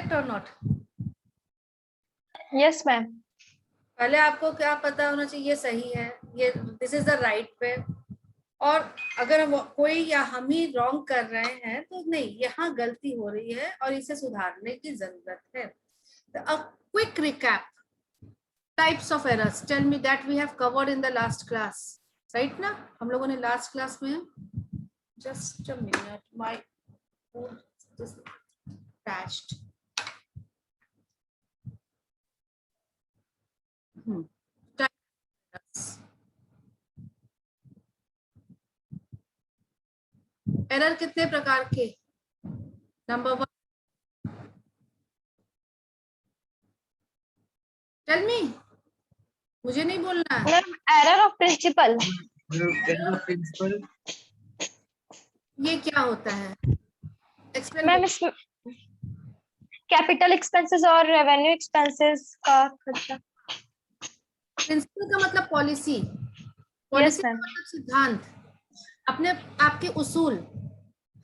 Correct और not? Yes ma'am. पहले आपको क्या पता होना चाहिए, ये सही है, ये this is the right way, और अगर कोई या हम ही रॉन्ग कर रहे हैं तो नहीं, यहाँ गलती हो रही है और इसे सुधारने की जरूरत है. A quick recap. Types of errors. Tell me that we have covered in the last class. Right ना? हम लोगों ने last class में, just a minute, my phone just crashed. Error कितने प्रकार के? नंबर 1, टेल मी, मुझे नहीं बोलना है. Error of principle. ये क्या होता है? मैम इसमें कैपिटल एक्सपेंसेस और रेवेन्यू एक्सपेंसेस का खर्चा। प्रिंसिपल का मतलब पॉलिसी, पॉलिसी का मतलब सिद्धांत, अपने आपके उसूल.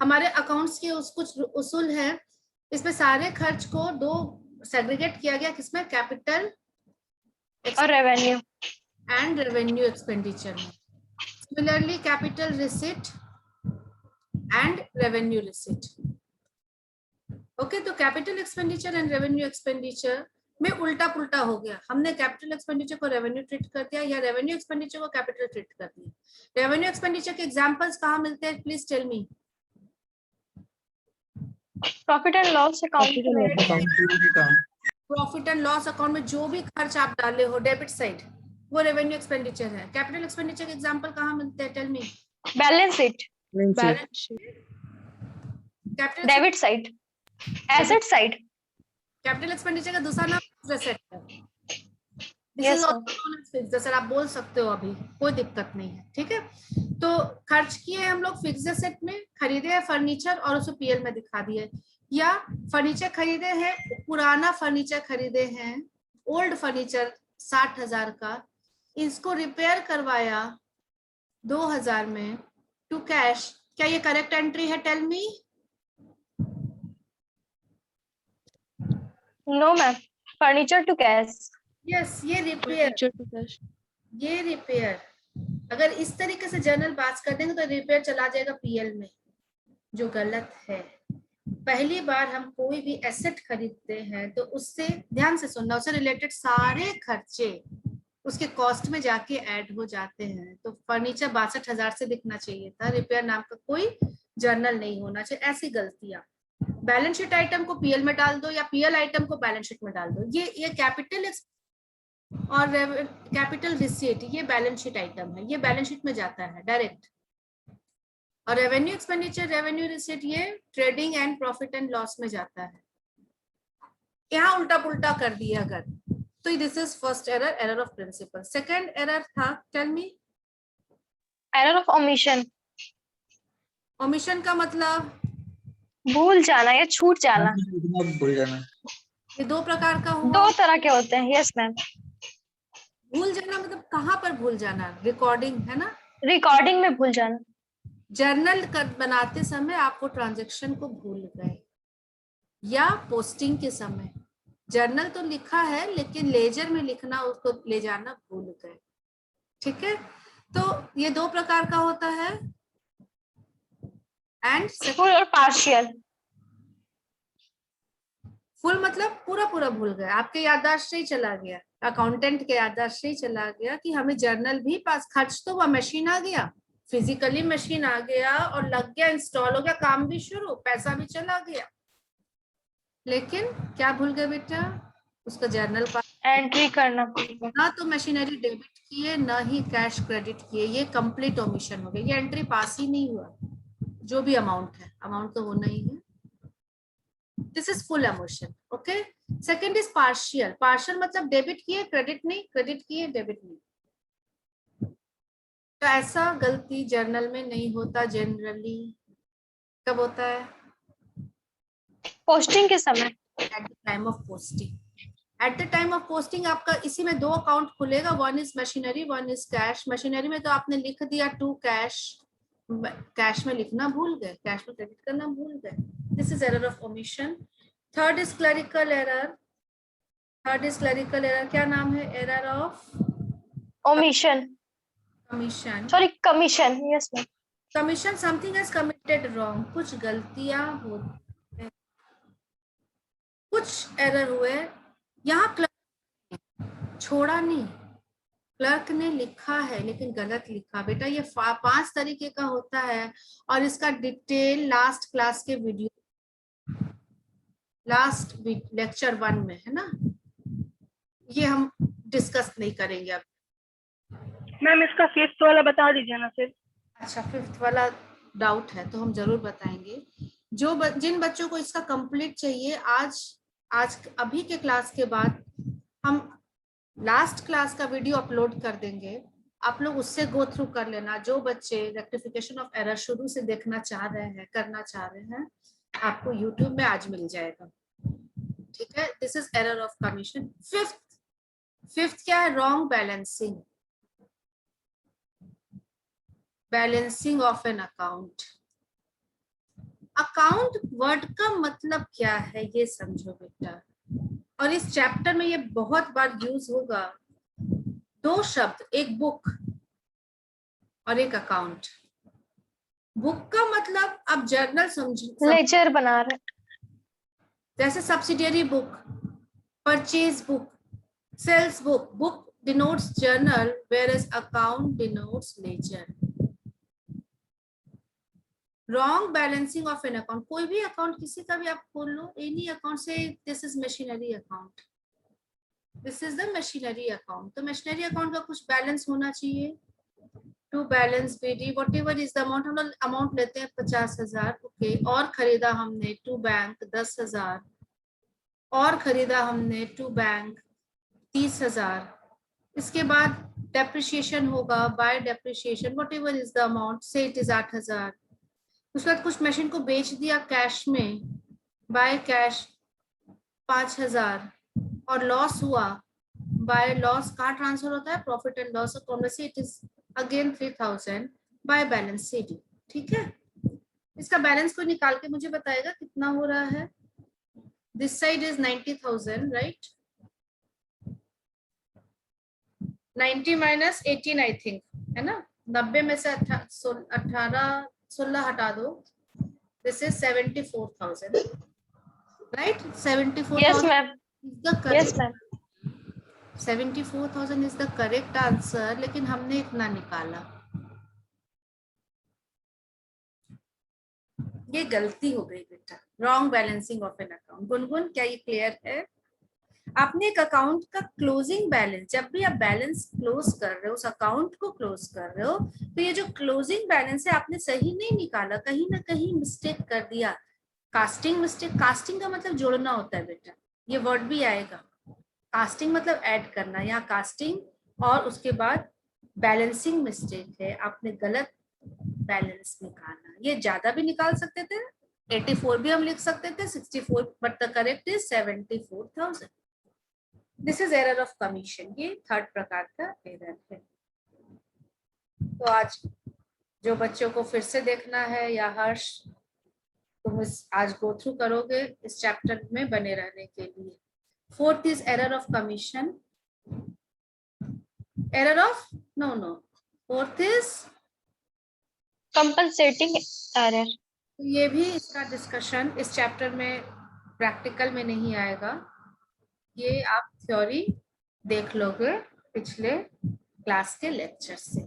हमारे अकाउंट्स के कुछ उसूल है, इसमें सारे खर्च को दो सेग्रीगेट किया गया, किसमें? कैपिटल और रेवेन्यू एंड रेवेन्यू एक्सपेंडिचर में. Similarly capital receipt and revenue receipt. Okay, तो capital expenditure and revenue expenditure में उल्टा पुल्टा हो गया. हमने कैपिटल एक्सपेंडिचर को रेवेन्यू ट्रीट कर दिया या रेवेन्यू एक्सपेंडिचर को कैपिटल ट्रीट कर दिया. रेवेन्यू एक्सपेंडिचर के एग्जांपल्स कहाँ मिलते हैं? Please tell me. Profit and loss account में। प्रॉफिट एंड लॉस अकाउंट में जो भी खर्च आप डाले हो डेबिट साइड, वो रेवेन्यू एक्सपेंडिचर है. कैपिटल एक्सपेंडिचर के एग्जांपल कहाँ मिलते हैं? Tell me. Balance sheet, capital debit side, asset side. Capital expenditure का दूसरा नाम एसेट है. दिस इज फिक्स्ड एसेट, आप बोल सकते हो, अभी कोई दिक्कत नहीं है. ठीक है, तो खर्च किए हम लोग फिक्स्ड एसेट में, खरीदे हैं फर्नीचर और उसे पीएल में दिखा दिए, या फर्नीचर खरीदे हैं, पुराना फर्नीचर खरीदे हैं, ओल्ड फर्नीचर 60,000 का, इसको रिपेयर करवाया 2,000 में टू कैश. क्या ये करेक्ट एंट्री है? Tell me. No ma'am, furniture to cash. Yes, ये रिपेयर, ये रिपेयर. अगर इस तरीके से जर्नल पास कर देंगे तो रिपेयर चला जाएगा पीएल में, जो गलत है. पहली बार हम कोई भी एसेट खरीदते हैं तो उससे, ध्यान से सुनना, उससे रिलेटेड सारे खर्चे उसके कॉस्ट में जाके ऐड हो जाते हैं. तो फर्नीचर 62,000 से दिखना चाहिए था, रिपेयर नाम का कोई जर्नल नहीं होना चाहिए. ऐसी गलतियां, बैलेंस शीट आइटम को पीएल में डाल दो या पीएल आइटम को बैलेंस शीट में डाल दो. ये कैपिटल और कैपिटल रिसीट, ये बैलेंस शीट आइटम है, ये बैलेंस शीट में जाता है डायरेक्ट. और रेवेन्यू एक्सपेंडिचर, रेवेन्यू रिसीट, ये trading and profit and loss में जाता है. यहाँ उल्टा पुल्टा कर दिया अगर, तो this is first error, error of principle. Second error था, tell me. Error of omission. Omission का मतलब भूल जाना या छूट जाना. भूल जाना. ये दो प्रकार का हुआ. दो तरह के होते हैं. Yes ma'am. भूल जाना मतलब कहाँ पर भूल जाना? रिकॉर्डिंग है ना, रिकॉर्डिंग में भूल जाना. जर्नल बनाते समय आपको ट्रांजैक्शन को भूल गए, या पोस्टिंग के समय जर्नल तो लिखा है लेकिन लेजर में लिखना, उसको ले जाना भूल गए. ठीक है, तो ये दो प्रकार का होता है. एंड फुल और पार्शियल. फुल मतलब पूरा पूरा भूल गए, आपके याददाश्त से ही चला गया, अकाउंटेंट के याददाश्त से ही चला गया कि हमें जर्नल भी पास. खर्च तो हुआ, मशीन आ गया, फिजिकली मशीन आ गया और लग गया, इंस्टॉल हो गया, काम भी शुरू, पैसा भी चला गया, लेकिन क्या भूल गए बेटा? उसका जर्नल पास एंट्री करना पड़ेगा. ना तो मशीनरी डेबिट किए, ना ही कैश क्रेडिट किए, ये कंप्लीट ओमिशन हो गया. ये एंट्री पास ही नहीं हुआ. जो भी अमाउंट है, अमाउंट तो होना ही है. This is full omission. Okay, second is partial. Partial मतलब डेबिट किए क्रेडिट नहीं, क्रेडिट किए डेबिट नहीं. तो ऐसा गलती जर्नल में नहीं होता जनरली. कब होता है? पोस्टिंग के समय. Eight the time of posting. Eight the time of posting आपका इसी में दो अकाउंट खुलेगा, one is machinery, one is cash. Machinery में तो आपने लिख दिया टू कैश, कैश में लिखना भूल गए, कैश में क्रेडिट करना भूल गए. This is error of omission. Third is clerical error. Third is clerical error, क्या नाम है? Error of omission, commission. Sorry commission, yes ma'am. Commission, something is committed wrong, कुछ गलतियां होती हैं, कुछ एरर हुए। यहाँ क्लर्क छोड़ा नहीं, क्लर्क ने लिखा है लेकिन गलत लिखा। बेटा ये 5 तरीके का होता है और इसका डिटेल लास्ट क्लास के वीडियो, लास्ट लेक्चर 1 में है ना, ये हम डिस्कस नहीं करेंगे अब। मैम इसका 5th वाला बता दीजिए ना फिर। अच्छा 5th वाला डाउट है तो हम जरूर बताएंगे। जिन बच्चों को इसका कंप्लीट चाहिए, आज अभी के क्लास के बाद हम लास्ट क्लास का वीडियो अपलोड कर देंगे, आप लोग उससे गो थ्रू कर लेना। जो बच्चे रेक्टिफिकेशन ऑफ एरर शुरू से देखना चाह रहे हैं, करना चाह रहे हैं, आपको यूट्यूब में आज मिल जाएगा। ठीक है, this is error of commission. Fifth क्या है? Wrong balancing, balancing of an account. Account word का मतलब क्या है ये समझो बेटा, और इस चैप्टर में ये बहुत बार यूज होगा। 2 शब्द, एक बुक और एक अकाउंट। बुक का मतलब आप जर्नल समझो, लेजर बना रहे। जैसे subsidiary book, purchase book, sales book. Book denotes journal whereas account denotes ledger. Wrong balancing of an account, कोई भी अकाउंट किसी का भी आप खोल लो, एनी अकाउंट से, this is machinery account, this is the machinery account. तो मशीनरी अकाउंट का कुछ बैलेंस होना चाहिए। To balance BD whatever is the amount, हम लोग अमाउंट लेते हैं 50,000, ओके, और खरीदा हमने टू बैंक 10,000, और खरीदा हमने टू बैंक 30,000। इसके बाद डेप्रिसिएशन होगा, bye depreciation what ever is the amount, से इट इज 8,000। उसके बाद कुछ मशीन को बेच दिया कैश में, बाय कैश 5,000, और लॉस हुआ, बाय लॉस कहाँ ट्रांसफर होता है? प्रॉफिट एंड लॉस अकाउंट से, it is again 3,000 by balance CD. ठीक है, इसका बैलेंस को निकाल के मुझे बताएगा कितना हो रहा है। This side is 90,000, right? 90 minus 18 I think, है ना? 90 में से 16 हटा दो, this is 74,000, right? 74,000 yes ma'am, is the yes correct, ma'am. 74,000 is the correct answer, लेकिन हमने इतना निकाला, ये गलती हो गई बेटा। Wrong balancing of an account. Gungun, क्या ये क्लियर है? आपने एक अकाउंट का क्लोजिंग बैलेंस, जब भी आप बैलेंस क्लोज कर रहे हो, उस अकाउंट को क्लोज कर रहे हो, तो ये जो क्लोजिंग बैलेंस है आपने सही नहीं निकाला, कहीं ना कहीं मिस्टेक कर दिया। कास्टिंग मिस्टेक, कास्टिंग का मतलब जोड़ना होता है बेटा, ये वर्ड भी आएगा। कास्टिंग मतलब ऐड करना, यहाँ कास्टिंग और उसके बाद बैलेंसिंग मिस्टेक है, आपने गलत बैलेंस निकाला। ये ज्यादा भी निकाल सकते थे, 84 भी हम लिख सकते थे, 64, but the correct is 74,000। This is error of commission, ये थर्ड प्रकार का एरर है। तो आज जो बच्चों को फिर से देखना है, या हर्ष तुम आज गो थ्रू करोगे इस चैप्टर में बने रहने के लिए। Fourth is error of commission, error of no, fourth is compensating error. तो ये भी इसका डिस्कशन इस चैप्टर में प्रैक्टिकल में नहीं आएगा, ये आप थ्योरी देख लोगे पिछले क्लास के लेक्चर से।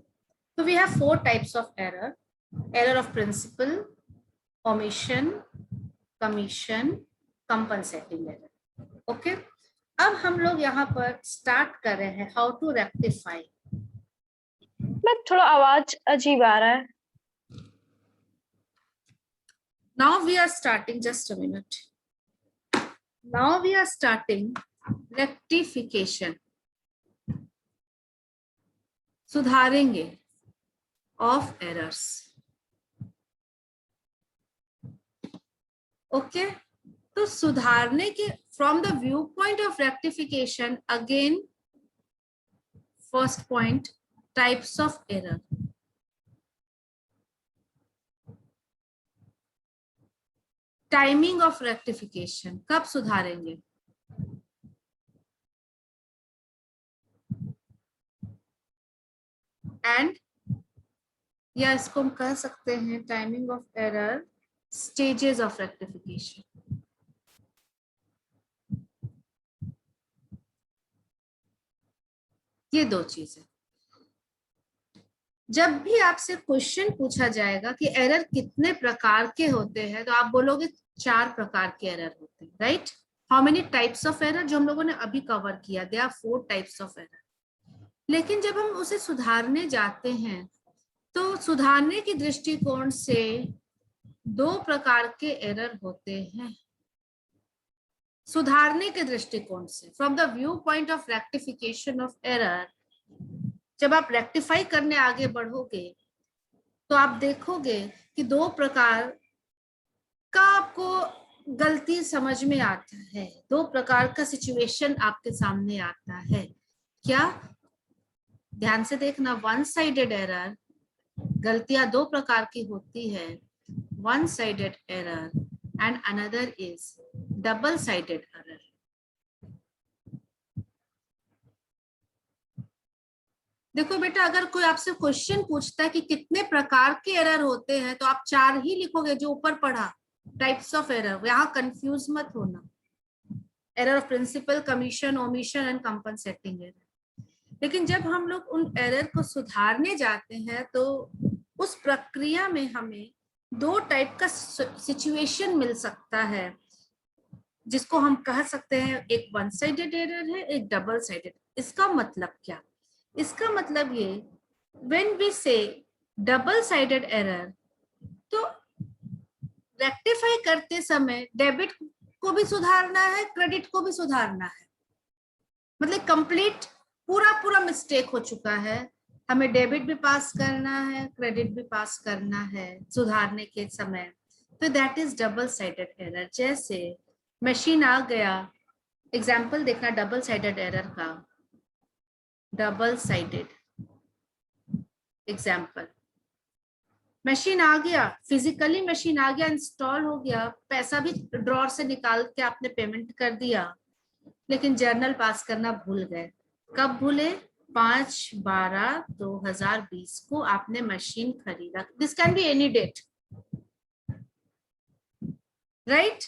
तो we have 4 types of error, error of principle, omission, commission, compensating error. Okay, अब हम लोग यहाँ पर स्टार्ट कर रहे हैं हाउ टू रेक्टिफाई। मैम थोड़ा आवाज अजीब आ रहा है। Now we are starting, just a minute. Now we are starting rectification. सुधारेंगे of errors. Okay? तो सुधारने के from the viewpoint of rectification, again, first point, types of error. Timing of rectification, कब सुधारेंगे? And या इसको हम कह सकते हैं timing of error, stages of rectification. ये दो चीजें। जब भी आपसे क्वेश्चन पूछा जाएगा कि एरर कितने प्रकार के होते हैं, तो आप बोलोगे 4 प्रकार के एरर होते हैं, right? How many types of error, जो हम लोगों ने अभी कवर किया, they are 4 types of error. लेकिन जब हम उसे सुधारने जाते हैं तो सुधारने की दृष्टिकोण से 2 प्रकार के एरर होते हैं। सुधारने के दृष्टिकोण से, from the view point of rectification of error, जब आप रेक्टिफाई करने आगे बढ़ोगे तो आप देखोगे कि 2 प्रकार का आपको गलती समझ में आता है, 2 प्रकार का सिचुएशन आपके सामने आता है। क्या? ध्यान से देखना, वन साइडेड एरर, गलतियां 2 प्रकार की होती है, one sided error and another is double sided error. देखो बेटा, अगर कोई आपसे क्वेश्चन पूछता है कि कितने प्रकार के एरर होते हैं, तो आप 4 ही लिखोगे जो ऊपर पढ़ा, टाइप्स ऑफ एरर। यहां कंफ्यूज मत होना, error of principle, commission, omission and compensating error. लेकिन जब हम लोग उन एरर को सुधारने जाते हैं तो उस प्रक्रिया में हमें 2 टाइप का सिचुएशन मिल सकता है, जिसको हम कह सकते हैं एक वन साइडेड एरर है, एक डबल साइडेड। इसका मतलब क्या? इसका मतलब ये, व्हेन वी से डबल साइडेड एरर, तो रेक्टिफाई करते समय डेबिट को भी सुधारना है, क्रेडिट को भी सुधारना है। मतलब कंप्लीट पूरा मिस्टेक हो चुका है, हमें डेबिट भी पास करना है, क्रेडिट भी पास करना है सुधारने के समय, तो that is double sided error. जैसे मशीन आ गया, एग्जाम्पल देखना डबल साइडेड एरर का, डबल साइडेड एग्जाम्पल, मशीन आ गया, फिजिकली मशीन आ गया, इंस्टॉल हो गया, पैसा भी ड्रॉर से निकाल के आपने पेमेंट कर दिया, लेकिन जर्नल पास करना भूल गए। कब भूले? 5/12/2020 को आपने मशीन खरीदा। This can be any date, right?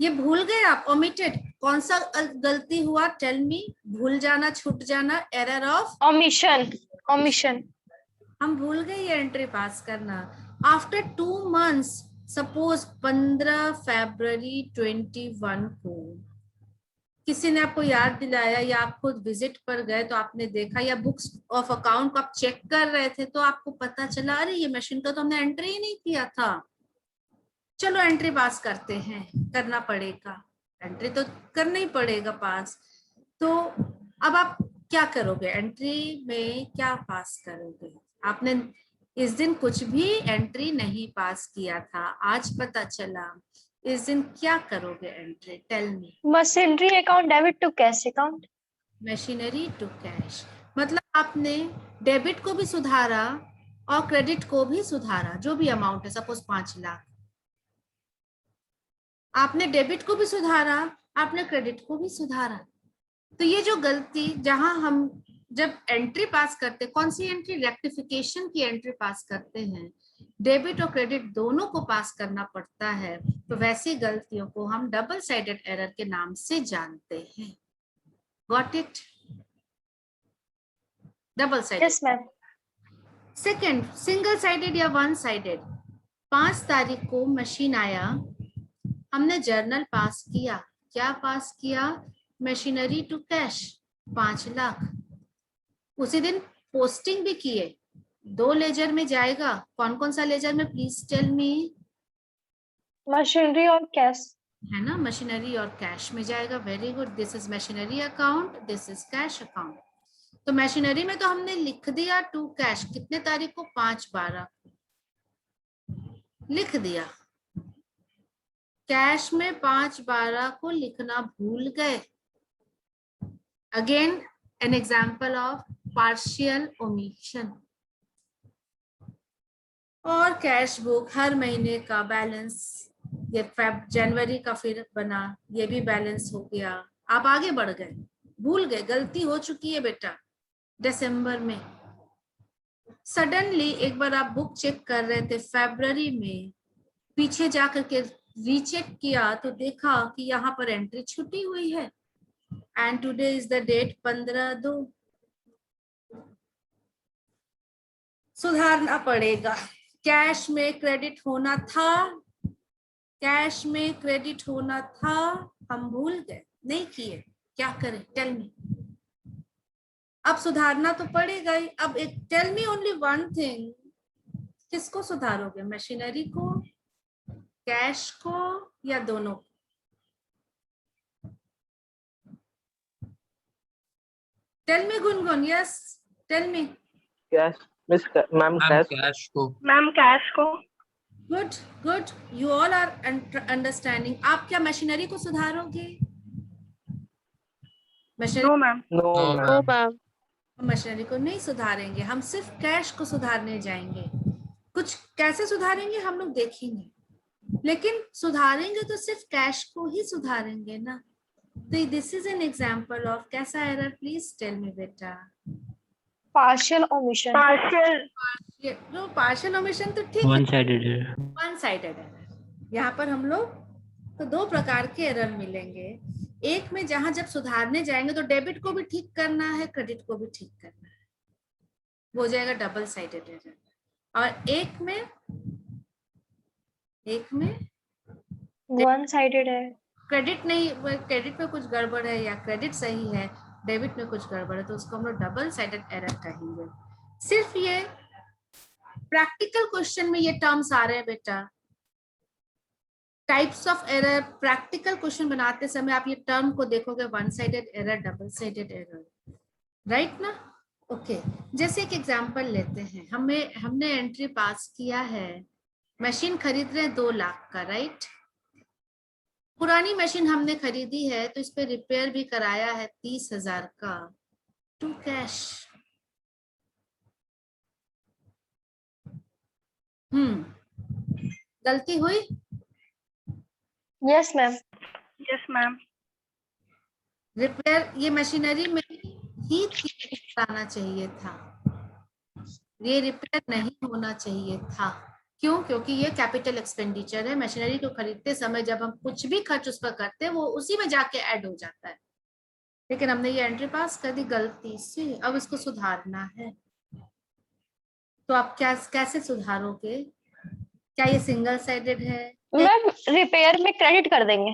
ये भूल गए आप, ओमिटेड। कौन सा गलती हुआ? Tell me. भूल जाना, छूट जाना, एरर ऑफ ओमिशन। ओमिशन हम भूल गए ये एंट्री पास करना। आफ्टर 2 months, सपोज 15 फरवरी 21 को किसी ने आपको याद दिलाया, या आप खुद विजिट पर गए तो आपने देखा, या बुक्स ऑफ अकाउंट को आप चेक कर रहे थे तो आपको पता चला, अरे ये मशीन का तो हमने एंट्री ही नहीं किया था, चलो एंट्री पास करते हैं, करना पड़ेगा, एंट्री तो करना ही पड़ेगा पास। तो अब आप क्या करोगे? एंट्री में क्या पास करोगे? आपने इस दिन कुछ भी एंट्री नहीं पास किया था, आज पता चला, इस दिन क्या करोगे entry? Tell me. Machinery account debit to cash account. Machinery to cash, मतलब आपने डेबिट को भी सुधारा और क्रेडिट को भी सुधारा, जो भी अमाउंट है, सपोज 5 लाख, आपने डेबिट को भी सुधारा, आपने क्रेडिट को भी सुधारा। तो ये जो गलती, जहां हम जब एंट्री पास करते, कौन सी एंट्री? रेक्टिफिकेशन की एंट्री पास करते हैं, डेबिट और क्रेडिट दोनों को पास करना पड़ता है, तो वैसी गलतियों को हम डबल साइडेड एरर के नाम से जानते हैं। Got it? Double sided. Yes ma'am. Second, single sided या वन साइडेड। 5 तारीख को मशीन आया, हमने जर्नल पास किया। क्या पास किया? Machinery to cash 5 lakh. उसी दिन पोस्टिंग भी किए, 2 लेजर में जाएगा। कौन कौन सा लेजर में? Please tell me. मशीनरी और कैश है ना, मशीनरी और कैश में जाएगा। Very good, this is machinery account, this is cash account. तो मशीनरी में तो हमने लिख दिया टू कैश, कितने तारीख को? 5/12 लिख दिया। कैश में 5/12 को लिखना भूल गए। Again an example of partial omission. और कैश बुक हर महीने का बैलेंस ये जनवरी का फिर बना, ये भी बैलेंस हो गया। आप आगे बढ़ गए, भूल गए, गलती हो चुकी है बेटा दिसंबर में। सडनली एक बार आप बुक चेक कर रहे थे फरवरी में, पीछे जाकर के रीचेक किया तो देखा कि यहाँ पर एंट्री छुटी हुई है, and today is the date 15/2। सुधारना पड़ेगा। कैश में क्रेडिट होना था, कैश में क्रेडिट होना था, हम भूल गए, नहीं किए, क्या करें? Tell me. अब सुधारना तो पड़ेगा ही। अब एक tell me only one thing, किसको सुधारोगे? मशीनरी को, कैश को, या दोनों? Tell me Gungun, yes tell me. Cash miss ma'am, cash को। मैम कैश को। Good good, you all are understanding. आप क्या मशीनरी को सुधारोगे? No ma'am. No oh ma'am. Machinery को नहीं सुधारेंगे, हम सिर्फ कैश को सुधारने जाएंगे। कुछ कैसे सुधारेंगे हम लोग देखेंगे, लेकिन सुधारेंगे तो सिर्फ कैश को ही सुधारेंगे ना। तो this is an example of कैसा एरर, प्लीज टेल मी बेटा। Partial omission. पार्शियल। ये जो पार्शियल ओमिशन तो ठीक है, one sided error. One sided error. यहाँ पर हम लोग तो दो प्रकार के एरर मिलेंगे। एक में जहां जब सुधारने जाएंगे तो डेबिट को भी ठीक करना है, क्रेडिट को भी ठीक करना है, वो हो जाएगा डबल साइडेड एरर। और एक में वन साइडेड है। क्रेडिट नहीं, क्रेडिट में कुछ गड़बड़ है या क्रेडिट सही है, डेबिट में कुछ गड़बड़ है, तो उसको हम लोग डबल साइडेड एरर कहेंगे। सिर्फ ये प्रैक्टिकल क्वेश्चन में ये टर्म्स आ रहे हैं बेटा। Types of error practical question बनाते समय आप ये टर्म को देखोगे, one sided error, double sided error, right ना? ओके, जैसे एक एग्जांपल लेते हैं। हमने एंट्री पास किया है, मशीन खरीद रहे हैं 2 लाख का, राइट? पुरानी मशीन हमने खरीदी है तो इस पे रिपेयर भी कराया है 30,000 का, टू कैश। गलती हुई? Yes ma'am. Yes ma'am. Repair ये मशीनरी में ही कराना चाहिए था, ये रिपेयर नहीं होना चाहिए था। क्यों? क्योंकि ये कैपिटल एक्सपेंडिचर है। मशीनरी को खरीदते समय जब हम कुछ भी खर्च उस पर करते हैं वो उसी में जाके ऐड हो जाता है, लेकिन हमने ये एंट्री पास कर दी गलती से, अब इसको सुधारना है। तो आप कैसे सुधारोगे? क्या ये सिंगल साइडेड है? मैम रिपेयर में क्रेडिट कर देंगे,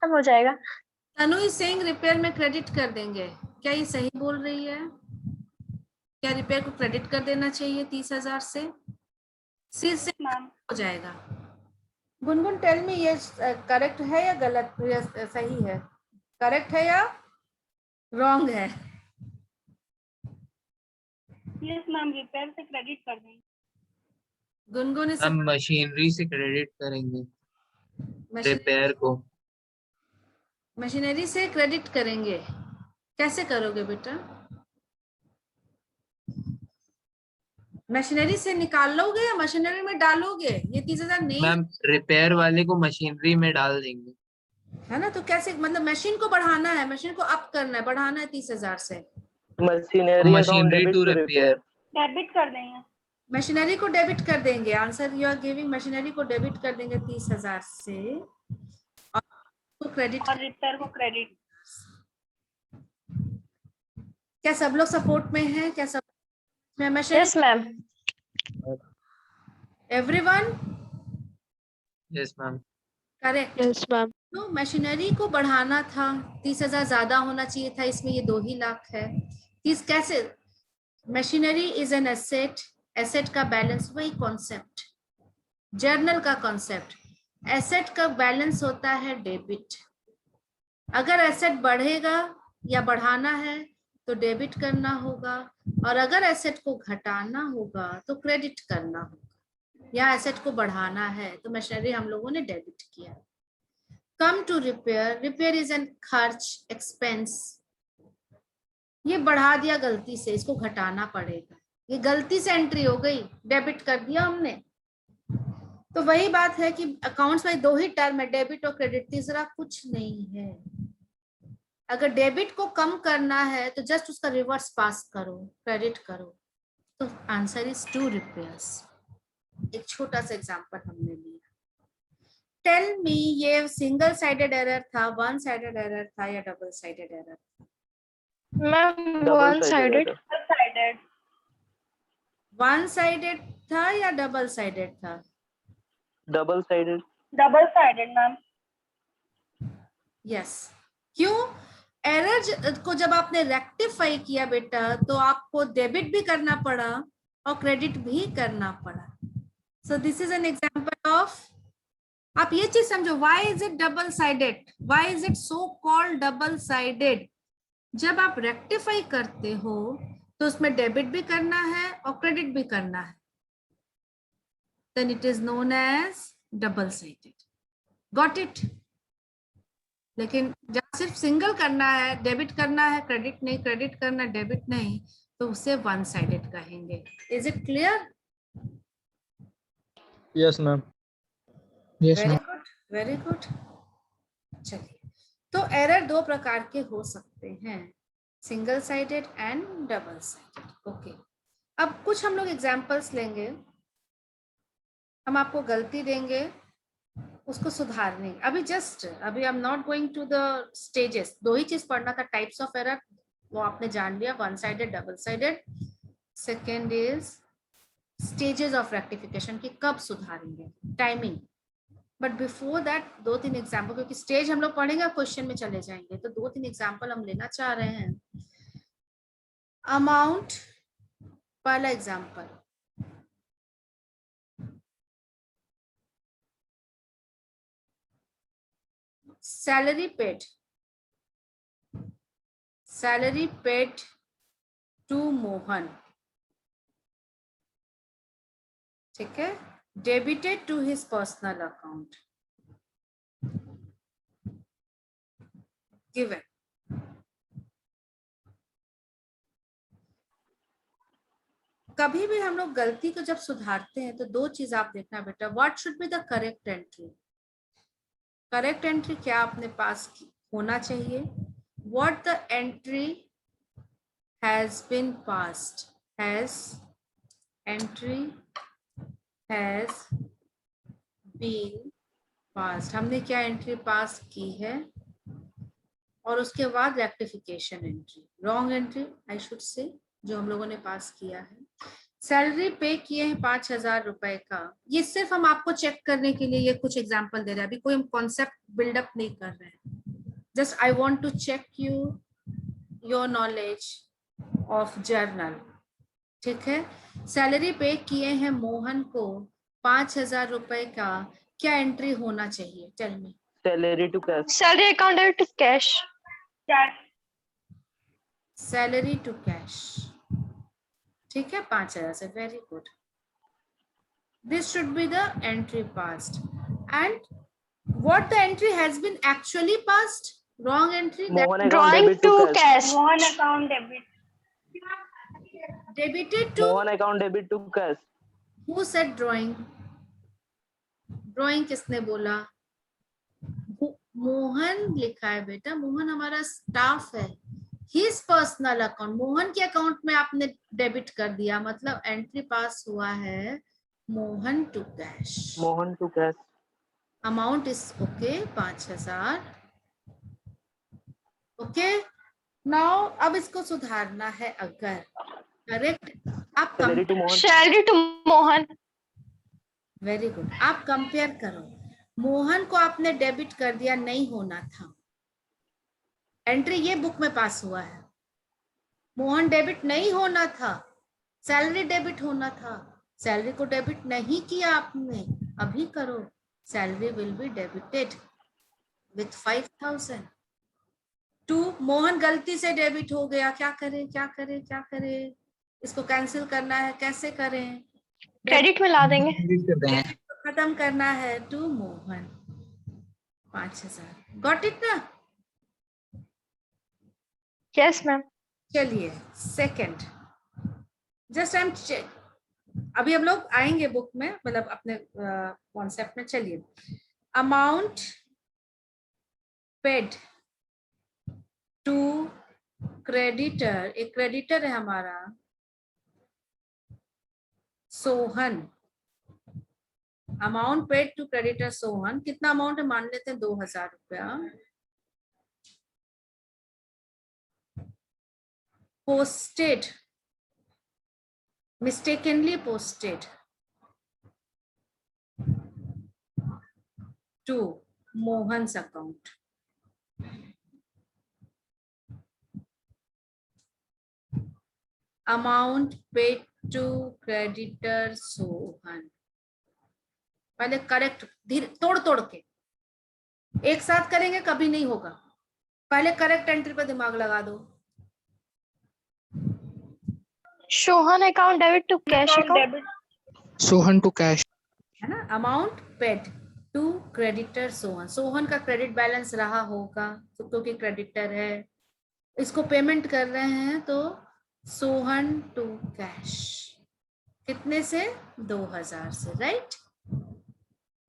तब हो जाएगा। तनु सिंह रिपेयर में क्रेडिट कर देंगे, क्या ये सही बोल रही है? क्या रिपेयर को क्रेडिट कर देना चाहिए 30,000 से? से हो जाएगा। गुनगुन टेल मी, ये करेक्ट है या गलत, या सही है? करेक्ट है या रॉन्ग है? यस मैम, रिपेयर से क्रेडिट कर देंगे। गुनगुन हम मशीनरी से क्रेडिट करेंगे, रिपेयर को मशीनरी से क्रेडिट करेंगे। कैसे करोगे बेटा? मशीनरी से निकाल लोगे या मशीनरी में डालोगे? ये 30,000 नहीं मैम, रिपेयर वाले को मशीनरी में डाल देंगे, है ना? तो कैसे, मतलब मशीन को बढ़ाना है, मशीन को अप करना है, बढ़ाना है 30,000 से। Machinery to repair. डेबिट कर देंगे। मशीनरी को डेबिट कर देंगे। Answer you are giving, machinery को डेबिट कर देंगे 30,000 से और क्रेडिट, और रिपेयर को क्रेडिट। क्या सब लोग सपोर्ट में हैं? क्या सब में? Yes ma'am. Everyone? Yes ma'am. Correct. Yes ma'am. तो मशीनरी को बढ़ाना था, 30,000 ज्यादा होना चाहिए था, इसमें ये 2 ही लाख है। कैसे? Machinery is an asset, asset का बैलेंस, वही कॉन्सेप्ट, जर्नल का कॉन्सेप्ट। एसेट का बैलेंस होता है डेबिट। अगर एसेट बढ़ेगा या बढ़ाना है तो डेबिट करना होगा, और अगर एसेट को घटाना होगा तो क्रेडिट करना होगा। या एसेट को बढ़ाना है तो मशीनरी हम लोगों ने डेबिट किया। Come to repair, repair is an खर्च, एक्सपेंस। ये बढ़ा दिया गलती से, इसको घटाना पड़ेगा। ये गलती से एंट्री हो गई, डेबिट कर दिया हमने, तो वही बात है कि अकाउंट्स में दो ही टर्म है, डेबिट और क्रेडिट, तीसरा कुछ नहीं है। अगर डेबिट को कम करना है तो जस्ट उसका रिवर्स पास करो, क्रेडिट करो। तो आंसर इज 2 रिपेयर्स। एक छोटा सा एग्जांपल हमने लिया। टेल मी, ये सिंगल साइडेड एरर था, वन साइडेड एरर था या double sided error? Ma'am one sided. One sided था या डबल साइडेड था? Double sided. Double sided ma'am. Yes. क्यों? एरर को जब आपने रेक्टिफाई किया बेटा तो आपको डेबिट भी करना पड़ा और क्रेडिट भी करना पड़ा। So this is an example of, आप ये चीज समझो, why is it double sided, why is it so called double sided? जब आप रेक्टिफाई करते हो तो उसमें डेबिट भी करना है और क्रेडिट भी करना है, then it is known as double sided. Got it? लेकिन जब सिर्फ सिंगल करना है, डेबिट करना है क्रेडिट नहीं, क्रेडिट करना डेबिट नहीं, तो उसे वन साइडेड कहेंगे। Is it clear? Yes ma'am. Yes very ma'am. Good, very good. चलिए, तो एरर दो प्रकार के हो सकते हैं, single sided and double sided. Okay, अब कुछ हम लोग एग्जांपल्स लेंगे, हम आपको गलती देंगे, उसको सुधारने। अभी अभी I am not going to the stages. दो ही चीज पढ़ना था, टाइप्स ऑफ एरर, वो आपने जान लिया, one sided, double sided. Second is stages of rectification, की कब सुधारेंगे, टाइमिंग। बट बिफोर दैट दो तीन एग्जाम्पल, क्योंकि स्टेज हम लोग पढ़ेंगे क्वेश्चन में चले जाएंगे, तो दो तीन एग्जाम्पल हम लेना चाह रहे हैं। अमाउंट, पहला example, salary paid to Mohan, ठीक है, debited to his personal account, given. कभी भी हम लोग गलती को जब सुधारते हैं तो दो चीज आप देखना बेटा, what should be the correct entry. Correct entry क्या अपने पास होना चाहिए? What the entry has been passed, entry has been passed, हमने क्या एंट्री पास की है, और उसके बाद rectification entry, wrong entry I should say, जो हम लोगों ने पास किया है। सैलरी पे किए हैं 5,000 रुपए का, ये सिर्फ हम आपको चेक करने के लिए ये कुछ एग्जांपल दे रहे हैं, अभी कोई हम कॉन्सेप्ट बिल्डअप नहीं कर रहे हैं, just I want to check your knowledge of journal, ठीक है। सैलरी पे किए हैं मोहन को 5,000 रुपए का, क्या एंट्री होना चाहिए? Tell me. Salary to cash. Salary account debit to cash. Salary to cash, ठीक है, 5,000 से, very good. This should be the entry passed, and what the entry has been actually passed, wrong entry, Mohan account drawing debit to to cash. Cash. Mohan account debit. Debited to, Mohan account debit to cash. Who said drawing? Drawing किसने बोला? मोहन लिखा है बेटा, मोहन हमारा staff है, his personal account, Mohan के account में आपने डेबिट कर दिया, मतलब एंट्री पास हुआ है Mohan to cash. Mohan to cash. Amount is okay, 5,000, okay. Now अब इसको सुधारना है, अगर करेक्ट, आप salary to Mohan. Salary to Mohan. Very good, आप कंपेयर करो, मोहन को आपने डेबिट कर दिया, नहीं होना था, एंट्री ये बुक में पास हुआ है, मोहन डेबिट नहीं होना था, सैलरी डेबिट होना था, सैलरी को डेबिट नहीं किया आपने, अभी करो, salary will be debited with 5,000 to Mohan, गलती से डेबिट हो गया, क्या करें क्या करें क्या करें, इसको कैंसिल करना है, कैसे करें? क्रेडिट में ला देंगे। खत्म करना है टू मोहन, 5,000, गॉट इट ना? Yes ma'am. चलिए सेकंड, जस्ट आई एम अभी हम लोग आएंगे बुक में, मतलब अपने कॉन्सेप्ट में। चलिए, अमाउंट पेड टू क्रेडिटर, एक क्रेडिटर है हमारा Sohan. Amount paid to creditor Sohan, कितना अमाउंट है मान लेते हैं 2000 रुपया। Posted, mistakenly posted to Mohan's account. Amount paid to creditor Sohan. पहले करेक्ट, धीरे तोड़ तोड़ के एक साथ करेंगे, कभी नहीं होगा। पहले करेक्ट एंट्री पर दिमाग लगा दो। Sohan account debit to cash account, Sohan to cash, है ना। Amount paid to creditor Sohan, Sohan का क्रेडिट बैलेंस रहा होगा क्योंकि क्रेडिटर है, इसको पेमेंट कर रहे हैं, तो सोहन टू कैश कितने से 2000 से, राइट।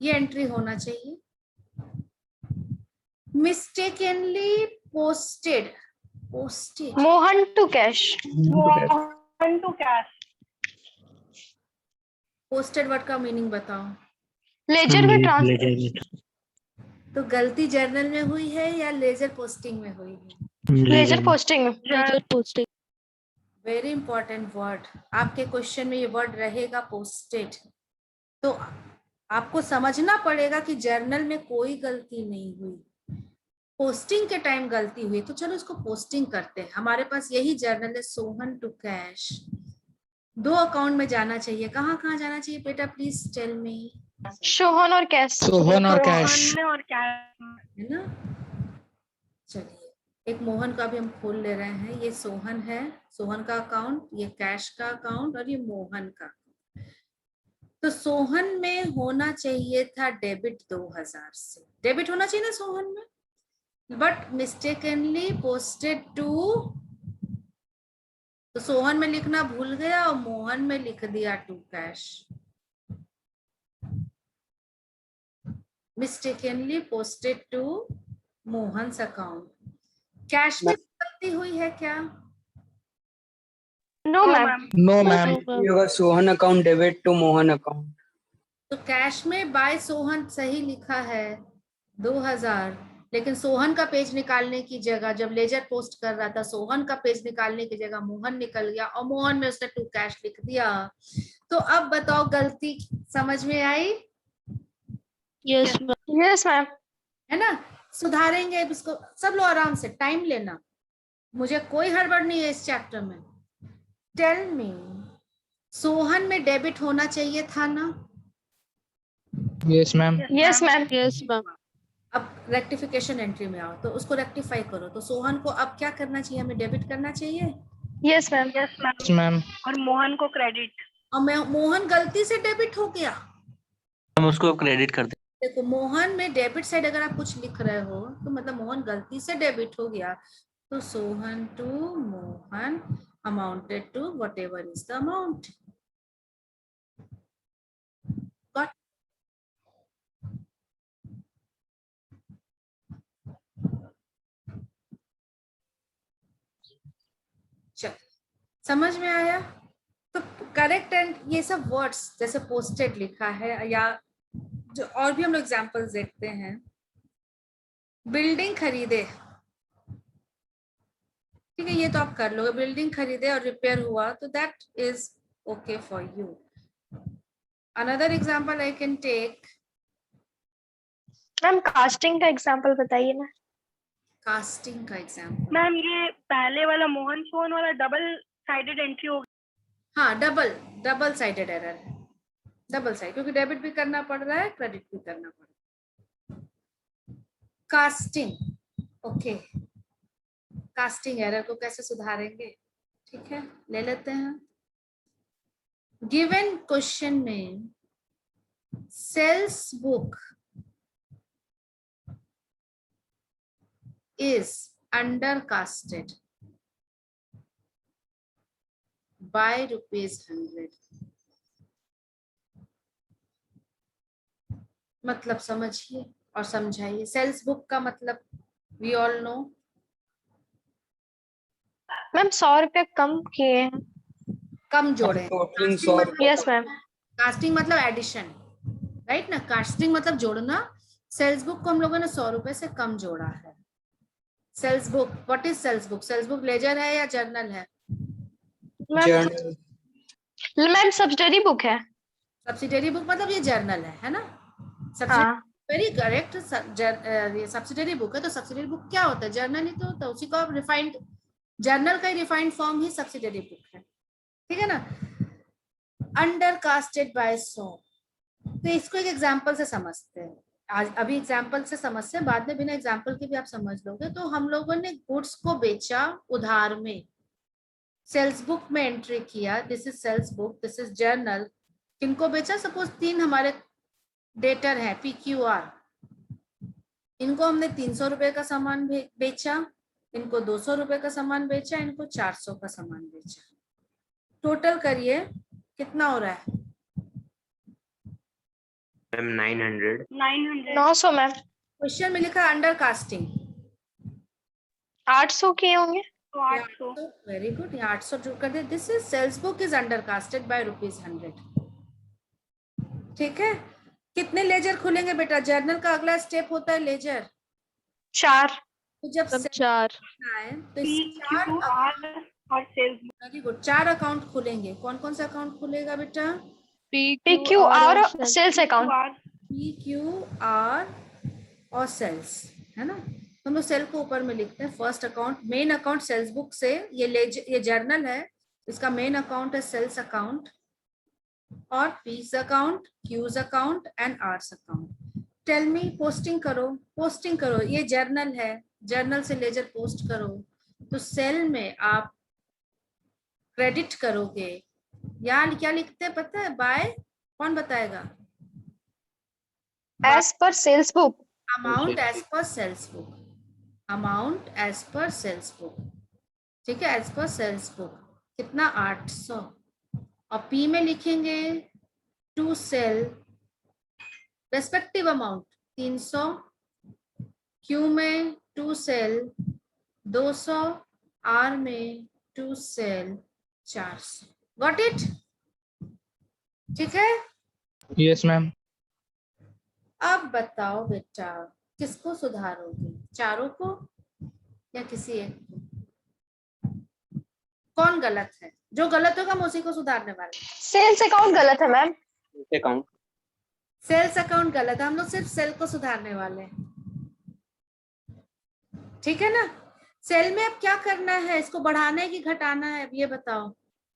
ये एंट्री होना चाहिए। Mistakenly posted, posted Mohan to cash, Mohan to cash, posted word का मीनिंग बताओ। लेजर में ट्रांसफर, तो गलती जर्नल में हुई है या लेजर पोस्टिंग में हुई है? Ledger posting, very important word, आपके क्वेश्चन में ये वर्ड रहेगा पोस्टेड। तो आपको समझना पड़ेगा कि जर्नल में कोई गलती नहीं हुई, पोस्टिंग के टाइम गलती हुई। तो चलो इसको पोस्टिंग करते हैं। हमारे पास यही जर्नल है, सोहन टू कैश। 2 अकाउंट में जाना चाहिए, कहाँ कहाँ जाना चाहिए बेटा, प्लीज टेल मी। सोहन और कैश, सोहन और कैश, सोहन और कैश, है ना। चलिए, एक मोहन का भी हम खोल ले रहे हैं। ये सोहन है, सोहन का अकाउंट, ये कैश का अकाउंट और ये मोहन का। तो सोहन में होना चाहिए था डेबिट 2000 से, डेबिट होना चाहिए ना सोहन में, बट मिस्टेकनली पोस्टेड टू, तो सोहन में लिखना भूल गया और मोहन में लिख दिया to cash. Mistakenly posted to Mohan's account. Cash में गलती हुई है क्या? नो मैम, नो मैम, होगा Sohan account debit to Mohan account. तो कैश में बाय सोहन सही लिखा है 2000, लेकिन सोहन का पेज निकालने की जगह, जब लेजर पोस्ट कर रहा था, सोहन का पेज निकालने की जगह मोहन निकल गया और मोहन में उसने टू कैश लिख दिया। तो अब बताओ, गलती समझ में आई? यस मैम, है ना। सुधारेंगे अब इसको, सब लोग आराम से, टाइम लेना, मुझे कोई हड़बड़ नहीं है इस चैप्टर में। टेल मी, सोहन में डेबिट होना चाहिए था ना? यस मैम, यस मैम, अब रेक्टिफिकेशन एंट्री में आओ, तो उसको रेक्टिफाई करो। तो सोहन को अब क्या करना चाहिए, हमें डेबिट करना चाहिए। Yes ma'am, yes yes ma'am, ma'am, और मोहन को क्रेडिट। और मैं मोहन गलती से डेबिट हो गया, हम उसको क्रेडिट कर दें। देखो मोहन में डेबिट साइड अगर आप कुछ लिख रहे हो तो मतलब मोहन गलती से डेबिट हो गया। तो Sohan to Mohan amounted to whatever is the amount. चल, समझ में आया? तो करेक्ट एंड ये सब वर्ड्स जैसे पोस्टेड लिखा है, या जो और भी हम लोग एग्जांपल्स देखते हैं। बिल्डिंग खरीदे, ठीक है, ये तो आप कर लोगे। बिल्डिंग खरीदे और रिपेयर हुआ, तो that is okay for you. Another example I can take, ma'am casting का एग्जांपल बताइए ना। कास्टिंग का एग्जांपल। मैम ये पहले वाला मोहन सोहन वाला डबल साइडेड एंट्री हो गया। हाँ, डबल साइडेड एरर है, डबल साइड, क्योंकि डेबिट भी करना पड़ रहा है, क्रेडिट भी करना पड़ रहा है। कास्टिंग, ओके, कास्टिंग एरर को कैसे सुधारेंगे? ठीक है, ले लेते हैं। गिवन क्वेश्चन में sales book is undercasted by ₹100. मतलब समझिए और समझाइए। सेल्स बुक का मतलब वी ऑल नो। मैम 100 रुपए कम किए हैं। कम जोड़े। टोटलिंग कास्टिंग 100 मतलब यस मैम। कास्टिंग मतलब एडिशन, राइट ना। कास्टिंग मतलब जोड़ना। सेल्स बुक को हम लोगों ने 100 रुपए से कम जोड़ा है। Sales book, what is sales book? Sales book ledger है या जर्नल है? मैम मैम सब्सिडरी बुक है। सब्सिडरी बुक मतलब ये जर्नल है ना। हाँ वेरी करेक्ट। ये सब्सिडरी बुक है, तो सब्सिडरी बुक क्या होता है? जर्नल ही तो होता है, उसी को आप रिफाइंड, जर्नल का रिफाइंड फॉर्म ही सब्सिडरी बुक है, ठीक है ना। अंडर कास्टेड बाय सो, तो इसको एक एग्जांपल से समझते हैं। आज अभी एग्जांपल से समझते हैं, बाद में बिना एग्जांपल के भी आप समझ लोगे। तो हम लोगों ने गुड्स को बेचा उधार में, सेल्स बुक में एंट्री किया, this is sales book, this is journal. किनको बेचा? सपोज 3 हमारे डेटर है PQR, इनको हमने 300 रुपए का सामान बेचा, इनको 200 रुपए का सामान बेचा, इनको 400 का सामान बेचा। टोटल करिए कितना हो रहा है? मैम 900। 900 मैम। क्वेश्चन में लिखा अंडर कास्टिंग 800 किए होंगे। तो 800। वेरी गुड, 800 जोड़ कर दे। This is sales book is under casted by ₹100। ठीक है। कितने लेजर खुलेंगे बेटा? जर्नल का अगला स्टेप होता है लेजर। 4। तो जब सब 4। आए तो PQR और sales book. Very good, 4 account खुलेंगे। कौन कौन सा अकाउंट खुलेगा बेटा? PQR और सेल्स अकाउंट। PQR और सेल्स, है ना। हम लोग सेल को ऊपर में लिखते हैं। First account, main account sales book से, ये जर्नल है, इसका मेन अकाउंट है सेल्स अकाउंट, और P's account, Q's account and R's account. Tell me, posting करो, पोस्टिंग करो। ये जर्नल है, जर्नल से लेजर पोस्ट करो, तो सेल में आप क्रेडिट करोगे। यहाँ क्या लिखते हैं पता है? बाय, कौन बताएगा? As per sales book. Amount as per sales book, amount as per sales book, ठीक है, एज पर सेल्स बुक। कितना? 800। और पी में लिखेंगे to sale respective amount 300, Q में टू सेल 200, आर में टू सेल 400। Got it? ठीक है। Yes ma'am. अब बताओ बेटा, किसको सुधारोगे? चारों को या किसी एक को? कौन गलत है? जो गलत होगा हम उसी को सुधारने वाले। सेल्स अकाउंट गलत है मैम। अकाउंट सेल्स अकाउंट गलत है, हम लोग सिर्फ सेल को सुधारने वाले हैं, ठीक है ना। सेल में अब क्या करना है? इसको बढ़ाना है कि घटाना है? अब ये बताओ।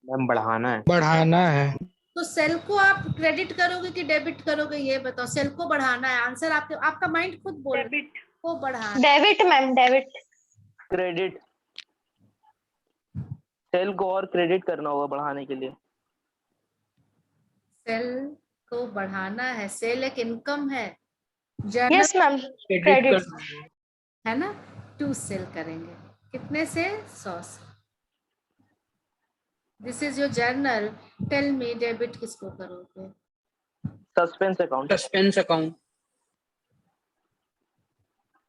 मैम बढ़ाना है। बढ़ाना है। तो सेल को आप क्रेडिट करोगे कि डेबिट करोगे? ये बताओ। सेल को बढ़ाना है, आंसर आपका माइंड खुद बोल रहा है। डेबिट। को बढ़ाना। Debit ma'am, debit. Credit, sale को और क्रेडिट करना होगा बढ़ाने के लिए। सेल को बढ़ाना है, सेल एक इनकम है, यस मैम, क्रेडिट। है ना। 2 सेल करेंगे, कितने से? 100 से। This is your journal. Tell me, debit किसको करोगे? Suspense account. Suspense account.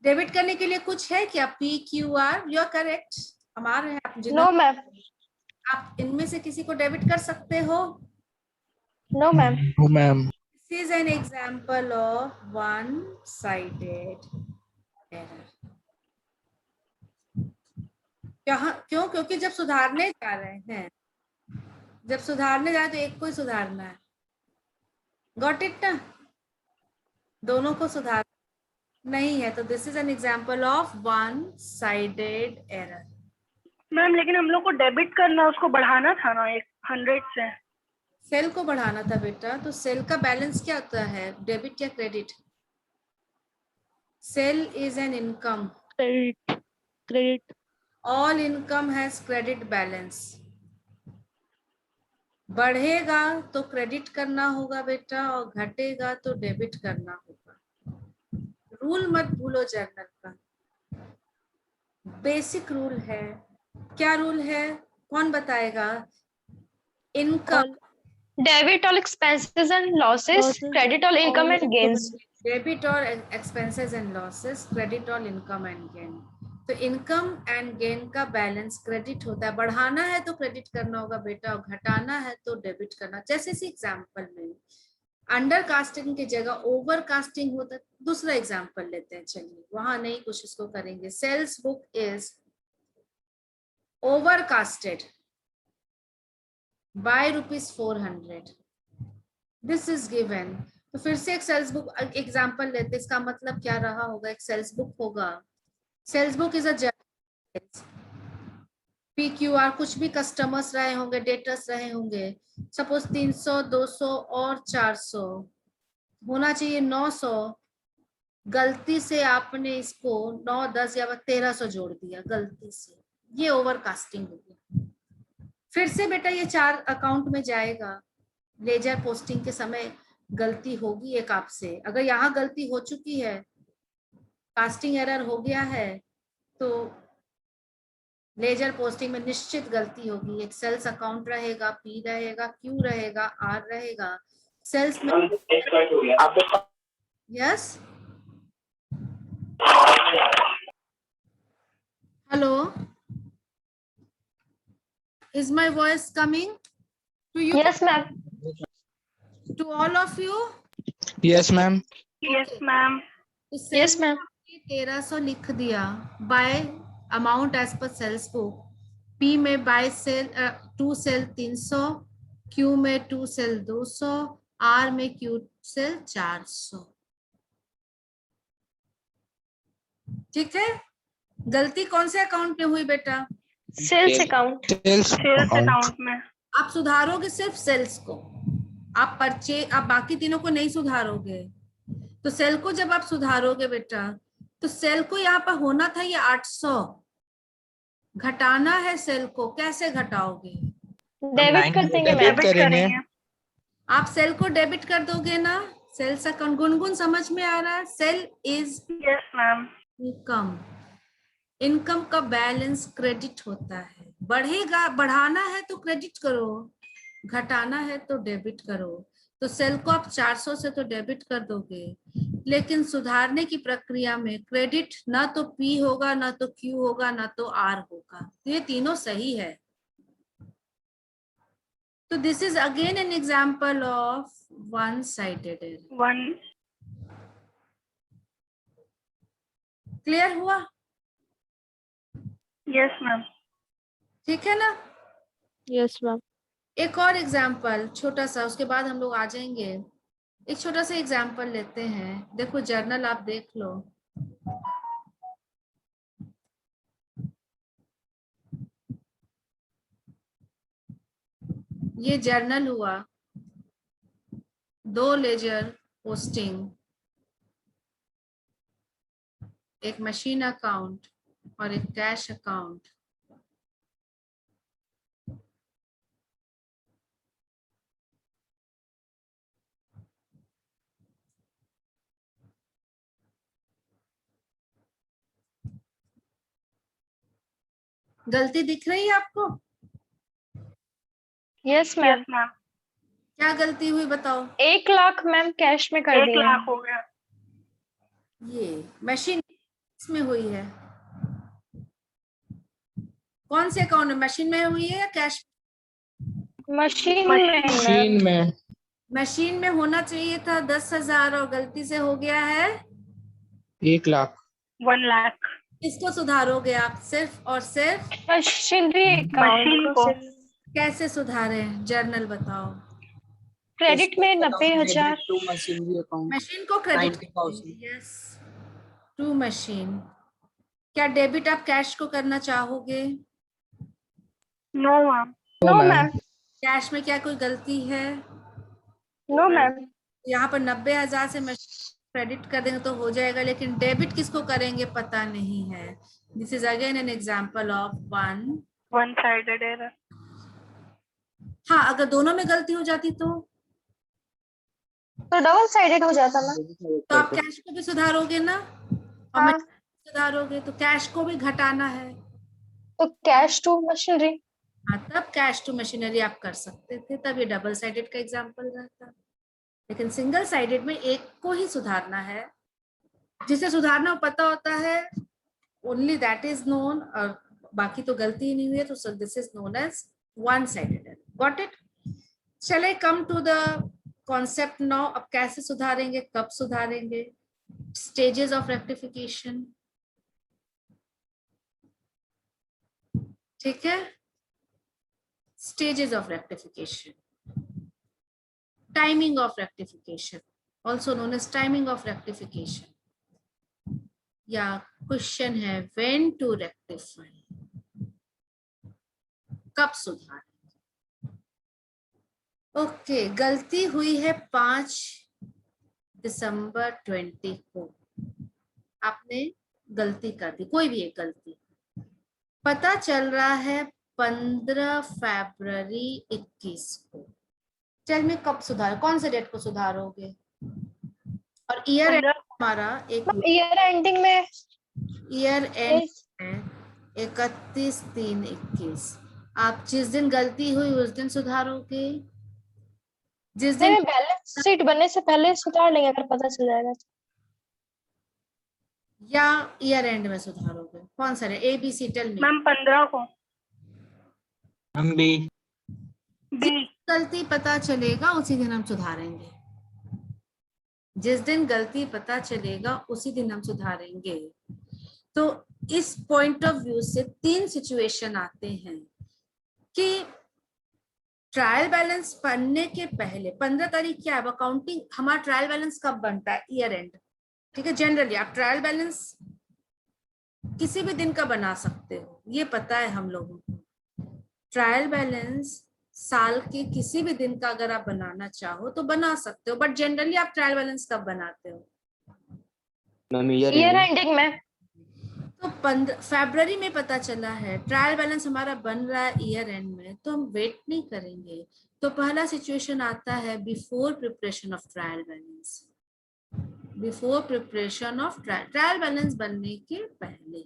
Debit करने के लिए कुछ है क्या? PQR, you are correct. हमारे हैं आप जितना। No ma'am. आप इनमें से किसी को डेबिट कर सकते हो? No ma'am. No ma'am. This is an example of one sided error. क्यों? क्योंकि जब सुधारने जा रहे हैं, जब सुधारने जाए तो एक को ही सुधारना है। गॉट इट ना? दोनों को सुधार नहीं है, तो this is an example of one sided error. Ma'am लेकिन हम लोग को डेबिट करना, उसको बढ़ाना था ना 100 से। सेल को बढ़ाना था बेटा। तो सेल का बैलेंस क्या होता है? डेबिट या credit? Sale is an income. Credit. Credit. All income has credit balance. बढ़ेगा तो क्रेडिट करना होगा बेटा, और घटेगा तो डेबिट करना होगा। रूल मत भूलो जर्नल का, बेसिक रूल है। क्या रूल है? कौन बताएगा? Income, debit all expenses and losses, credit all income and gains. Debit और एक्सपेंसेस एंड लॉसेस, क्रेडिट और इनकम एंड गेन। तो इनकम एंड गेन का बैलेंस क्रेडिट होता है। बढ़ाना है तो क्रेडिट करना होगा बेटा, और घटाना है तो डेबिट करना। जैसे इसी एग्जांपल में अंडर कास्टिंग की जगह ओवर कास्टिंग होता है। दूसरा एग्जांपल लेते हैं, चलिए वहां नहीं कुछ इसको करेंगे। Sales book is over casted by ₹400, this is given. तो फिर से एक सेल्स बुक एग्जांपल लेते हैं। इसका मतलब क्या रहा होगा? एक सेल्स बुक होगा, sales book is a journal, PQR कुछ भी कस्टमर्स रहे होंगे, डेटर्स रहे होंगे, सपोज 300, 200 और 400 होना चाहिए, 900। गलती से आपने इसको 9, 10 या 1300 जोड़ दिया गलती से, ये ओवरकास्टिंग हो गया। फिर से बेटा ये 4 अकाउंट में जाएगा। लेजर पोस्टिंग के समय गलती होगी एक आपसे। अगर यहाँ गलती हो चुकी है, कास्टिंग एरर हो गया है, तो लेजर पोस्टिंग में निश्चित गलती होगी। एक सेल्स अकाउंट रहेगा, P रहेगा, Q रहेगा, R रहेगा। सेल्स में yes, hello, is my voice coming to you? Yes ma'am. To all of you? Yes ma'am. Yes ma'am. Yes ma'am. 1300 लिख दिया by amount as per sales book. P में by sale 2 sale 300, Q में 2 sale 200, R में Q sale 400। ठीक है। गलती कौन से अकाउंट में हुई बेटा? Sales account. Sales sales account. Account में। आप सुधारोगे सिर्फ सेल्स को, आप बाकी तीनों को नहीं सुधारोगे। तो सेल को जब आप सुधारोगे बेटा, तो सेल को यहाँ पर होना था ये 800, घटाना है सेल को। कैसे घटाओगे? डेबिट कर देंगे मैम। डेबिट करेंगे। आप सेल को डेबिट कर दोगे ना। सेल्स अकाउंट गुनगुन समझ में आ रहा है? Sale is yes ma'am. Income, income का बैलेंस क्रेडिट होता है। बढ़ेगा, बढ़ाना है तो क्रेडिट करो, घटाना है तो डेबिट करो। तो सेल को आप 400 से तो डेबिट कर दोगे, लेकिन सुधारने की प्रक्रिया में क्रेडिट ना तो P होगा, ना तो Q होगा, ना तो R होगा। तो ये तीनों सही है। तो this is again an example of one sided error. One. Clear हुआ? Yes ma'am. ठीक है ना। Yes ma'am. एक और एग्जाम्पल छोटा सा, उसके बाद हम लोग आ जाएंगे। एक छोटा सा एग्जाम्पल लेते हैं। देखो जर्नल आप देख लो। ये जर्नल हुआ, 2 लेजर पोस्टिंग, एक मशीन अकाउंट और एक कैश अकाउंट। गलती दिख रही है आपको? Yes ma'am. Yes ma'am. क्या गलती हुई बताओ? 1 लाख मैम कैश में कर 1 दिए। लाख हो गया। ये मशीन में हुई है। कौन से अकाउंट में? मशीन में हुई है या कैश? मशीन में। मशीन में। मशीन में होना चाहिए था 10,000 और गलती से हो गया है 1 लाख। 1 लाख। इसको सुधारोगे आप सिर्फ और सिर्फ। मशीनरी मशीन अकाउंट को। को कैसे सुधारे? जर्नल बताओ। क्रेडिट में 90,000। टू मशीनरी अकाउंट मशीन को क्रेडिट 90,000। Yes, to machine. क्या डेबिट आप कैश को करना चाहोगे? No ma'am. No ma'am. Cash में क्या कोई गलती है? No ma'am. यहाँ पर 90,000 से क्रेडिट कर देंगे तो हो जाएगा, लेकिन डेबिट किसको करेंगे पता नहीं है। This is again an example of one sided error. हाँ, अगर दोनों में गलती हो जाती तो डबल साइडेड हो जाता ना। तो आप कैश को भी सुधारोगे ना, और हाँ। मशीन को सुधारोगे तो कैश को भी घटाना है। तो कैश टू मशीनरी। हाँ, तब कैश टू मशीनरी आप कर सकते थे, तब ये डबल साइडेड का एग्जाम्पल रहता। लेकिन सिंगल साइडेड में एक को ही सुधारना है, जिसे सुधारना पता होता है, ओनली दैट इज नोन, और बाकी तो गलती ही नहीं हुई है, तो this is known as one sided error. Got it? चले come to the concept now. अब कैसे सुधारेंगे, कब सुधारेंगे, स्टेजेस ऑफ रेक्टिफिकेशन। ठीक है, stages of rectification, timing of rectification, also known as timing of rectification, या क्वेश्चन है व्हेन टू रेक्टिफाई, कब सुधार। ओके, गलती हुई है 5 दिसंबर 20 को, आपने गलती कर दी, कोई भी एक गलती। पता चल रहा है 15 फरवरी 21 को। चल मैं कब सुधार, कौन से डेट को सुधारोगे? और ईयर एंड हमारा एक ईयर एंडिंग में, ईयर एंड है 31/3/21। आप जिस दिन गलती हुई उस दिन सुधारोगे, जिस दिन बैलेंस शीट बनने से पहले सुधार लेंगे अगर पता चल जाएगा तो। या ईयर एंड में सुधारोगे? कौन सा है? ABC tell me. मैम 15 को। हम भी बी। गलती पता चलेगा उसी दिन हम सुधारेंगे, जिस दिन गलती पता चलेगा उसी दिन हम सुधारेंगे। तो इस पॉइंट ऑफ व्यू से 3 सिचुएशन आते हैं कि ट्रायल बैलेंस बनने के पहले 15 तारीख क्या है अकाउंटिंग, हमारा ट्रायल बैलेंस कब बनता है? Year and. ठीक है, जनरली आप ट्रायल बैलेंस किसी भी दिन का बना सकते हो, ये पता है हम लोगों को। ट्रायल बैलेंस साल के किसी भी दिन का अगर आप बनाना चाहो तो बना सकते हो, बट जनरली आप ट्रायल बैलेंस कब बनाते हो? ईयर एंडिंग में। तो 15 फरवरी में पता चला है ट्रायल बैलेंस हमारा बन रहा है ईयर एंड में, तो हम वेट नहीं करेंगे। तो पहला सिचुएशन आता है before preparation of trial balance, before preparation of trial balance बनने के पहले।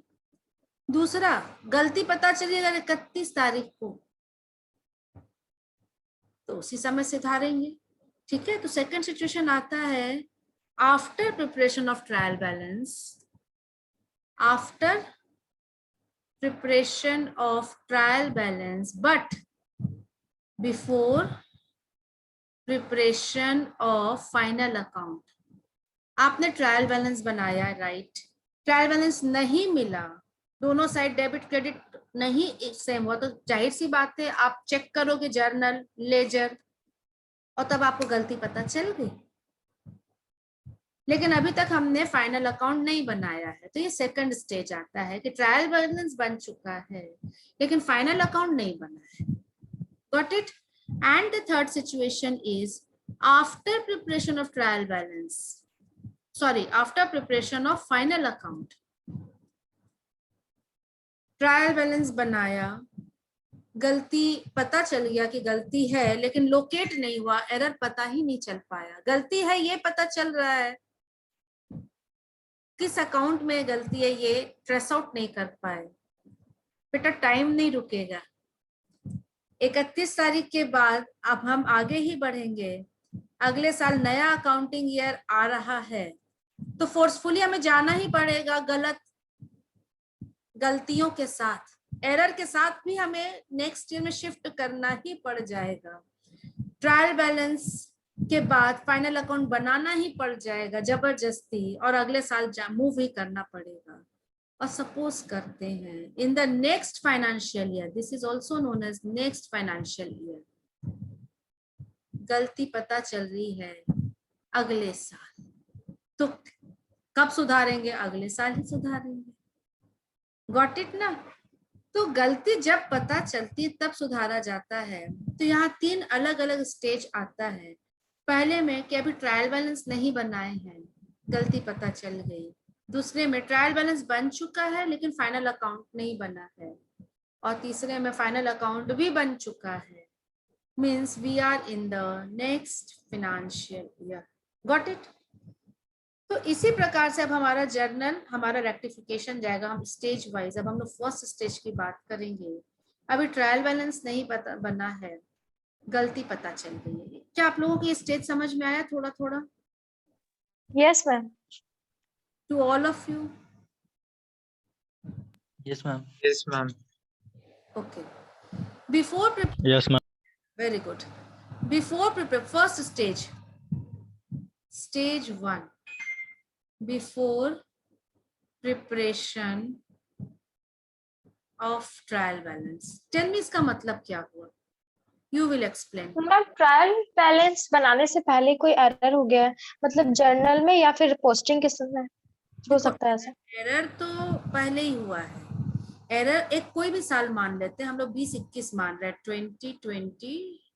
दूसरा, गलती पता चली अगर 31 तारीख को, तो उसी समय सुधारेंगे। ठीक है, तो सेकंड सिचुएशन आता है after preparation of trial balance, after preparation of trial balance but before preparation of final account. आपने ट्रायल बैलेंस बनाया, राइट? ट्रायल बैलेंस नहीं मिला, दोनों साइड डेबिट क्रेडिट नहीं सेम हुआ, तो जाहिर सी बात है आप चेक करोगे जर्नल, लेजर, और तब आपको गलती पता चल गई। लेकिन अभी तक हमने फाइनल अकाउंट नहीं बनाया है, तो ये सेकंड स्टेज आता है कि ट्रायल बैलेंस बन चुका है लेकिन फाइनल अकाउंट नहीं बना है। Got it? And the third situation is after preparation of trial balance, sorry after preparation of final account. Trial balance बनाया, गलती पता चल गया कि गलती है लेकिन लोकेट नहीं हुआ, एरर पता ही नहीं चल पाया। गलती है ये पता चल रहा है, किस अकाउंट में गलती है ये ट्रेस आउट नहीं कर पाए। बेटा टाइम नहीं रुकेगा, 31 तारीख के बाद अब हम आगे ही बढ़ेंगे। अगले साल नया अकाउंटिंग ईयर आ रहा है, तो फोर्सफुली हमें जाना ही पड़ेगा गलतियों के साथ, एरर के साथ भी हमें नेक्स्ट ईयर में शिफ्ट करना ही पड़ जाएगा। ट्रायल बैलेंस के बाद फाइनल अकाउंट बनाना ही पड़ जाएगा जबरदस्ती, और अगले साल मूव ही करना पड़ेगा। और सपोज करते हैं in the next financial year, this is also known as next financial year, गलती पता चल रही है अगले साल, तो कब सुधारेंगे? अगले साल ही सुधारेंगे। गॉट इट ना? तो गलती जब पता चलती है तब सुधारा जाता है। तो यहाँ 3 अलग अलग स्टेज आता है। पहले में कि अभी ट्रायल बैलेंस नहीं बनाए हैं, गलती पता चल गई। दूसरे में ट्रायल बैलेंस बन चुका है लेकिन फाइनल अकाउंट नहीं बना है। और तीसरे में फाइनल अकाउंट भी बन चुका है, means we are in the next financial year. Got it? तो इसी प्रकार से अब हमारा जर्नल, हमारा रेक्टिफिकेशन जाएगा हम स्टेज वाइज। अब हम लोग फर्स्ट स्टेज की बात करेंगे। अभी ट्रायल बैलेंस नहीं बना है, गलती पता चल गई है। क्या आप लोगों की स्टेज समझ में आया थोड़ा थोड़ा? Yes ma'am. To all of you? Yes ma'am. Yes, ma'am. Okay. Before prepare, Yes, ma'am. very good. Before prepare, first stage, stage 1. Before preparation of trial balance. Tell me इसका मतलब क्या हुआ? You will explain. Ma'am trial balance बनाने से पहले कोई error हो गया है, मतलब जर्नल में या फिर पोस्टिंग के समय हो सकता है ऐसा? एरर तो पहले ही हुआ है। एरर एक कोई भी साल मान लेते हैं हम लोग, 2021 मान रहे हैं, 2020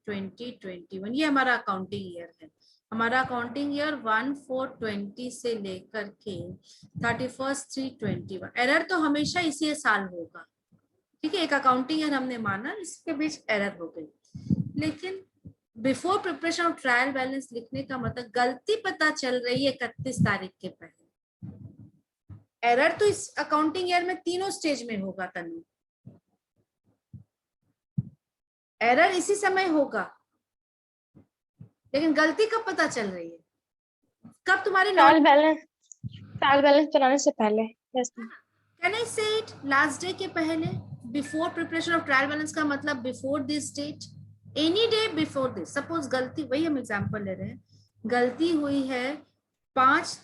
2021 ये हमारा अकाउंटिंग ईयर है। हमारा अकाउंटिंग ईयर 1/4/20 से लेकर के 31/3/21। एरर तो हमेशा इसी साल होगा, ठीक है। एक अकाउंटिंग ईयर हमने माना, इसके बीच एरर हो गई। लेकिन before preparation of trial balance लिखने का मतलब गलती पता चल रही है 31 तारीख के पहले। एरर तो इस अकाउंटिंग ईयर में तीनों स्टेज में होगा तनु। एरर इसी समय होगा, लेकिन गलती कब पता चल रही है? कब तुम्हारे ट्रायल बैलेंस बनाने से पहले। Yes ma'am. कैन आई से इट लास्ट डे के पहले? Before preparation of trial balance का मतलब before this date, any day before this. Suppose गलती, वही हम एग्जांपल ले रहे हैं, गलती हुई है 5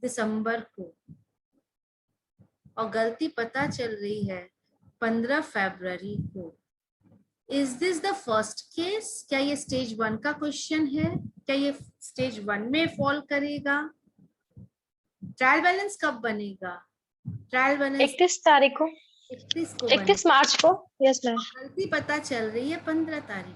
दिसंबर को और गलती पता चल रही है 15 फरवरी को। Is this the first case? क्या ये स्टेज 1 का क्वेश्चन है? क्या ये स्टेज 1 में फॉल करेगा? ट्रायल बैलेंस कब बनेगा? ट्रायल बैलेंस 31 तारीख को, 31 को 31 मार्च को। Yes ma'am. गलती पता चल रही है 15 तारीख।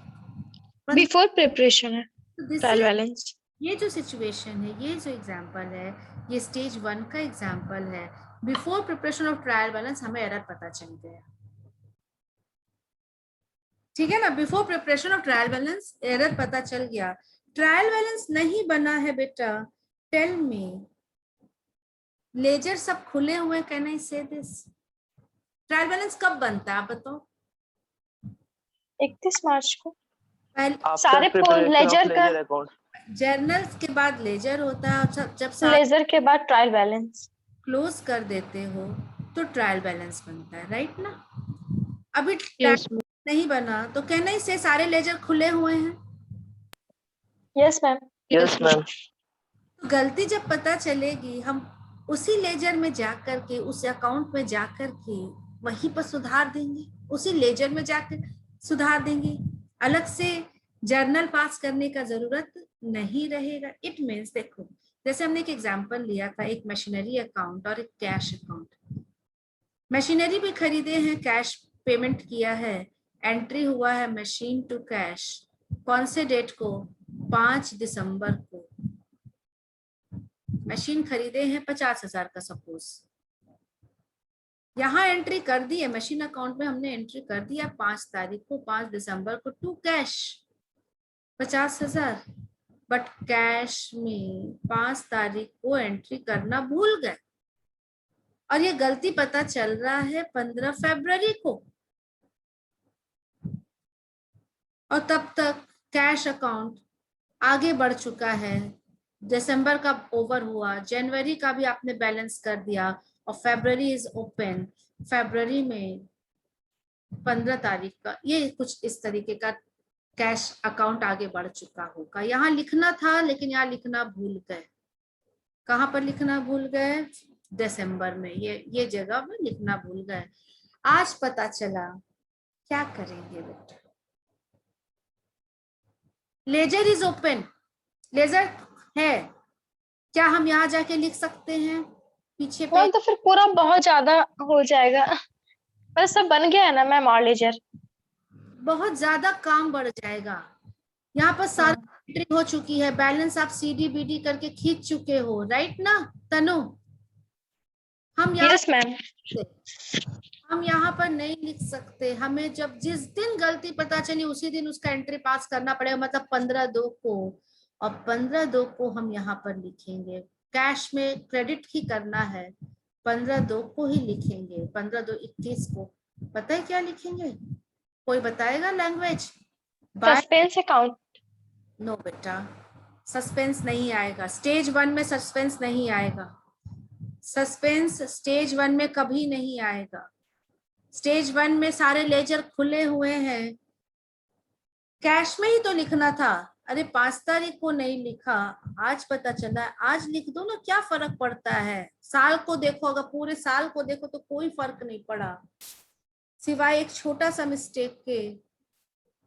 बिफोर प्रिपरेशन है तो ट्रायल बैलेंस। ये जो सिचुएशन है, ये जो एग्जांपल है, ये स्टेज 1 का एग्जांपल है। Before preparation of trial balance हमें एरर पता चल गया, ठीक है ना। Before preparation of trial balance error पता चल गया। ट्रायल बैलेंस नहीं बना है बेटा, टेल मी, लेजर सब खुले हुए, कैन आई से दिस? ट्रायल बैलेंस कब बनता है आप बताओ? 31 मार्च को। पहले सारे लेजर का, जर्नल्स के बाद लेजर होता है, और जब लेजर के बाद ट्रायल बैलेंस क्लोज कर देते हो तो ट्रायल बैलेंस बनता है, राइट ना। अभी Yes, नहीं बना तो कैन आई से सारे लेजर खुले हुए हैं? Yes ma'am. Yes ma'am. तो गलती जब पता चलेगी, हम उसी लेजर में जाकर के, उस अकाउंट में जाकर के वहीं पर सुधार देंगे, उसी लेजर में जाकर सुधार देंगे। अलग से जर्नल पास करने का जरूरत नहीं रहेगा। इट मीन्स, देखो जैसे हमने एक एग्जांपल लिया था, एक मशीनरी अकाउंट और एक कैश अकाउंट। मशीनरी भी खरीदे हैं, कैश पेमेंट किया है, एंट्री हुआ है मशीन टू कैश, कौन से डेट को? 5 दिसंबर को। मशीन खरीदे हैं 50,000 का, सपोज यहाँ एंट्री कर दी है मशीन अकाउंट में, हमने एंट्री कर दिया 5 तारीख को, 5 दिसंबर को, टू कैश 50,000। बट कैश में 5 तारीख को एंट्री करना भूल गए और ये गलती पता चल रहा है 15 फरवरी को, और तब तक कैश अकाउंट आगे बढ़ चुका है। दिसंबर का ओवर हुआ, जनवरी का भी आपने बैलेंस कर दिया और फरवरी इज ओपन। फरवरी में 15 तारीख का ये कुछ इस तरीके का कैश अकाउंट आगे बढ़ चुका होगा। यहाँ लिखना था लेकिन यहाँ लिखना भूल गए। कहाँ पर लिखना भूल गए? दिसंबर में, ये जगह में लिखना भूल गए। आज पता चला, क्या करेंगे बेटा? लेजर इज ओपन, लेजर है, क्या हम यहाँ जाके लिख सकते हैं पीछे पे? तो फिर पूरा बहुत ज्यादा हो जाएगा, पर सब बन गया है ना मैम, और लेजर बहुत ज्यादा काम बढ़ जाएगा। यहाँ पर सारी एंट्री हो चुकी है, बैलेंस आप CD/BD करके खींच चुके हो, राइट ना तनु? हम यहाँ यस मैम। हम यहाँ पर नहीं लिख सकते। हमें जब जिस दिन गलती पता चली उसी दिन उसका एंट्री पास करना पड़ेगा, मतलब 15/2 को, और 15/2 को हम यहाँ पर लिखेंगे। कैश में क्रेडिट ही करना है, 15/2 को ही लिखेंगे। 15/2 21 को, पता है क्या लिखेंगे? कोई बताएगा language? By suspense account. No बेटा, सस्पेंस नहीं आएगा स्टेज 1 में, सस्पेंस नहीं आएगा। सस्पेंस स्टेज 1 में कभी नहीं आएगा। स्टेज 1 में सारे लेजर खुले हुए हैं। कैश में ही तो लिखना था। अरे 5 तारीख को नहीं लिखा, आज पता चला, आज लिख दो ना, क्या फर्क पड़ता है। साल को देखो, अगर पूरे साल को देखो तो कोई फर्क नहीं पड़ा, सिवाय एक छोटा सा मिस्टेक के।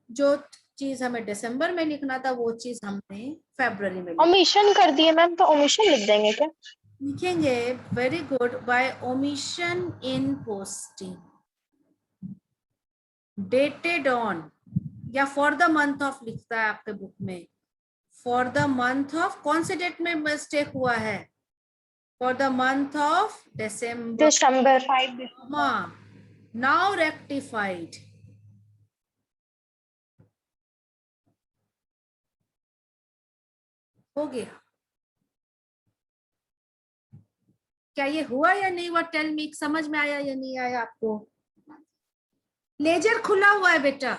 जो चीज हमें दिसंबर में लिखना था वो चीज हमने फरवरी में ओमिशन कर दिए मैम, तो ओमिशन लिख देंगे क्या? लिखेंगे। Very good. By omission in posting, dated on या फॉर द मंथ ऑफ लिखता है आपके बुक में। फॉर द मंथ ऑफ, कौन से डेट में मिस्टेक हुआ है? For the month of December. Now rectified. हो गया। क्या ये हुआ या नहीं हुआ? टेल मी, समझ में आया या नहीं आया आपको? लेजर खुला हुआ है बेटा,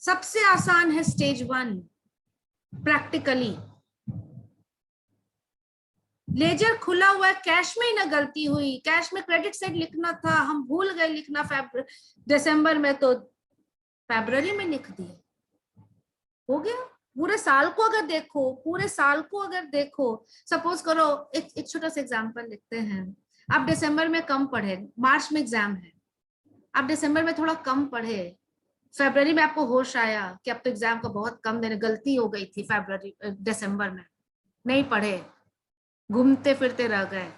सबसे आसान है स्टेज 1 प्रैक्टिकली। लेजर खुला हुआ है, कैश में ही ना गलती हुई। कैश में क्रेडिट साइड लिखना था, हम भूल गए लिखना दिसंबर में, तो फरवरी में लिख दिए। हो गया। पूरे साल को अगर देखो, पूरे साल को अगर देखो, सपोज करो एक छोटा सा एग्जांपल लिखते हैं। आप दिसंबर में कम पढ़े, मार्च में एग्जाम है, आप दिसंबर में थोड़ा कम पढ़े, फरवरी में आपको होश आया कि अब तो एग्जाम का बहुत कम देने, गलती हो गई थी दिसंबर में, नहीं पढ़े, घूमते फिरते रह गए,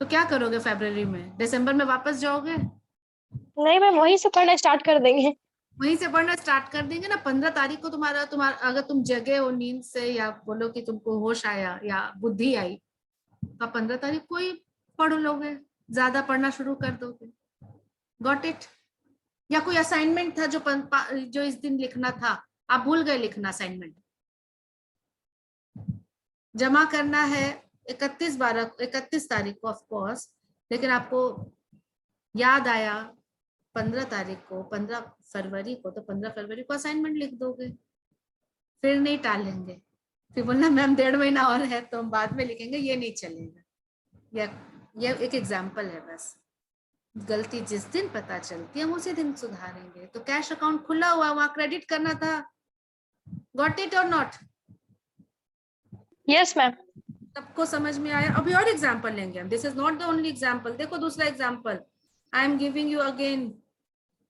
तो क्या करोगे फरवरी में? दिसंबर में वापस जाओगे? नहीं मैम, वहीं से पढ़ना स्टार्ट कर देंगे। वहीं से पढ़ना स्टार्ट कर देंगे ना। 15 तारीख को तुम्हारा अगर तुम जगे हो नींद से, या बोलो कि तुमको होश आया या बुद्धि आई, तो 15 तारीख को ही पढ़ लोगे, ज्यादा पढ़ना शुरू कर दोगे। Got it? या कोई असाइनमेंट था जो इस दिन लिखना था, आप भूल गए लिखना, असाइनमेंट जमा करना है 31 तारीख को ऑफ कोर्स, लेकिन आपको याद आया 15 तारीख को, 15 फरवरी को, तो 15 फरवरी को असाइनमेंट लिख दोगे, फिर नहीं टालेंगे। फिर बोलना मैम 1.5 महीना और है तो हम बाद में लिखेंगे, ये नहीं चलेगा। ये एक एग्जाम्पल है बस। गलती जिस दिन पता चलती है हम उसी दिन सुधारेंगे। तो कैश अकाउंट खुला हुआ, वहां क्रेडिट करना था। गॉट इट और नॉट? Yes ma'am. सबको समझ में आया? अभी और एग्जाम्पल लेंगे हम। This is not the only example. देखो दूसरा example I am giving you again.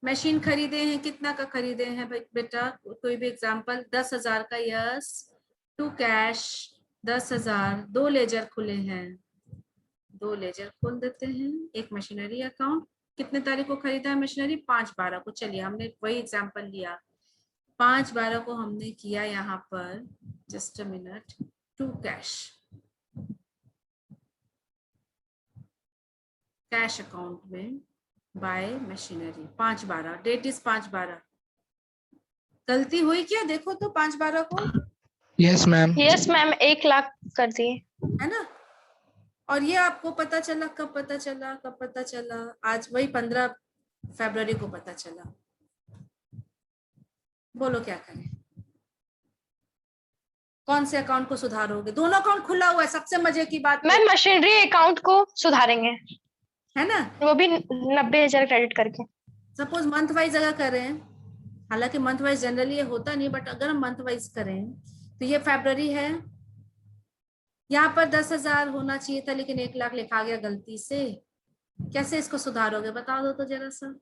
Machine खरीदे हैं, कितना का खरीदे हैं बेटा? कोई भी एग्जाम्पल। 10,000 का, यस। To cash 10,000। 2 लेजर खुले हैं, 2 लेजर खोल देते हैं। एक मशीनरी अकाउंट, कितने तारीख को खरीदा है मशीनरी? 5/12 को। चलिए हमने वही एग्जाम्पल लिया, 5/12 को हमने किया यहाँ पर। Just a minute. To cash, cash account में बाय मशीनरी 5/12, डेट इज 5/12। गलती हुई क्या? देखो तो 5/12 को। Yes ma'am. Yes ma'am, 1 lakh कर दिए, है ना? और ये आपको पता चला कब? पता चला आज, वही 15 फरवरी को पता चला। बोलो क्या करें? कौन से अकाउंट को सुधारोगे? दोनों अकाउंट खुला हुआ है, सबसे मजे की बात मैम मशीनरी अकाउंट को सुधारेंगे, है ना, वो भी 90,000 क्रेडिट करके। सपोज मंथ वाइज अगर करें, हालांकि मंथ वाइज जनरली ये होता नहीं, बट अगर हम मंथ वाइज करें तो ये फरवरी है, यहाँ पर 10,000 होना चाहिए था लेकिन 1 लाख लिखा गया गलती से। कैसे इसको सुधारोगे? बता दो तो जरा सा।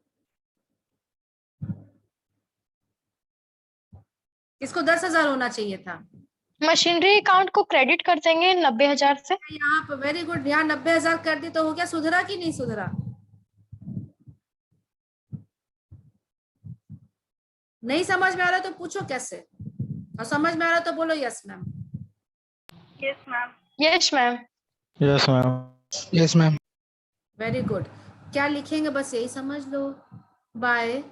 इसको 10,000 होना चाहिए था। मशीनरी अकाउंट को क्रेडिट कर देंगे 90,000 से। यहाँ पर वेरी गुड, यहाँ 90,000 कर दी तो हो गया। सुधरा कि नहीं सुधरा? नहीं समझ में आ रहा तो पूछो कैसे, और समझ में आ रहा तो बोलो yes ma'am. Yes ma'am. Yes ma'am. Yes ma'am. Yes ma'am. Very good. क्या लिखेंगे? बस यही समझ लो, by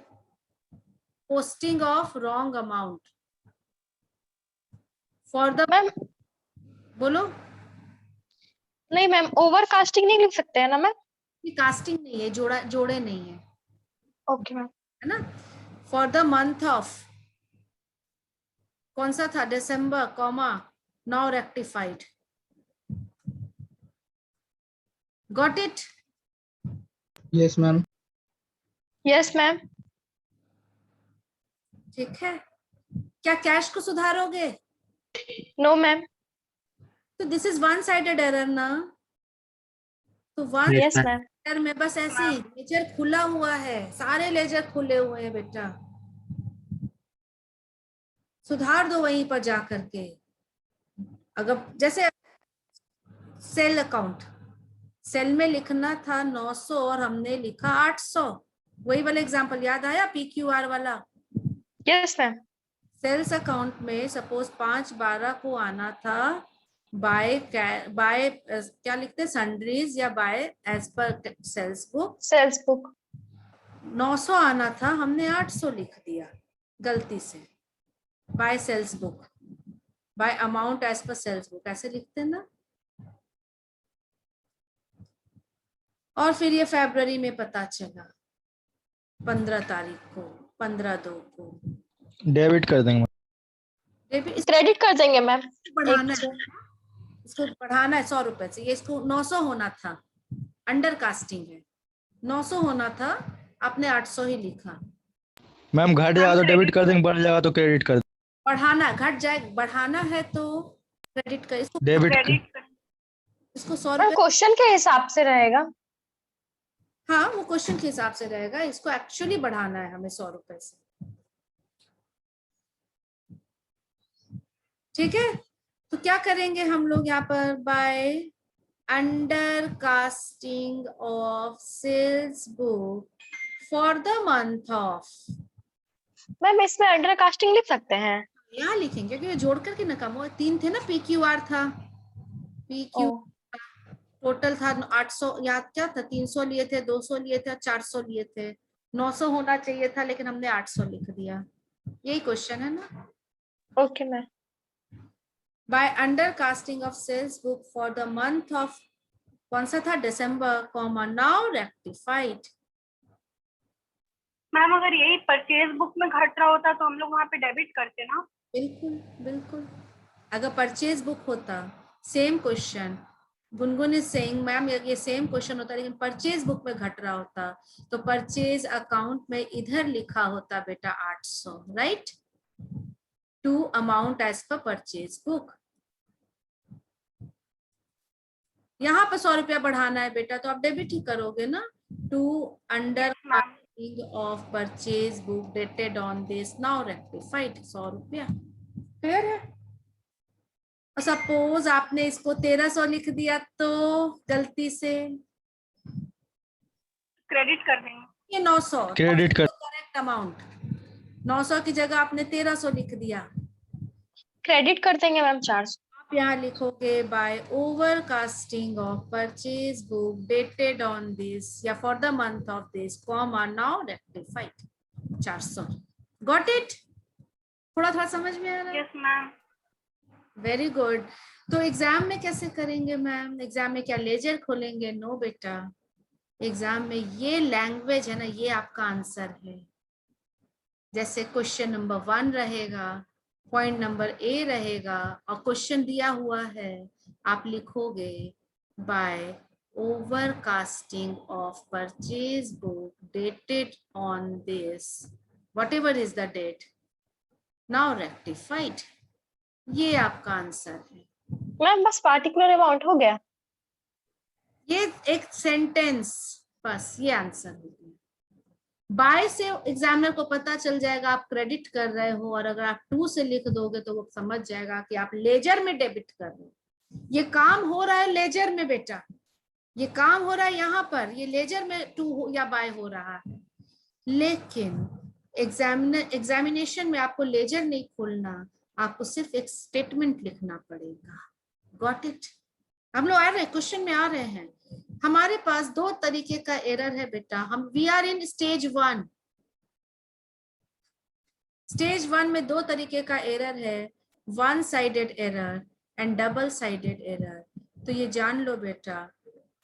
posting of wrong amount for the. Ma'am बोलो। नहीं मैम, ओवर कास्टिंग नहीं लिख सकते हैं ना मैम? ये कास्टिंग नहीं है, जोड़े नहीं है, ओके मैम। है ना? फॉर द मंथ ऑफ कौन सा था? December comma now rectified. Got it? Yes, ma'am. Yes ma'am. ठीक है. क्या कैश को सुधारोगे? No ma'am. तो this is one sided error ना. तो वन यस मैम. एरर में बस ऐसे ही लेजर खुला हुआ है, सारे लेजर खुले हुए हैं बेटा. सुधार दो वहीं पर जा करके. अगर जैसे सेल अकाउंट, सेल में लिखना था 900 और हमने लिखा 800. वही वाला एग्जांपल याद आया? PQR वाला. Yes ma'am. सेल्स अकाउंट में सपोज 5/12 को आना था बाय क्या लिखते, सन्ड्रीज या by as per sales book. Sales book. 900 आना था, हमने 800 लिख दिया गलती से. By sales book, by amount as per sales book, ऐसे लिखते हैं ना. और फिर ये फरवरी में पता चला 15 तारीख को, 15/2 को. डेबिट कर देंगे. डेबिट क्रेडिट कर देंगे मैम. बढ़ाना है, इसको बढ़ाना है 100 रुपए से. ये इसको 900 होना था, अंडर कास्टिंग है. 900 होना था, आपने 800 ही लिखा. मैम घट जाएगा तो डेबिट कर देंगे, बढ़ जाएगा तो क्रेडिट कर देंगे. बढ़ाना, घट जाए, बढ़ाना है तो क्रेडिट कर. इसको डेबिट इसको 100 मैम रुपए. क्वेश्चन के हिसाब से रहेगा. हाँ, वो क्वेश्चन के हिसाब से रहेगा. इसको एक्चुअली बढ़ाना है हमें 100 रुपए से. ठीक है. तो क्या करेंगे हम लोग यहाँ पर? By under casting of sales book for the month of. Ma'am इसमें अंडर कास्टिंग लिख सकते हैं. यहाँ लिखेंगे क्योंकि ये जोड़ करके ना, कम 3 थे ना. PQR था, PQ टोटल था 800. याद क्या था? 300 लिए थे, 200 लिए थे और 400 लिए थे. 900 होना चाहिए था लेकिन हमने 800 लिख दिया. यही क्वेश्चन है ना. Okay ma'am. By under casting of sales book for the month of, कौन सा था? December comma now rectified. Ma'am अगर यही परचेज बुक में घट रहा होता तो हम लोग वहाँ पे डेबिट करते ना. बिल्कुल बिल्कुल. अगर परचेज बुक होता, same question. Gungun is saying ma'am ये सेम क्वेश्चन होता, लेकिन परचेज बुक में घट रहा होता तो परचेज अकाउंट में इधर लिखा होता बेटा 800, right, to amount as per purchase book. यहाँ पर 100 रुपया बढ़ाना है बेटा, तो आप डेबिट ही करोगे ना. To under of purchase book dated on this now rectified, 100 रुपया. क्लियर है? सपोज आपने इसको 1300 लिख दिया तो गलती से क्रेडिट कर देंगे. ये 900 क्रेडिट कर. Correct amount. 900 की जगह आपने 1300 लिख दिया. क्रेडिट कर देंगे मैम 400. आप यहाँ लिखोगे by over casting of purchase book dated on this या for the month of this comma now rectified 400. Got it? थोड़ा थोड़ा समझ में आ रहा है? Yes ma'am. Very good. तो एग्जाम में कैसे करेंगे मैम? एग्जाम में क्या लेजर खोलेंगे? नो बेटा. एग्जाम में ये लैंग्वेज है ना, ये आपका आंसर है. जैसे क्वेश्चन नंबर 1 रहेगा, पॉइंट नंबर A रहेगा और क्वेश्चन दिया हुआ है, आप लिखोगे by over casting of purchase book dated on this whatever is the date now rectified. ये आपका आंसर है मैम. बस पार्टिकुलर अमाउंट हो गया. ये एक सेंटेंस, बस ये आंसर हो गया. बाय से एग्जामिनर को पता चल जाएगा आप क्रेडिट कर रहे हो, और अगर आप 2 से लिख दोगे तो वो समझ जाएगा कि आप लेजर में डेबिट कर रहे हो. ये काम हो रहा है लेजर में बेटा, ये काम हो रहा है यहाँ पर, ये लेजर में 2 या बाय हो रहा है. लेकिन एग्जामिनेशन में आपको लेजर नहीं खोलना, आपको सिर्फ एक स्टेटमेंट लिखना पड़ेगा. Got it? हम लोग आ रहे हैं, क्वेश्चन में आ रहे हैं. हमारे पास 2 तरीके का एरर है बेटा. हम we are in stage 1. Stage 1 में 2 तरीके का एरर है, one sided error and double sided error. तो ये जान लो बेटा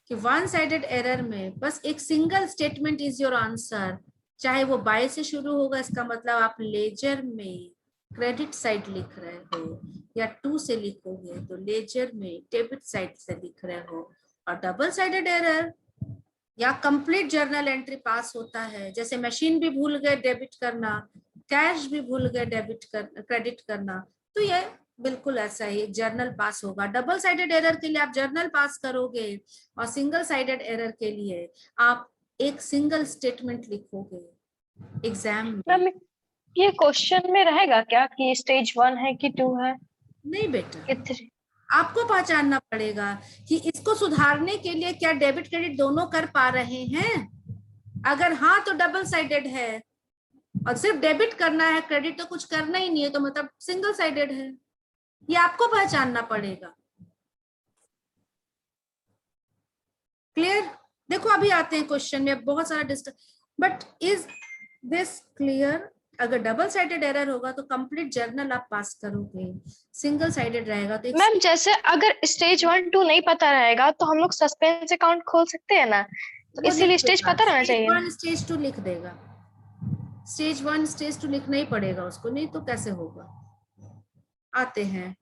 कि वन साइडेड एरर में बस एक single statement is your answer, चाहे वो बाय से शुरू होगा, इसका मतलब आप लेजर में क्रेडिट साइड लिख रहे हो या 2 से लिखोगे तो लेजर में डेबिट साइड से लिख रहे हो। और डबल साइडेड एरर या कंप्लीट जर्नल एंट्री पास होता है, जैसे मशीन भी भूल गए डेबिट करना, कैश भी भूल गए डेबिट कर क्रेडिट करना, तो ये बिल्कुल ऐसा ही जर्नल पास होगा। डबल साइडेड एरर के लिए आप जर्नल पास करोगे और सिंगल साइडेड एरर के लिए आप एक सिंगल स्टेटमेंट लिखोगे एग्जाम में। मैम ये क्वेश्चन में रहेगा क्या कि स्टेज 1 है कि 2 है नहीं बेटा, कि 3? आपको पहचानना पड़ेगा कि इसको सुधारने के लिए क्या डेबिट क्रेडिट दोनों कर पा रहे हैं। अगर हाँ तो डबल साइडेड है, और सिर्फ डेबिट करना है, क्रेडिट तो कुछ करना ही नहीं है, तो मतलब सिंगल साइडेड है। ये आपको पहचानना पड़ेगा। क्लियर? देखो अभी आते हैं क्वेश्चन में, बहुत सारा बट इज दिस क्लियर? अगर डबल साइडेड एरर होगा तो कंप्लीट जर्नल आप पास करोगे, सिंगल साइडेड रहेगा तो मैम जैसे अगर स्टेज 1 2 नहीं पता रहेगा तो हम लोग सस्पेंस अकाउंट खोल सकते हैं ना, तो इसीलिए स्टेज पता रहना चाहिए। स्टेज 1 स्टेज 2 लिख देगा, स्टेज 1 स्टेज 2 लिखना ही पड़ेगा उसको, नहीं तो कैसे होगा। आते हैं,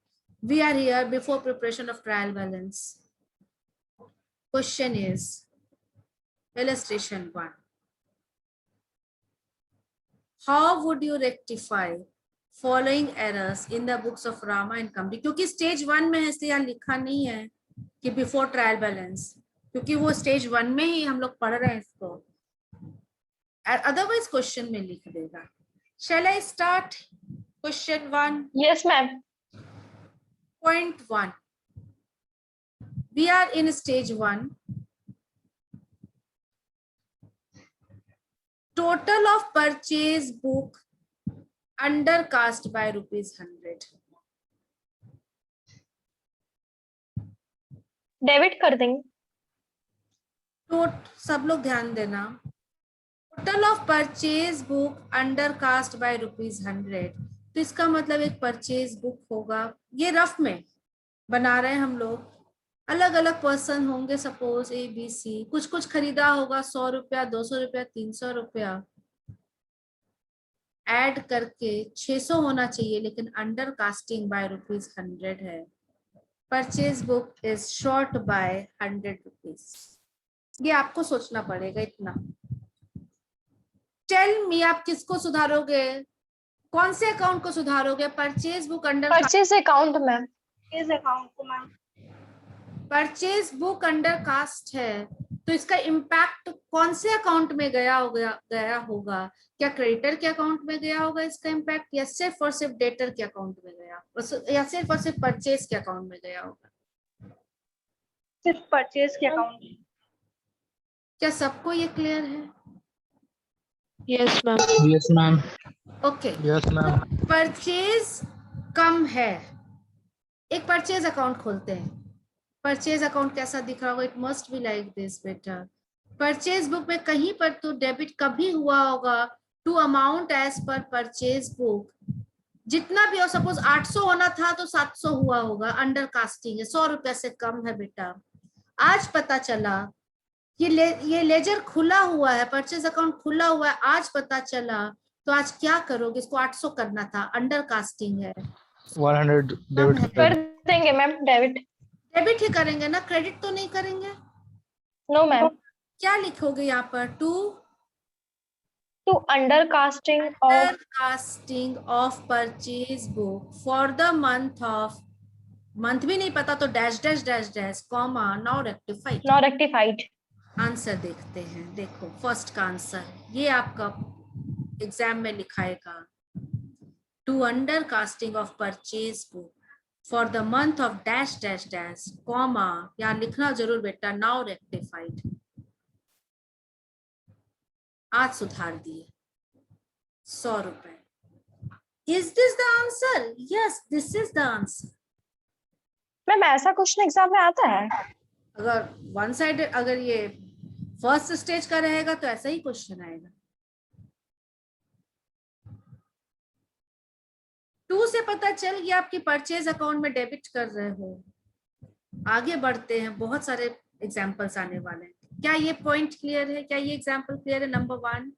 we are here before preparation of trial balance. Question is illustration 1. How would you rectify following errors in the books of Rama and Company? क्योंकि स्टेज 1 में है इसलिए यहाँ लिखा नहीं है कि बिफोर ट्रायल बैलेंस, क्योंकि वो स्टेज 1 में ही हम लोग पढ़ रहे हैं इसको, अदरवाइज क्वेश्चन में लिख देगा। Shall I start question 1? Yes ma'am. Point 1. We are in stage 1. Total of purchase book undercast by ₹100. Debit कर देंगे। तो सब लोग ध्यान देना, total of purchase book undercast bye ₹100, तो इसका मतलब एक परचेज बुक होगा। ये रफ में बना रहे हैं हम लोग, अलग अलग पर्सन होंगे, सपोज ABC, कुछ कुछ खरीदा होगा 100 रुपया, 200 रुपया, 300 रुपया, ऐड करके 600 होना चाहिए, लेकिन अंडर कास्टिंग बाय ₹100 है। Purchase book is short by ₹100। ये आपको सोचना पड़ेगा इतना। टेल मी, आप किसको सुधारोगे, कौन से अकाउंट को सुधारोगे? Purchase book under purchase account ma'am. इस अकाउंट को ma'am, purchase book under cast है, तो इसका इम्पैक्ट कौन से अकाउंट में गया होगा? क्या क्रेडिटर के अकाउंट में गया होगा इसका इम्पैक्ट, या सिर्फ और सिर्फ डेटर के अकाउंट में गया, या सिर्फ और सिर्फ परचेज के अकाउंट में गया होगा? सिर्फ परचेज के अकाउंट। क्या सबको ये क्लियर है? Yes ma'am. Yes ma'am. Okay, yes ma'am. Purchase कम है, एक परचेज अकाउंट खोलते हैं। परचेज अकाउंट कैसा दिख रहा होगा? It must be like this बेटा। परचेज बुक में कहीं पर तो डेबिट कभी हुआ होगा to amount as per purchase book, जितना भी हो, सपोज 800 होना था तो 700 हुआ होगा, अंडर कास्टिंग है, 100 रुपए से कम है बेटा। आज पता चला ये लेजर खुला हुआ है, परचेज अकाउंट खुला हुआ है, आज पता चला, तो आज क्या करोगे? इसको 800 करना था, अंडर कास्टिंग है, 100 डेबिट कर देंगे मैम डेबिट। डेबिट ही करेंगे ना, क्रेडिट तो नहीं करेंगे। No ma'am. क्या लिखोगे यहाँ पर? To under casting of purchase book for the month of, month भी नहीं पता तो dash dash dash dash comma now rectified. Answer देखते हैं। देखो फर्स्ट का आंसर ये आपका एग्जाम में लिखाएगा, to under casting of purchase book for the month of dash dash dash comma, यहाँ लिखना जरूर बेटा, नाउ रेक्टिफाइड। आज सुधार दिए 100 रुपए। Is this the answer? Yes, this is the answer. Ma'am ऐसा क्वेश्चन एग्जाम में आता है? अगर वन साइड, अगर ये फर्स्ट स्टेज का रहेगा तो ऐसा ही क्वेश्चन आएगा। 2 से पता चल गया आपकी परचेज अकाउंट में डेबिट कर रहे हो। आगे बढ़ते हैं, बहुत सारे एग्जांपल्स आने वाले हैं। क्या ये पॉइंट क्लियर है? क्या ये एग्जांपल क्लियर है? Number 1।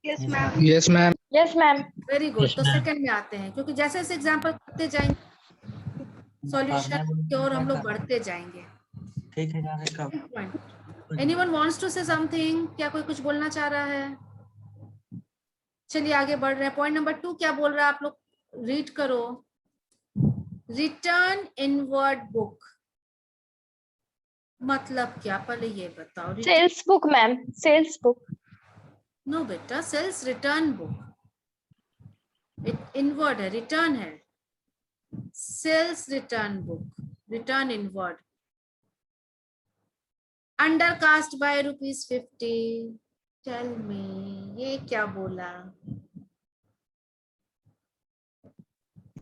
Yes ma'am. Yes ma'am. Yes ma'am. Very good. Yes, तो ma'am. सेकंड में आते हैं, क्योंकि जैसे जैसे एग्जांपल करते जाएंगे सॉल्यूशन की ओर हम लोग बढ़ते जाएंगे। ठीक है। Anyone wants to say something? क्या कोई कुछ बोलना चाह रहा है? चलिए आगे बढ़ रहे हैं। पॉइंट नंबर 2 क्या बोल रहा है, आप लोग रीड करो। रिटर्न इनवर्ड बुक मतलब क्या, पहले ये बताओ। Sales book ma'am, sales book. No बेटा, सेल्स रिटर्न बुक इनवर्ड है, रिटर्न है। Sales return book, return inward. Under cast by ₹50। Tell me, ये क्या बोला?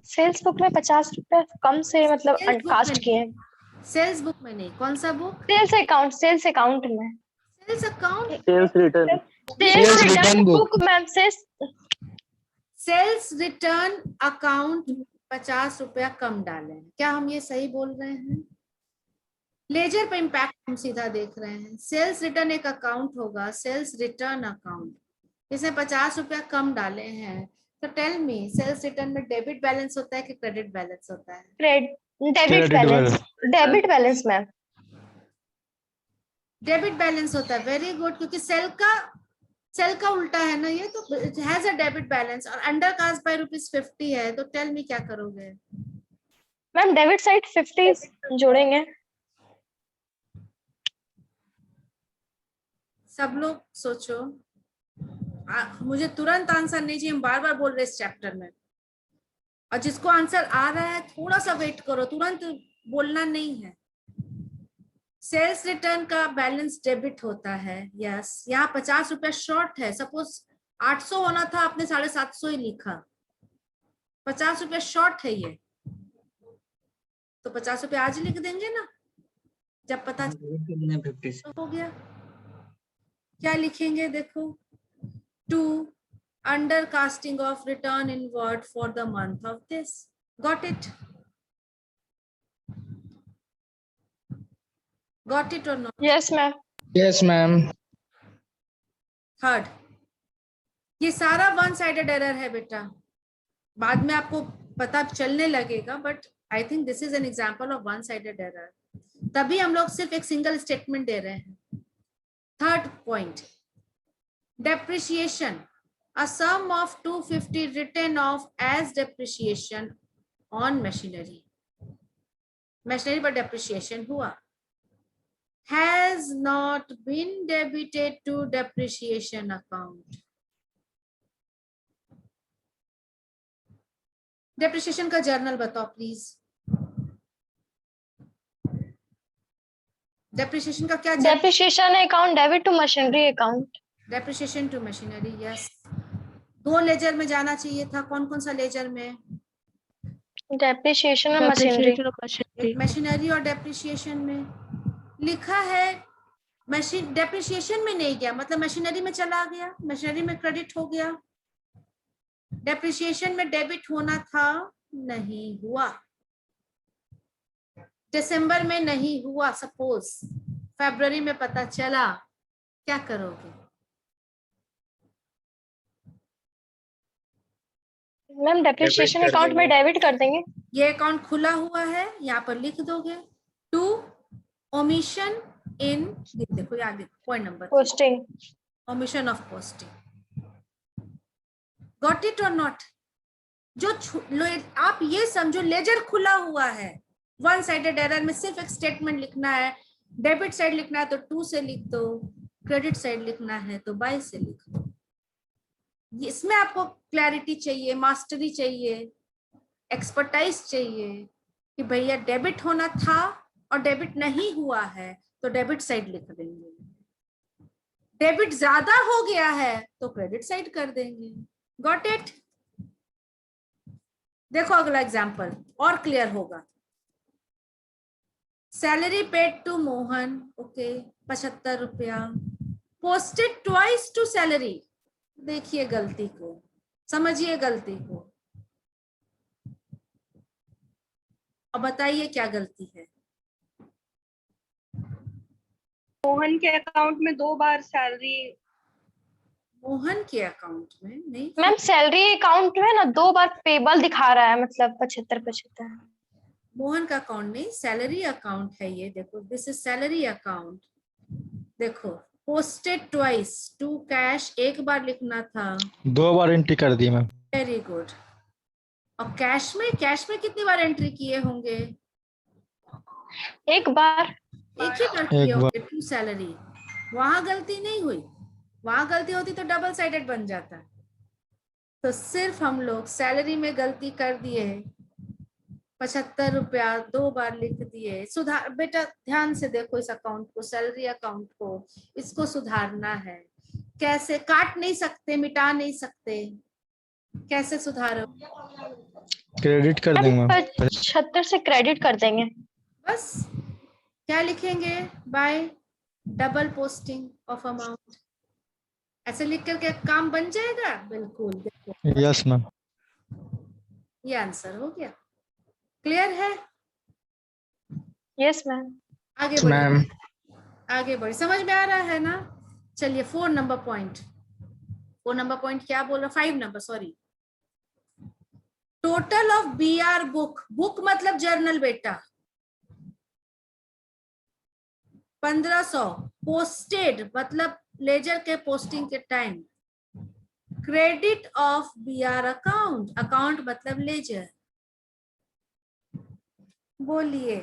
सेल्स बुक में 50 रुपए कम से मतलब सेल्स बुक कास्ट में किए। नहीं, सेल्स बुक में नहीं। कौन सा book? Sales account, sales account में। Sales account, sales return. Sales return book ma'am. Sales return account 50 रुपया कम डाले हैं। क्या हम ये सही बोल रहे हैं? लेजर पे इम्पैक्ट हम सीधा देख रहे हैं। सेल्स रिटर्न एक अकाउंट होगा, सेल्स रिटर्न अकाउंट, इसमें 50 रुपया कम डाले हैं। तो टेल मी, सेल्स रिटर्न में डेबिट बैलेंस होता है कि क्रेडिट बैलेंस होता है? Debit balance. Debit balance ma'am. Debit balance होता है। वेरी गुड, क्योंकि सेल का उल्टा है ना ये, तो it has a debit balance. और अंडर कास्ट बाय ₹50 है, तो टेल मी क्या करोगे? मैम डेबिट साइड 50 जोड़ेंगे। सब लोग सोचो। मुझे तुरंत आंसर नहीं चाहिए, हम बार बार बोल रहे इस चैप्टर में। और जिसको आंसर आ रहा है थोड़ा सा वेट करो, तुरंत बोलना नहीं है। सेल्स रिटर्न का बैलेंस डेबिट होता है। यस, यहाँ 50 रुपया शॉर्ट है। सपोज 800 होना था, आपने 750 ही लिखा। 50 रुपया शॉर्ट है ये, तो 50 रुपया आज लिख देंगे ना, जब पता तो हो गया। क्या लिखेंगे देखो? 2 under casting of return inward for the month of this. Got it? Got it or not? Yes ma'am. Yes, ma'am. Third, ये सारा वन साइडेड एरर है बेटा। बाद में आपको पता चलने लगेगा, but I think this is an example of one sided error. तभी हम लोग सिर्फ एक सिंगल स्टेटमेंट दे रहे हैं। Third point, depreciation, a sum of 250 written off as depreciation on machinery. Machinery पर depreciation हुआ, has not been debited to depreciation account. depreciation का जर्नल बताओ प्लीज। depreciation का क्या? Depreciation account debit to machinery account. Depreciation to machinery. Yes, 2 ledger में जाना चाहिए था। कौन कौन सा लेजर में? डेप्रिसिएशन में मशीनरी। मशीनरी और डेप्रिसिएशन में लिखा है। मशीन डेप्रिसिएशन में नहीं गया, मतलब मशीनरी में चला गया, मशीनरी में क्रेडिट हो गया। डेप्रिसिएशन में डेबिट होना था, नहीं हुआ। दिसंबर में नहीं हुआ, सपोज फरवरी में पता चला, क्या करोगे? मैम डेप्रिसिएशन अकाउंट में डेबिट कर देंगे। ये अकाउंट खुला हुआ है, यहाँ पर लिख दोगे 2 omission in, देखो आगे point number 3, posting. omission of posting. Got it or not? जो आप ये समझो, लेजर खुला हुआ है, वन साइडेड एरर में सिर्फ एक स्टेटमेंट लिखना है। डेबिट साइड लिखना है तो 2 से लिख दो, क्रेडिट साइड लिखना है तो 22 से लिख दो। इसमें आपको क्लैरिटी चाहिए, मास्टरी चाहिए, एक्सपर्टाइज चाहिए कि भैया डेबिट होना था और डेबिट नहीं हुआ है तो डेबिट साइड लिख देंगे, डेबिट ज्यादा हो गया है तो क्रेडिट साइड कर देंगे। Got it? देखो अगला एग्जांपल और क्लियर होगा। Salary paid to Mohan, okay, 75 रुपया। Posted twice to salary. देखिए गलती को, समझिए गलती को, अब बताइए क्या गलती है। मोहन के अकाउंट में 2 बार सैलरी मोहन के अकाउंट में नहीं, मैम सैलरी अकाउंट में ना 2 बार पेबल दिखा रहा है, मतलब 75। मोहन का अकाउंट नहीं, सैलरी अकाउंट है ये। देखो दिस इज सैलरी अकाउंट। देखो पोस्टेड ट्वाइस टू कैश, एक बार लिखना था। 2 बार एंट्री कर दी मैम। Very good. और कैश में कितनी बार एंट्री किए होंगे? एक बार। एक ही बार किए एक बार। होंगे टू सैलरी। वहां गलती नहीं हुई, वहां गलती होती तो डबल साइडेड बन जाता। तो सिर्फ हम लोग सैलरी में गलती कर दिए, 75 रुपया 2 बार लिख दिए। सुधार बेटा, ध्यान से देखो इस अकाउंट को, सैलरी अकाउंट को, इसको सुधारना है। कैसे? काट नहीं सकते, मिटा नहीं सकते, कैसे सुधारो? क्रेडिट कर देंगे मैम। 75 से क्रेडिट कर देंगे। बस क्या लिखेंगे? Bye double posting of amount. ऐसे लिख करके काम बन जाएगा। बिल्कुल, देखो यस मैम। ये आंसर हो गया। क्लियर है? Yes ma'am. आगे बढ़िए, आगे बढ़िए। समझ में आ रहा है ना? चलिए 4 नंबर पॉइंट। 4 नंबर पॉइंट क्या बोल रहा? 5 number, sorry. Total of BR book, book मतलब जर्नल बेटा, 1500। पोस्टेड मतलब लेजर के पोस्टिंग के time. Credit of BR account, account मतलब लेजर। बोलिए,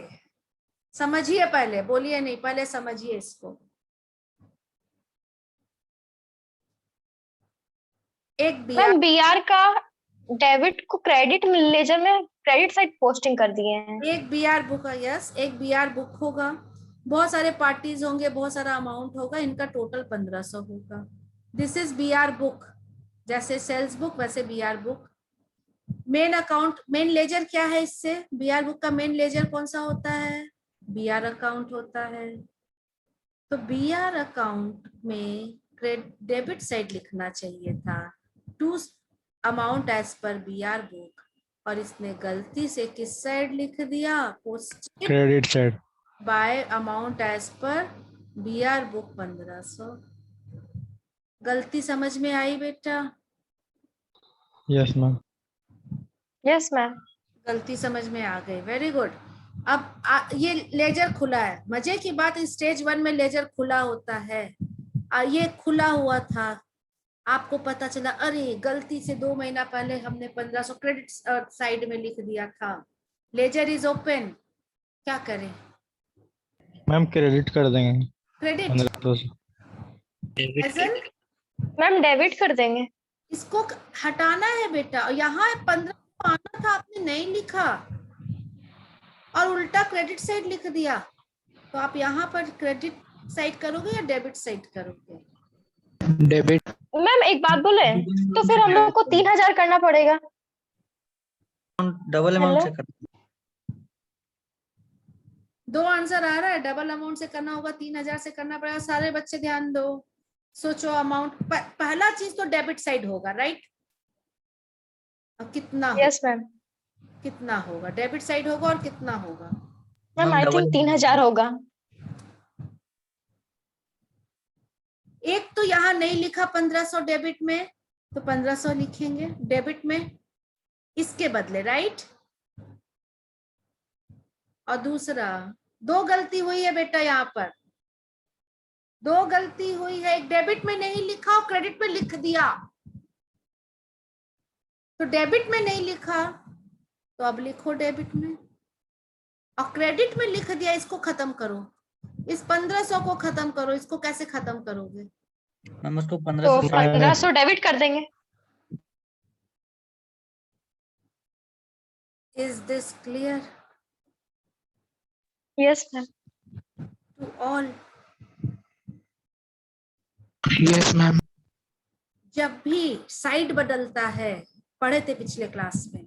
समझिए पहले, बोलिए नहीं, पहले समझिए इसको। एक बीआर, मैम बीआर का डेबिट को क्रेडिट लेजर में क्रेडिट साइड पोस्टिंग कर दिए हैं। एक बीआर बुक, यस, एक बीआर बुक होगा। बहुत सारे पार्टीज होंगे, बहुत सारा अमाउंट होगा, इनका टोटल 1500 होगा। This is BR book. जैसे सेल्स बुक वैसे BR book. Main account, main ledger क्या है इससे? बीआर बुक का मेन लेजर कौन सा होता है? बीआर अकाउंट होता है। तो बीआर अकाउंट में डेबिट साइड लिखना चाहिए था, to amount as per BR book, और इसने गलती से किस साइड लिख दिया? Posted credit side by amount as per BR book 1500। गलती समझ में आई बेटा? Yes ma'am. यस मैम, गलती समझ में आ गई। Very good. अब ये लेजर खुला है। मजे की बात, स्टेज 1 में लेजर खुला होता है, ये खुला हुआ था। आपको पता चला अरे गलती से 2 महीना पहले हमने 1500 क्रेडिट साइड में लिख दिया था। लेजर इज ओपन, क्या करें? मैम क्रेडिट कर देंगे। क्रेडिट 1500। मैम डेबिट कर देंगे। इसको हटाना है बेटा। और यहाँ 1500 आना था, आपने नहीं लिखा और उल्टा क्रेडिट साइड लिख दिया। तो आप यहाँ पर क्रेडिट साइड करोगे या डेबिट साइड करोगे? डेबिट। मैम एक बात बोले, तो फिर हम लोग को 3000 करना पड़ेगा। डबल अमाउंट से कर। 2 आंसर आ रहा है। डबल अमाउंट से करना होगा, 3000 से करना पड़ेगा। सारे बच्चे ध्यान दो, सोचो। अमाउंट पहला चीज तो डेबिट साइड होगा, राइट? कितना? Yes ma'am. कितना होगा? डेबिट साइड होगा और कितना होगा? मैम आई थिंक 3000 होगा। एक तो यहाँ नहीं लिखा 1500 डेबिट में, तो 1500 लिखेंगे डेबिट में इसके बदले, राइट? और दूसरा, 2 गलती हुई है बेटा, यहाँ पर 2 गलती हुई है। एक डेबिट में नहीं लिखा और क्रेडिट में लिख दिया। तो डेबिट में नहीं लिखा तो अब लिखो डेबिट में, और क्रेडिट में लिख दिया। इसको खत्म करो, इस 1500 को खत्म करो। इसको कैसे खत्म करोगे? हम उसको तो 1500 डेबिट कर देंगे। Is this clear yes ma'am. To all? Yes ma'am. जब भी साइड बदलता है, पढ़े थे पिछले क्लास में,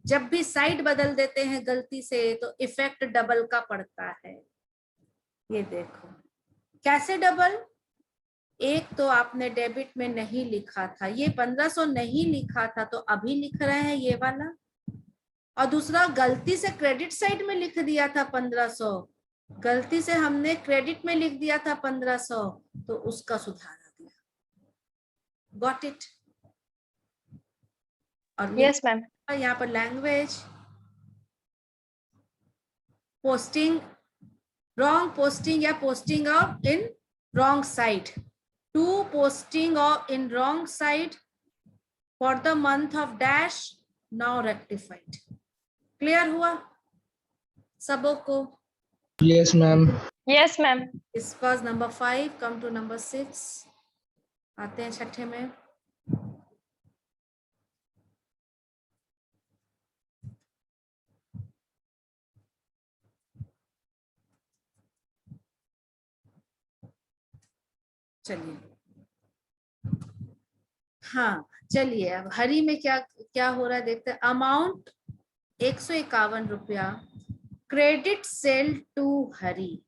जब भी साइड बदल देते हैं गलती से तो इफेक्ट डबल का पड़ता है। ये देखो कैसे डबल। एक तो आपने डेबिट में नहीं लिखा था, ये 1500 नहीं लिखा था तो अभी लिख रहे हैं ये वाला। और दूसरा, गलती से क्रेडिट साइड में लिख दिया था 1500, गलती से हमने क्रेडिट में लिख दिया था 1500, तो उसका सुधार आ गया। Got it? और यस मैम। यहाँ पर लैंग्वेज, पोस्टिंग, रॉन्ग पोस्टिंग या posting of in wrong site, to posting of in wrong site for the month of dash, now rectified. Clear हुआ सबों को? Yes, ma'am. Yes ma'am. This was number 5. Come to number 6. आते हैं छठे में। चलिए, हाँ चलिए, अब हरी में क्या क्या हो रहा है देखते हैं। अमाउंट 151 रुपया, credit sale to Hari,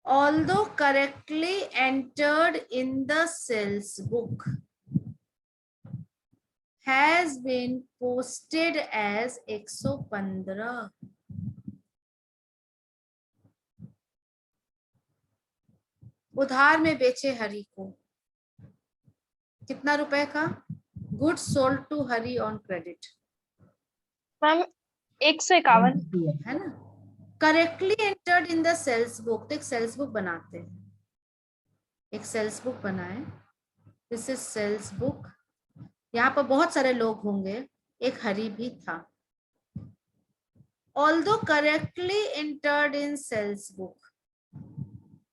although correctly entered in the sales book, has been posted as 115। उधार में बेचे हरी को, कितना रुपए का? Goods sold to Hari on credit ma'am 151 है ना। Correctly entered in the sales book, तो एक सेल्स बुक बनाते हैं, एक सेल्स बुक बनाए। This is sales book. यहाँ पर बहुत सारे लोग होंगे, एक हरी भी था। Although correctly entered in sales book,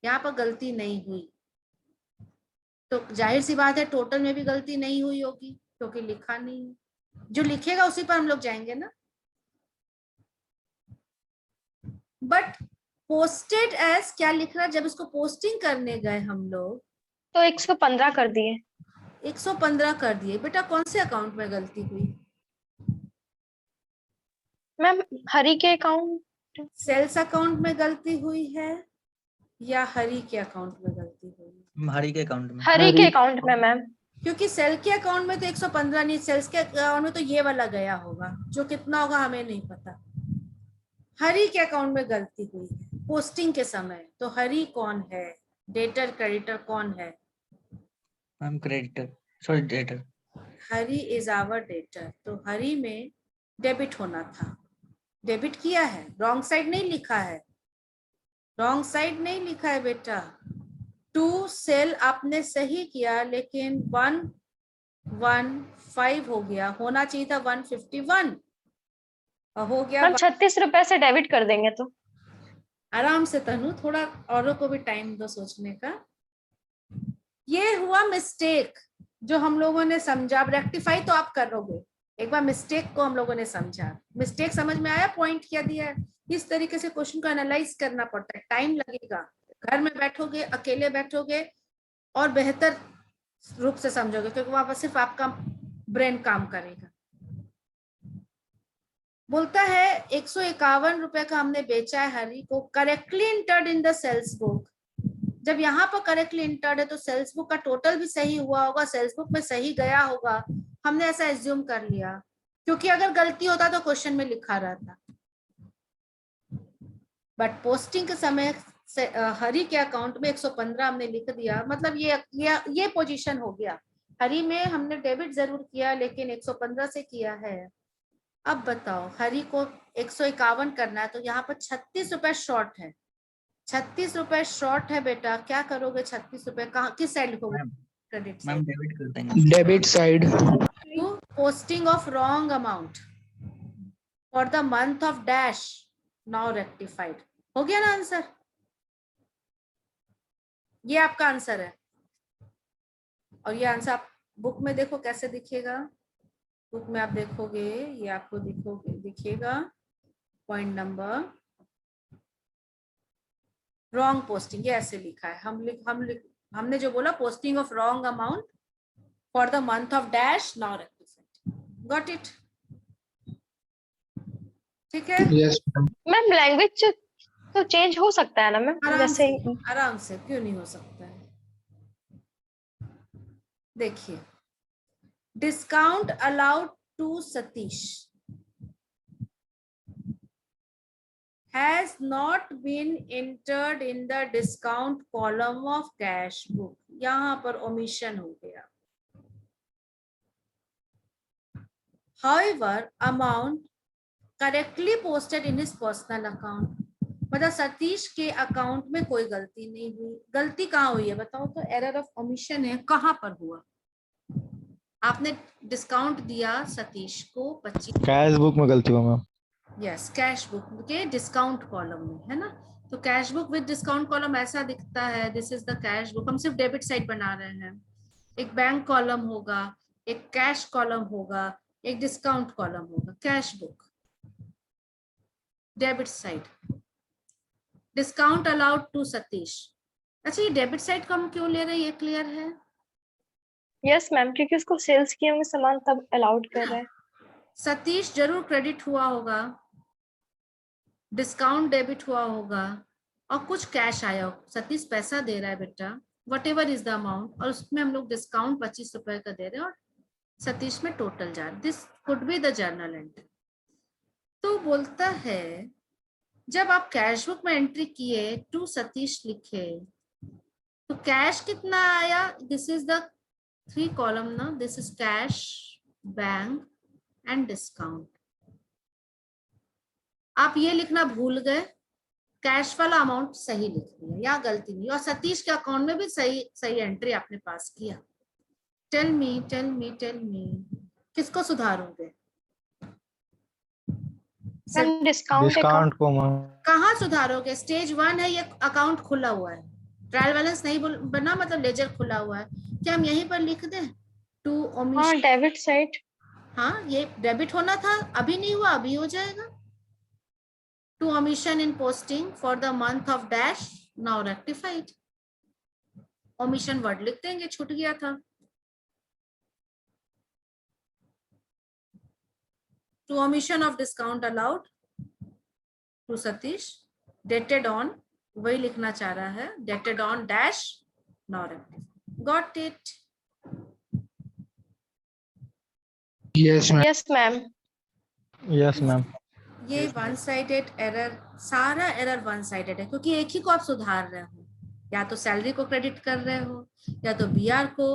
यहाँ पर गलती नहीं हुई, तो जाहिर सी बात है टोटल में भी गलती नहीं हुई होगी क्योंकि लिखा नहीं है। जो लिखेगा उसी पर हम लोग जाएंगे ना। बट पोस्टेड एज क्या लिख रहा है? जब इसको पोस्टिंग करने गए हम लोग तो 115 कर दिए। 115 कर दिए। बेटा कौन से अकाउंट में गलती हुई? मैम हरी के अकाउंट, सेल्स अकाउंट में गलती हुई है या हरी के अकाउंट में गलती हुई है? हरी के अकाउंट में। हरी के अकाउंट में मैम। क्योंकि सेल के अकाउंट में तो 115 नहीं, सेल्स के अकाउंट में तो ये वाला गया होगा, जो कितना होगा हमें नहीं पता। हरी के अकाउंट में गलती हुई है पोस्टिंग के समय। तो हरी कौन है? डेटर क्रेडिटर कौन है? Ma'am creditor, sorry debtor. Hari is our debtor, तो हरी में डेबिट होना था, डेबिट किया है, रॉन्ग साइड नहीं लिखा है, रॉन्ग साइड नहीं लिखा है बेटा। टू सेल आपने सही किया, लेकिन 115 हो गया, होना चाहिए था 151 हो गया। मैम 36 रुपए से डेबिट कर देंगे तो। आराम से तनु, थोड़ा औरों को भी टाइम दो सोचने का। ये हुआ मिस्टेक जो हम लोगों ने समझा। अब रेक्टिफाई तो आप करोगे, एक बार मिस्टेक को हम लोगों ने समझा। मिस्टेक समझ में आया? पॉइंट क्या दिया है? इस तरीके से क्वेश्चन को एनालाइज करना पड़ता है, टाइम लगेगा। घर में बैठोगे, अकेले बैठोगे और बेहतर रूप से समझोगे, क्योंकि वहां पर सिर्फ आपका ब्रेन काम करेगा। बोलता है 151 रुपए का हमने बेचा है हरी को, correctly entered in the sales book. जब यहाँ पर करेक्टली इंटर्ड है तो सेल्स बुक का टोटल भी सही हुआ होगा, सेल्स बुक में सही गया होगा, हमने ऐसा एज्यूम कर लिया, क्योंकि अगर गलती होता तो क्वेश्चन में लिखा रहता। बट पोस्टिंग के समय हरी के अकाउंट में 115 हमने लिख दिया, मतलब ये पोजीशन हो गया। हरी में हमने डेबिट जरूर किया लेकिन 115 से किया है। अब बताओ, हरी को 151 करना है तो यहाँ पर 36 रुपए शॉर्ट है। 36 रुपए शॉर्ट है बेटा, क्या करोगे? 36 रुपए कहाँ, किस साइड लिखोगे? क्रेडिट मैम डेबिट कर देंगे। Debit side. Posting of wrong amount for the month of dash, now rectified. हो गया ना आंसर? ये आपका आंसर है। और ये आंसर आप बुक में देखो कैसे दिखेगा। बुक में आप देखोगे, ये आपको दिखेगा पॉइंट नंबर रॉन्ग पोस्टिंग, ये ऐसे लिखा है। हमने जो बोला posting of wrong amount for the month of dash, now rectified. Got it? ठीक है? Yes, ma'am. मैम लैंग्वेज तो चेंज हो सकता है ना मैम? जैसे आराम से क्यों नहीं हो सकता है? देखिए, discount allowed to Satish has not been entered in the discount column of cash book. यहाँ पर ओमिशन हो गया। However, amount correctly posted in his personal account, मतलब सतीश के अकाउंट में कोई गलती नहीं हुई। गलती कहाँ हुई है बताओ तो? एरर ऑफ ओमिशन है, कहाँ पर हुआ? आपने डिस्काउंट दिया सतीश को 25, कैश बुक में गलती हुआ मैम। यस, कैश बुक के डिस्काउंट कॉलम में, है ना? तो cash book with discount column ऐसा दिखता है, this is the cash book. हम सिर्फ डेबिट साइड बना रहे हैं। एक बैंक कॉलम होगा, एक कैश कॉलम होगा, एक डिस्काउंट कॉलम होगा। Cash book debit side, discount allowed to Satish. अच्छा, ये डेबिट साइड को हम क्यों ले रहे हैं, ये क्लियर है? यस मैम, क्योंकि उसको सेल्स किए होंगे सामान तब अलाउड कर रहे हैं। सतीश जरूर क्रेडिट हुआ होगा, डिस्काउंट डेबिट हुआ होगा, और कुछ कैश आया हो। सतीश पैसा दे रहा है बेटा, what ever is the amount, और उसमें हम लोग डिस्काउंट 25 रुपए का दे रहे हैं और सतीश में टोटल जा रहा है। This could be the journal entry. तो बोलता है जब आप कैश बुक में एंट्री किए टू सतीश लिखे तो कैश कितना आया? दिस इज द 3 कॉलम ना, this is cash, bank and discount. आप ये लिखना भूल गए, कैश वाला अमाउंट सही लिख दिया, या गलती नहीं। और सतीश के अकाउंट में भी सही एंट्री आपने पास किया। Tell me tell me tell me, किसको सुधारोगे? मैम डिस्काउंट को मैम। कहाँ सुधारोगे? स्टेज 1 है, ये अकाउंट खुला हुआ है, ट्रायल बैलेंस नहीं बना, मतलब लेजर खुला हुआ है। क्या हम यहीं पर लिख दें टू ओमिशन? हाँ, डेबिट साइड। हाँ, ये डेबिट होना था, अभी नहीं हुआ, अभी हो जाएगा। To omission in posting for the month of dash, now rectified. Omission word लिख देंगे, छूट गया था। To omission of discount allowed to Satish, dated on, वही लिखना चाह रहा है, dated on dash, now rectified. Got it? Yes, ma'am. Yes ma'am. Yes ma'am. ये वन साइडेड एरर, सारा एरर वन साइडेड है, क्योंकि एक ही को आप सुधार रहे हो। या तो सैलरी को क्रेडिट कर रहे हो, या तो बीआर को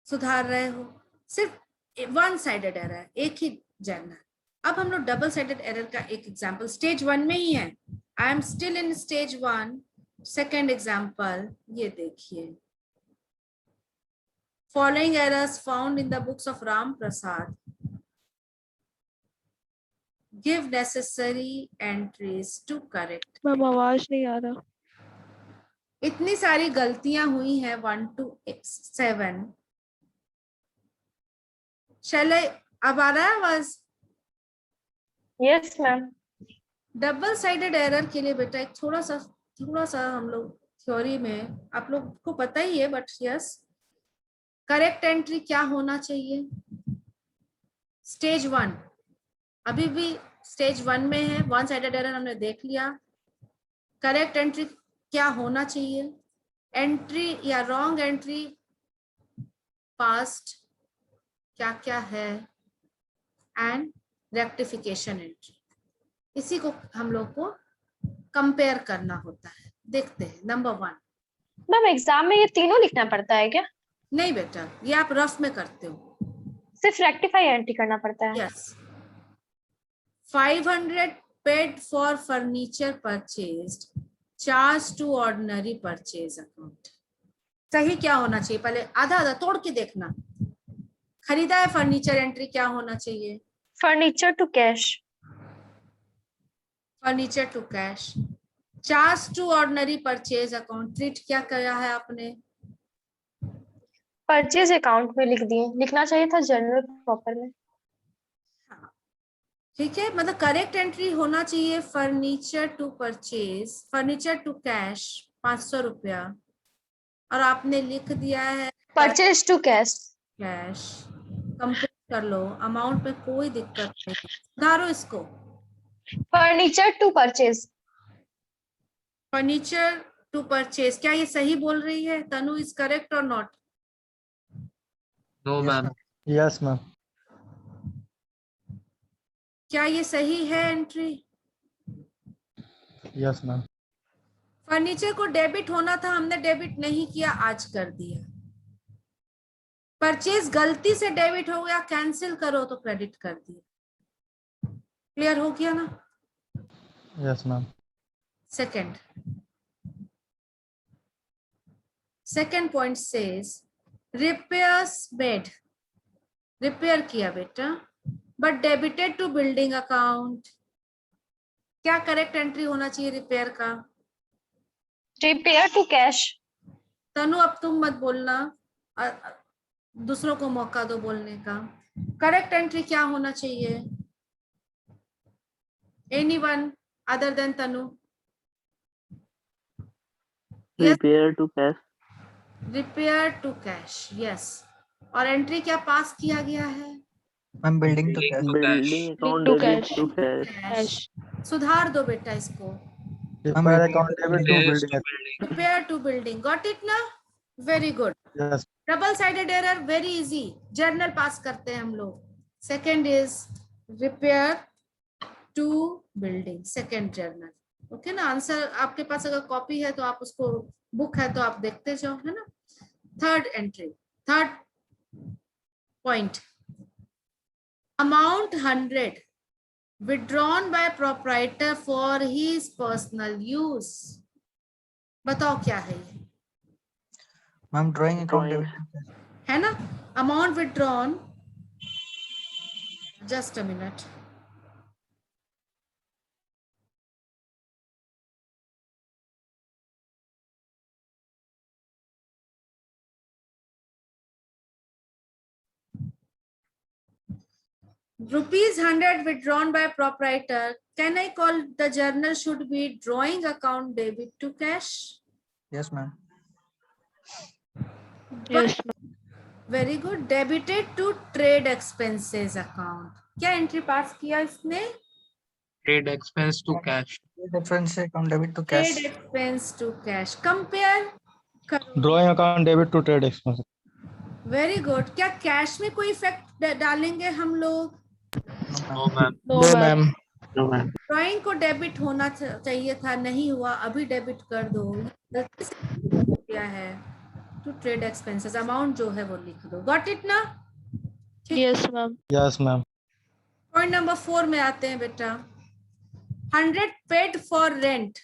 सुधार रहे हो। सिर्फ वन साइडेड एरर है, एक ही जर्नल। अब हम लोग डबल साइडेड एरर का एक एग्जांपल स्टेज 1 में ही है। I am still in stage 1, second example ये देखिए। Following errors found in the books of Ram Prasad, give necessary entries to correct. Ma'am आवाज नहीं आ रहा। इतनी सारी गलतियां हुई हैं 1 to 7। चले, अब आ रहा है आवाज? Yes ma'am. Double sided error के लिए बेटा एक थोड़ा सा हम लोग थ्योरी में, आप लोग को पता ही है, बट यस, करेक्ट एंट्री क्या होना चाहिए? स्टेज 1 अभी भी स्टेज 1 में है, वन साइडेड एरर हमने देख लिया। करेक्ट एंट्री क्या होना चाहिए? एंट्री या रॉन्ग एंट्री पास्ट क्या क्या है, एंड रेक्टिफिकेशन एंट्री। इसी को हम लोग को कंपेयर करना होता है। देखते हैं नंबर 1। मैम एग्जाम में ये तीनों लिखना पड़ता है क्या? नहीं बेटा, ये आप रफ में करते हो। सिर्फ रेक्टिफाई एंट्री करना पड़ता है? Yes. 500 paid for furniture purchased, charge to ordinary purchase account. सही क्या होना चाहिए? पहले आधा आधा तोड़ के देखना। खरीदा है फर्नीचर, एंट्री क्या होना चाहिए? Furniture to cash. Furniture to cash. Charge to ordinary purchase account, treat क्या किया है आपने? परचेज अकाउंट में लिख दिए, लिखना चाहिए था जर्नल प्रॉपर में। ठीक है, मतलब करेक्ट एंट्री होना चाहिए furniture to purchase, furniture to cash 500 रुपया, और आपने लिख दिया है purchase to cash. Cash. Complete कर लो, अमाउंट में कोई दिक्कत नहीं, सुधारो इसको। Furniture to purchase. Furniture to purchase, क्या ये सही बोल रही है तनु? इज करेक्ट और not? No ma'am. Yes ma'am. क्या ये सही है एंट्री? Yes ma'am. फर्नीचर को डेबिट होना था, हमने डेबिट नहीं किया, आज कर दिया। परचेज गलती से डेबिट हो गया, कैंसिल करो तो क्रेडिट कर दिया। क्लियर हो गया ना? Yes ma'am. Second point says repairs made, repair किया बेटा, but debited to building account. क्या करेक्ट एंट्री होना चाहिए रिपेयर का? Repair to cash. तनु अब तुम मत बोलना, दूसरों को मौका दो बोलने का। करेक्ट एंट्री क्या होना चाहिए? Anyone other than Tanu? Repair to cash. Repair to cash, yes. और एंट्री क्या पास किया गया है? Ma'am building to cash. Building account to debit cash. To cash. Cash. सुधार दो बेटा इसको। Repair account debit to Repairs to building. building. Repair to building, got it ना? Very good. Yes. Double sided error very easy, journal pass करते हैं हम लोग। Second is repair to building, second journal. Okay ना? Answer आपके पास अगर copy है तो आप उसको, बुक है तो आप देखते जाओ, है ना? Third entry, third point, amount 100 withdrawn by proprietor for his personal use। बताओ क्या है ये? मैम ड्राइंग अकाउंट डेबिट है ना? Amount withdrawn, just a minute, ₹100 withdrawn by proprietor. Can I call the journal should be drawing account debit to cash? Yes ma'am. Yes, ma'am. Very good. Debited to trade expenses account. क्या entry pass किया इसने? Trade expense to cash. Difference account debit to cash. Trade expense to cash. Compare करो। Drawing account debit to trade expense. Very good. क्या cash में कोई effect डालेंगे हम लोग? No, ma'am. No, ma'am. No ma'am. Drawing को debit होना चाहिए था, नहीं हुआ, अभी डेबिट कर दो। गलती से क्या है? टू ट्रेड एक्सपेंसेस, अमाउंट जो है वो लिख दो। गॉट इट ना? Yes, ma'am. Yes ma'am. Point number 4 में आते हैं बेटा। 100 paid for rent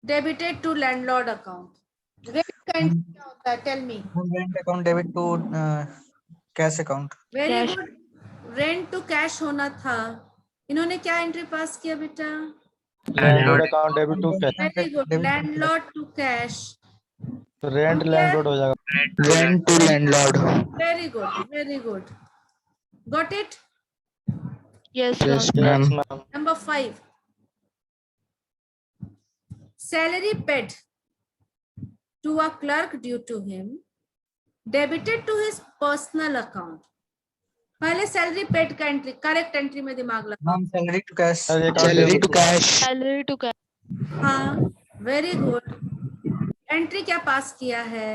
debited to landlord account. Rent का एंट्री क्या होता है? Tell me. Rent account debit to cash account. Very Cash. Good. Rent to cash होना था, इन्होंने क्या एंट्री पास किया बेटा? Landlord account debit to cash. Very good. Landlord to cash. Rent landlord हो जाएगा। Rent to landlord. Very good, very good. Got it? Yes, Yes, ma'am. Yes ma'am. Ma'am. Number 5, salary paid to a clerk due to him debited to his personal account। पहले salary paid का एंट्री, correct entry में दिमाग लगा। Ma'am salary to cash. Salary to cash. Salary to cash. हाँ, very good. Entry क्या pass किया है?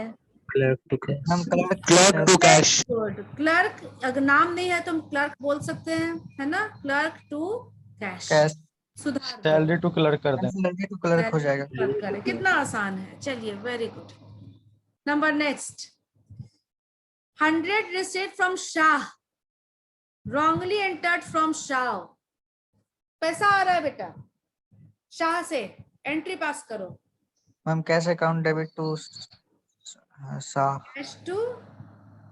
Clerk to cash. Ma'am clerk to cash. Good. Clerk, अगर नाम नहीं है तो हम क्लर्क बोल सकते हैं, है ना? Clerk to cash. कैश। सुधार दो। सैलरी टू क्लर्क कर दें। सैलरी टू क्लर्क हो जाएगा। क्लर्क करें। कितना आसान है। चलिए, very good. Number next, 100 received from Shah, wrongly entered from Shah. पैसा आ रहा है बेटा शाह से, एंट्री पास करो। Ma'am cash account debit to Shah. Cash to,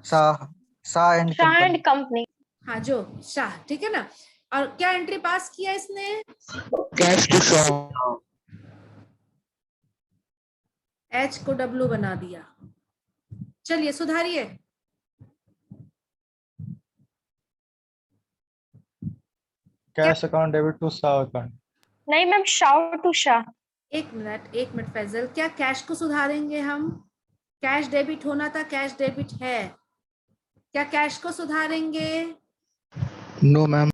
Shah and Shah and company. हाँ जो शाह, ठीक है ना? और क्या एंट्री पास किया इसने? Cash to Shah. एच को डब्ल्यू बना दिया। चलिए सुधारिए। Cash account debit to Shah account. नहीं मैम, शाह टू शाह। एक मिनट फैजल, क्या कैश को सुधारेंगे हम? कैश डेबिट होना था, कैश डेबिट है। क्या कैश को सुधारेंगे? No ma'am.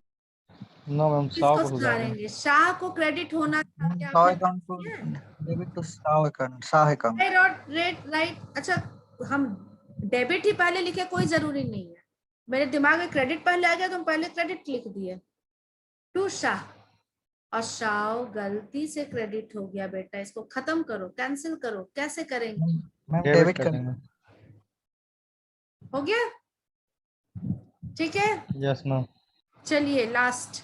No ma'am, Shah किसको को सुधारेंगे। सुधारेंगे? शाह को क्रेडिट होना था। क्या शाह आपने अकाउंट टू किया? Debit to Shah account. Right. अच्छा, हम डेबिट ही पहले लिखे, कोई जरूरी नहीं है। मेरे दिमाग में क्रेडिट पहले आ गया तो हम पहले क्रेडिट लिख दिए। टू शाह, और शाव गलती से क्रेडिट हो गया बेटा, इसको खत्म करो, कैंसिल करो, कैसे करेंगे? मैम डेबिट डेबिट कर कर देंगे। हो गया? ठीक है, यस मैम। चलिए last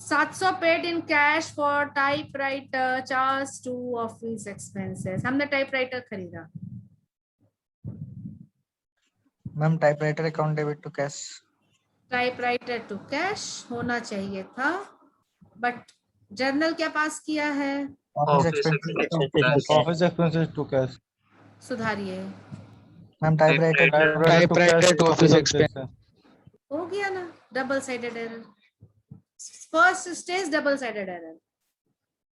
700 paid in cash for typewriter charge to office expenses. हमने टाइपराइटर खरीदा। Ma'am typewriter account debit to cash. Typewriter to cash होना चाहिए था, बट जर्नल क्या पास किया है? Office office expenses. Office expenses to cash. सुधारिए। Ma'am typewriter typewriter to office expense. हो गया ना, double sided error. First stage double sided error.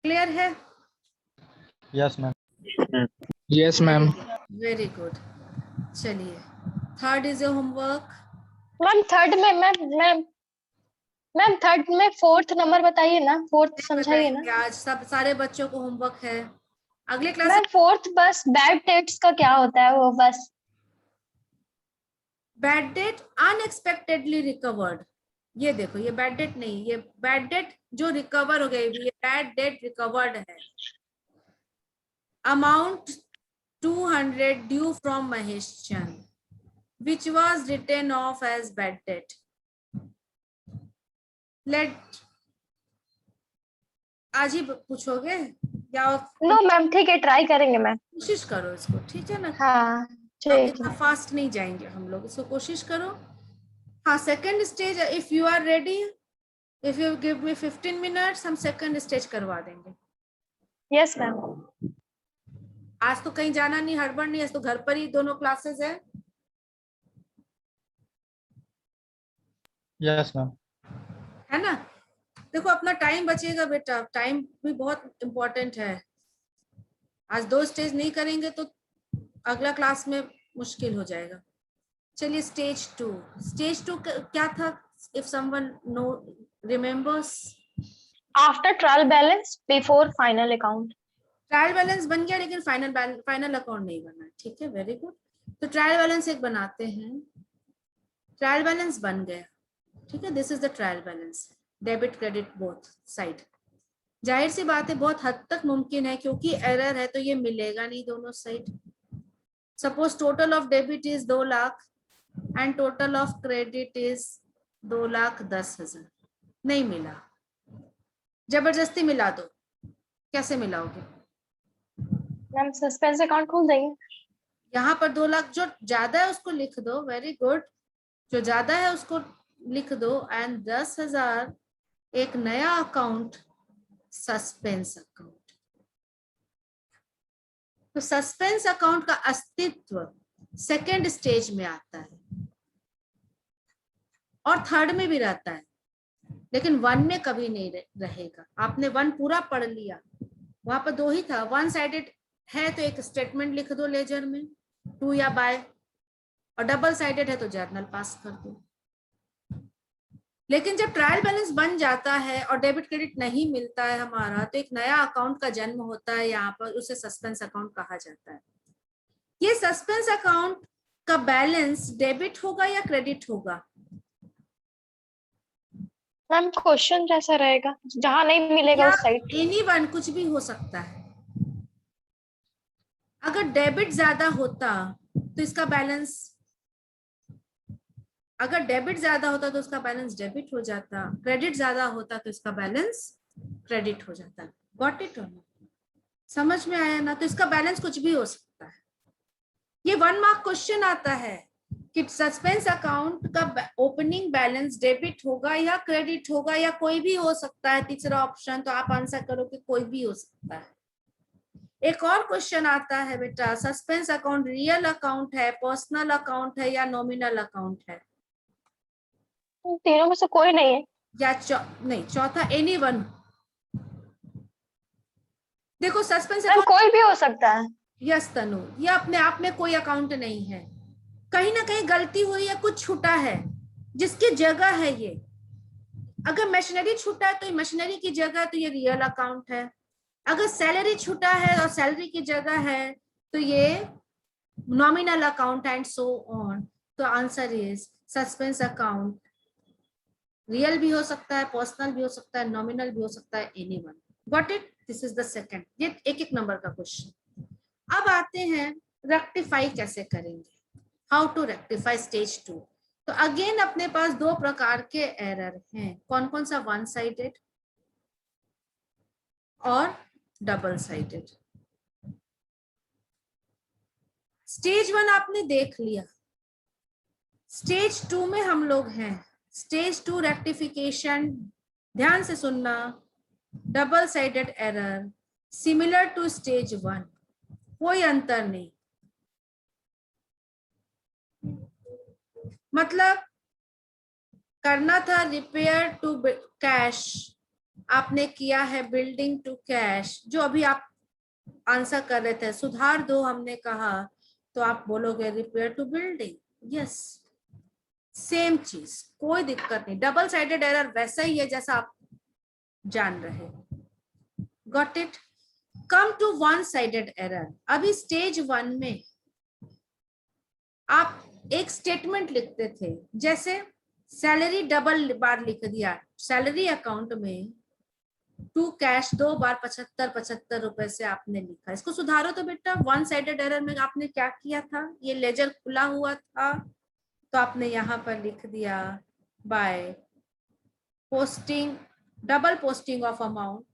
Clear है? Yes ma'am. Yes ma'am. Very good. चलिए, third is your homework. Ma'am third में ma'am third में fourth number बताइए ना, fourth समझाइए ना। आज सब सारे बच्चों को होमवर्क है। अगले क्लास मैम फोर्थ बस बैड डेट्स का क्या होता है वो बस। Bad debt unexpectedly recovered. ये देखो, ये बैड डेट नहीं, ये बैड डेट जो रिकवर हो गई, ये बैड डेट रिकवर्ड है। Amount 200 due from Mahesh Chand which was written off as bad debt. Let आज ही पूछोगे या नो मैम ठीक है, ट्राई करेंगे मैम। कोशिश करो इसको, ठीक है ना? हाँ ठीक है। फास्ट नहीं जाएंगे हम लोग, इसको कोशिश करो। हाँ, second stage, if you are ready, if you give me 15 minutes, हम सेकंड स्टेज करवा देंगे। Yes ma'am. आज तो कहीं जाना नहीं, हड़बड़ नहीं, आज तो घर पर ही दोनों क्लासेस है। Yes ma'am. है ना? देखो अपना टाइम बचेगा बेटा, टाइम भी बहुत इंपॉर्टेंट है। आज 2 स्टेज नहीं करेंगे तो अगला क्लास में मुश्किल हो जाएगा। चलिए स्टेज 2। स्टेज 2 क्या था? If someone no remembers. After trial balance before final account. Trial balance बन गया, लेकिन फाइनल अकाउंट नहीं बना। ठीक है, वेरी गुड। तो ट्रायल बैलेंस एक बनाते हैं। ट्रायल बैलेंस बन गया, ठीक है। This is the trial balance, debit credit both side. जाहिर सी बात है, बहुत हद तक मुमकिन है, क्योंकि एरर है तो ये मिलेगा नहीं दोनों side. Suppose total of debit is 2 lakh and total of credit is 2,10,000। नहीं मिला, जबरदस्ती मिला दो। कैसे मिलाओगे? मैम सस्पेंस अकाउंट खोल देंगे। यहाँ पर 2 लाख जो ज्यादा है उसको लिख दो, वेरी गुड। जो ज्यादा है उसको लिख दो, एंड 10,000 एक नया अकाउंट, सस्पेंस अकाउंट। तो सस्पेंस अकाउंट का अस्तित्व सेकेंड स्टेज में आता है और थर्ड में भी रहता है, लेकिन 1 में कभी नहीं रहेगा। आपने 1 पूरा पढ़ लिया, वहां पर 2 ही था। 1 साइडेड है तो एक स्टेटमेंट लिख दो लेजर में, टू या बाय, और डबल साइडेड है तो जर्नल पास कर दो। लेकिन जब ट्रायल बैलेंस बन जाता है और डेबिट क्रेडिट नहीं मिलता है हमारा, तो एक नया अकाउंट का जन्म होता है। यहाँ पर उसे सस्पेंस अकाउंट कहा जाता है। ये सस्पेंस अकाउंट का बैलेंस डेबिट होगा या क्रेडिट होगा? मैम क्वेश्चन जैसा रहेगा, जहां नहीं मिलेगा उस साइड। एनीवन, कुछ भी हो सकता है। अगर डेबिट ज्यादा होता तो इसका बैलेंस, अगर डेबिट ज्यादा होता तो उसका बैलेंस डेबिट हो जाता, क्रेडिट ज्यादा होता तो इसका बैलेंस क्रेडिट हो जाता। गॉट इट और नॉट? समझ में आया ना? तो इसका बैलेंस कुछ भी हो सकता है। ये 1 मार्क क्वेश्चन आता है कि सस्पेंस अकाउंट का ओपनिंग बैलेंस डेबिट होगा या क्रेडिट होगा, या कोई भी हो सकता है। तीसरा ऑप्शन, तो आप आंसर करो कि कोई भी हो सकता है। एक और क्वेश्चन आता है बेटा, सस्पेंस अकाउंट रियल अकाउंट है, पर्सनल अकाउंट है या नॉमिनल अकाउंट है? तीनों में से कोई नहीं है। या नहीं, चौथा एनीवन। देखो सस्पेंस मैम अकाउंट कोई भी हो सकता है। यस तनु, ये अपने आप में कोई अकाउंट नहीं है। कहीं ना कहीं गलती हुई है, कुछ छूटा है जिसकी जगह है ये। अगर मशीनरी छूटा है तो ये मशीनरी की जगह, तो ये रियल अकाउंट है। अगर सैलरी छूटा है और सैलरी की जगह है तो ये nominal account, and so on. तो answer is suspense account real भी हो सकता है, पर्सनल भी हो सकता है, नॉमिनल भी हो सकता है, anyone. Got it? This is the second. ये एक नंबर का क्वेश्चन। अब आते हैं रेक्टिफाई कैसे करेंगे, हाउ टू रेक्टिफाई स्टेज 2। तो अगेन अपने पास दो प्रकार के एरर हैं। कौन कौन सा? वन साइडेड और डबल साइडेड। स्टेज 1 आपने देख लिया, स्टेज 2 में हम लोग हैं। स्टेज 2 रेक्टिफिकेशन, ध्यान से सुनना, double sided error similar to stage 1, कोई अंतर नहीं। मतलब करना था रिपेयर टू कैश, आपने किया है बिल्डिंग टू कैश। जो अभी आप आंसर कर रहे थे, सुधार दो हमने कहा, तो आप बोलोगे repair to building. Yes, same चीज, कोई दिक्कत नहीं। डबल साइडेड एरर वैसा ही है जैसा आप जान रहे हो। Got it? Come to one sided error. अभी स्टेज 1 में आप एक स्टेटमेंट लिखते थे, जैसे सैलरी डबल बार लिख दिया, सैलरी अकाउंट में टू कैश 2 बार 75 रुपए से आपने लिखा। इसको सुधारो तो बेटा। वन साइडेड एरर में आपने क्या किया था? ये लेजर खुला हुआ था, तो आपने यहाँ पर लिख दिया by posting, double posting of amount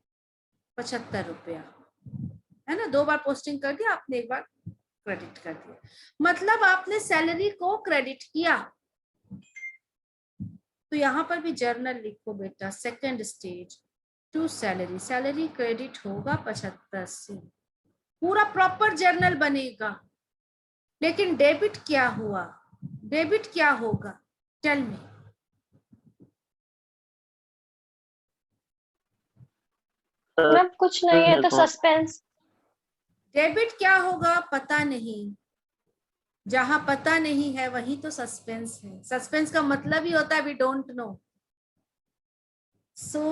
75 रुपया, है ना। 2 बार पोस्टिंग कर दिया आपने, 1 बार क्रेडिट कर दिया। मतलब आपने सैलरी को क्रेडिट किया। तो यहाँ पर भी जर्नल लिखो बेटा, second stage to salary, salary credit होगा 75 से, पूरा प्रॉपर जर्नल बनेगा। लेकिन डेबिट क्या हुआ? डेबिट क्या होगा? Tell me. मैम कुछ नहीं है तो सस्पेंस। डेबिट क्या होगा? पता नहीं। जहां पता नहीं है वहीं तो सस्पेंस है। सस्पेंस का मतलब ही होता है we don't know. So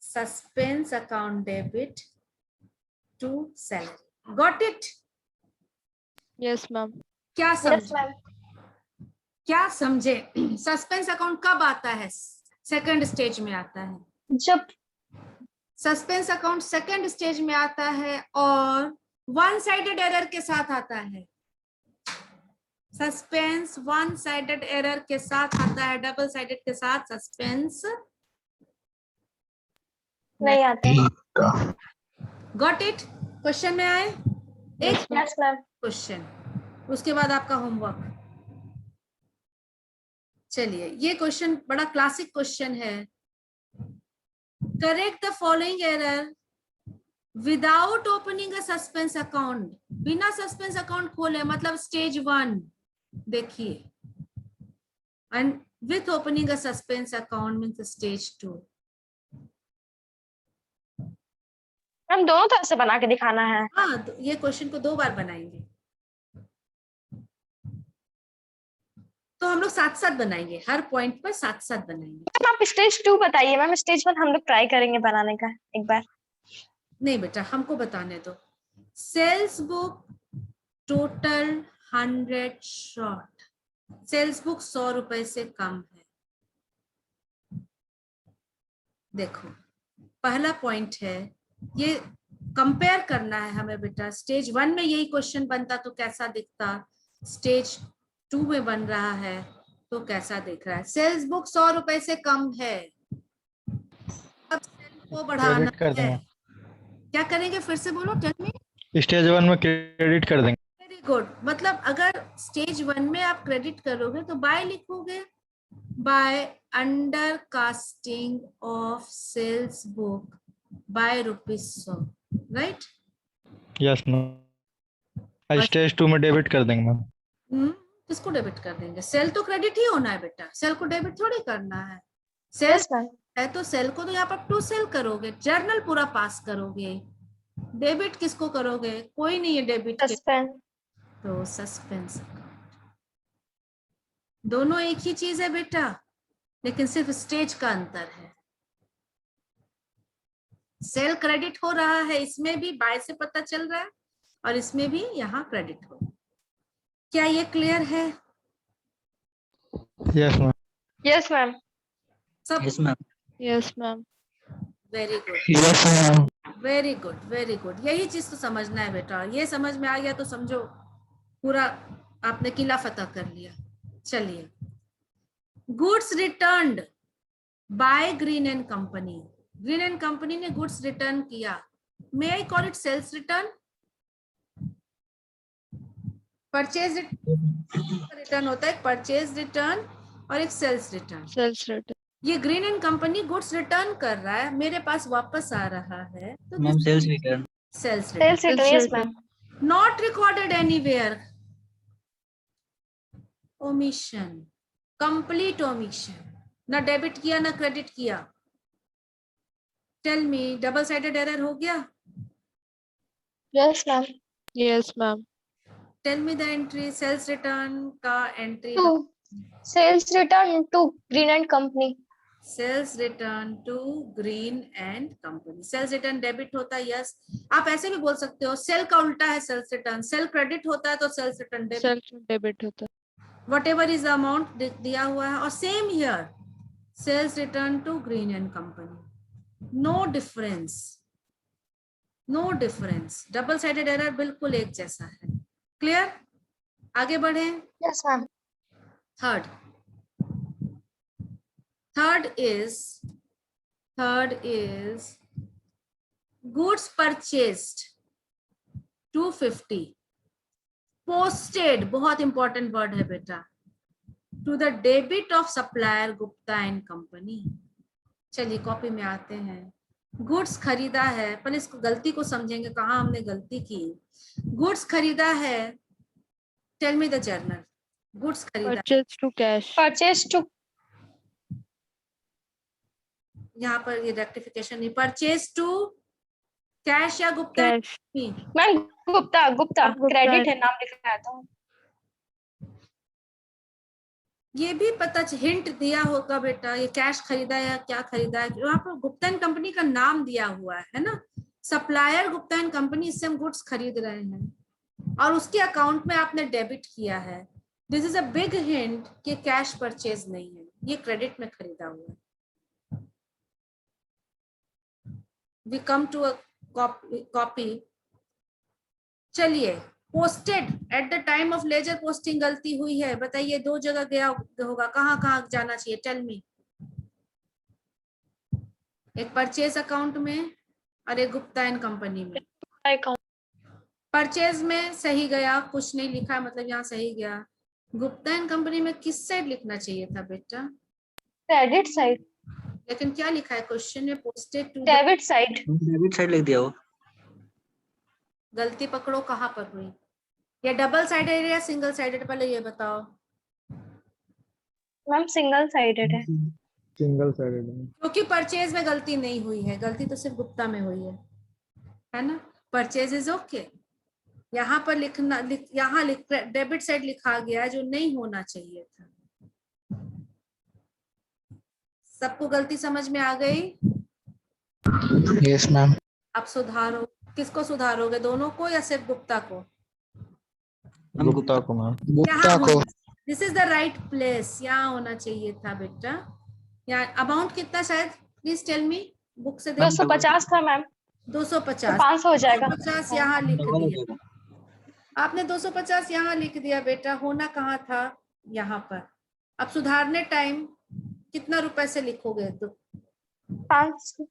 suspense account debit to salary. Got it? Yes, ma'am. क्या यस समझे? मैम। क्या समझे? सस्पेंस अकाउंट कब आता है? सेकंड स्टेज में आता है। जब सस्पेंस अकाउंट सेकंड स्टेज में आता है और वन साइडेड एरर के साथ आता है। सस्पेंस वन साइडेड एरर के साथ आता है, डबल साइडेड के साथ सस्पेंस नहीं आते। Got it? क्वेश्चन में आए एक यस मैम। क्वेश्चन, उसके बाद आपका होमवर्क। चलिए, ये क्वेश्चन बड़ा क्लासिक क्वेश्चन है। Correct the following error without opening a suspense account. बिना सस्पेंस अकाउंट खोले, मतलब स्टेज 1 देखिए, and with opening a suspense account means stage 2। हम दोनों तरह से बना के दिखाना है। हाँ, तो ये क्वेश्चन को 2 बार बनाएंगे, तो हम लोग साथ साथ बनाएंगे, हर पॉइंट पर साथ साथ बनाएंगे। मैम आप स्टेज 2 बताइए, मैम स्टेज 1 हम लोग ट्राई करेंगे बनाने का एक बार। नहीं बेटा, हमको बताने दो। Sales book total 100 short. Sales book 100 रुपए से कम है। देखो, पहला पॉइंट है, ये कंपेयर करना है हमें बेटा। स्टेज 1 में यही क्वेश्चन बनता तो कैसा दिखता, स्टेज 2 में बन रहा है तो कैसा दिख रहा है। सेल्स बुक 100 रुपए से कम है, अब सेल को बढ़ाना क्रेडिट कर है। देंगे। क्या करेंगे? फिर से बोलो, टेल मी। स्टेज 1 में क्रेडिट कर देंगे। Very good. मतलब अगर स्टेज 1 में आप क्रेडिट करोगे तो बाय लिखोगे, by under casting of sales book by ₹100, right? Yes ma'am. Stage 2 में डेबिट कर देंगे मैम। किसको डेबिट कर देंगे? सेल तो क्रेडिट ही होना है बेटा, सेल को डेबिट थोड़ी करना है। Sale yes ma'am. है तो सेल को तो यहाँ पर टू सेल करोगे, जर्नल पूरा पास करोगे। डेबिट किसको करोगे? कोई नहीं है डेबिट के, सस्पेंस। तो सस्पेंस अकाउंट। दोनों एक ही चीज है बेटा, लेकिन सिर्फ स्टेज का अंतर है। सेल क्रेडिट हो रहा है, इसमें भी बाय से पता चल रहा है, और इसमें भी यहाँ क्रेडिट हो। क्या ये क्लियर है? Yes ma'am. Yes ma'am. सब Yes, ma'am. Yes, ma'am. Very good, Yes, ma'am. Very good, very good. यही चीज तो समझना है बेटा, ये समझ में आ गया तो समझो पूरा आपने किला फतह कर लिया। चलिए, goods returned by Green and Company. Green and Company ने गुड्स रिटर्न किया, may I call it sales return? Purchase return होता है, एक परचेज रिटर्न और एक सेल्स रिटर्न। Sales return. ये Green and Company goods return कर रहा है, मेरे पास वापस आ रहा है, तो Ma'am, sales return. Sales Sales return. return, yes, ma'am. Not recorded anywhere, omission, complete omission, ना डेबिट किया ना क्रेडिट किया। Tell me, double sided error हो गया? Yes, ma'am. Yes, ma'am. Tell me the entry, sales return का एंट्री। To sales return to Green and Company. Sales return to Green and Company. Sales return debit होता है, yes. आप ऐसे भी बोल सकते हो, सेल का उल्टा है सेल्स रिटर्न, सेल क्रेडिट होता है तो sales return debit. Self debit होता है। whatever is the amount दिया हुआ है। और same here, sales return to Green and company, no difference, no difference. Double sided error बिल्कुल एक जैसा है। क्लियर? आगे बढ़े। Yes, ma'am. Third is goods purchased 250, posted, बहुत इंपॉर्टेंट वर्ड है बेटा, to the debit of supplier Gupta and company. चलिए कॉपी में आते हैं। गुड्स खरीदा है, पहले इसको गलती को समझेंगे, कहाँ हमने गलती की। गुड्स खरीदा है, tell me the journal. Goods खरीदा, Purchase to cash. Purchase to यहाँ पर ये रेक्टिफिकेशन नहीं, परचेज टू कैश या Gupta? Cash. ma'am. Gupta. Gupta Credit है। है, नाम लिखा है तो। ये भी पता हिंट दिया होगा बेटा, ये कैश खरीदा है या क्या खरीदा है, वहां पर गुप्ता एंड कंपनी का नाम दिया हुआ है ना, सप्लायर गुप्ता एंड कंपनी, इससे हम गुड्स खरीद रहे हैं और उसके अकाउंट में आपने डेबिट किया है। This is a big hint कि कैश परचेज नहीं है, ये क्रेडिट में खरीदा हुआ है। We come to a copy. चलिए, posted at the time of ledger posting गलती हुई है, बताइए दो जगह गया होगा, कहाँ कहाँ जाना चाहिए? Tell me. एक परचेज अकाउंट में और एक गुप्ता एंड कंपनी में। Account. परचेज में सही गया, कुछ नहीं लिखा मतलब यहाँ सही गया। गुप्ता एंड कंपनी में किस साइड लिखना चाहिए था बेटा? Credit side. लेकिन क्या लिखा है क्वेश्चन में? Posted to. Debit side. Debit side लिख दिया हो। गलती पकड़ो कहाँ पर हुई, या डबल साइडेड या सिंगल साइडेड, पहले ये बताओ। Ma'am, single sided है। सिंगल साइडेड में। क्योंकि परचेज में गलती नहीं हुई है, गलती तो सिर्फ गुप्ता में हुई है ना। Purchase is okay. यहाँ पर लिखना यहाँ डेबिट साइड लिखा गया है जो नहीं होना चाहिए था। सबको गलती समझ में आ गई? Yes, ma'am. अब सुधारो। किसको सुधारोगे, दोनों को या सिर्फ गुप्ता को? गुप्ता को मैम। Gupta को। This is the right place, यहाँ होना चाहिए था बेटा। यहाँ अमाउंट कितना शायद, प्लीज टेल मी, बुक से 250 था मैम। 250, 500 हो जाएगा। 250 यहाँ लिख दिया आपने, 250 यहाँ लिख दिया बेटा। होना कहाँ था? यहाँ पर। अब सुधारने टाइम कितना रुपए से लिखोगे? तो 500।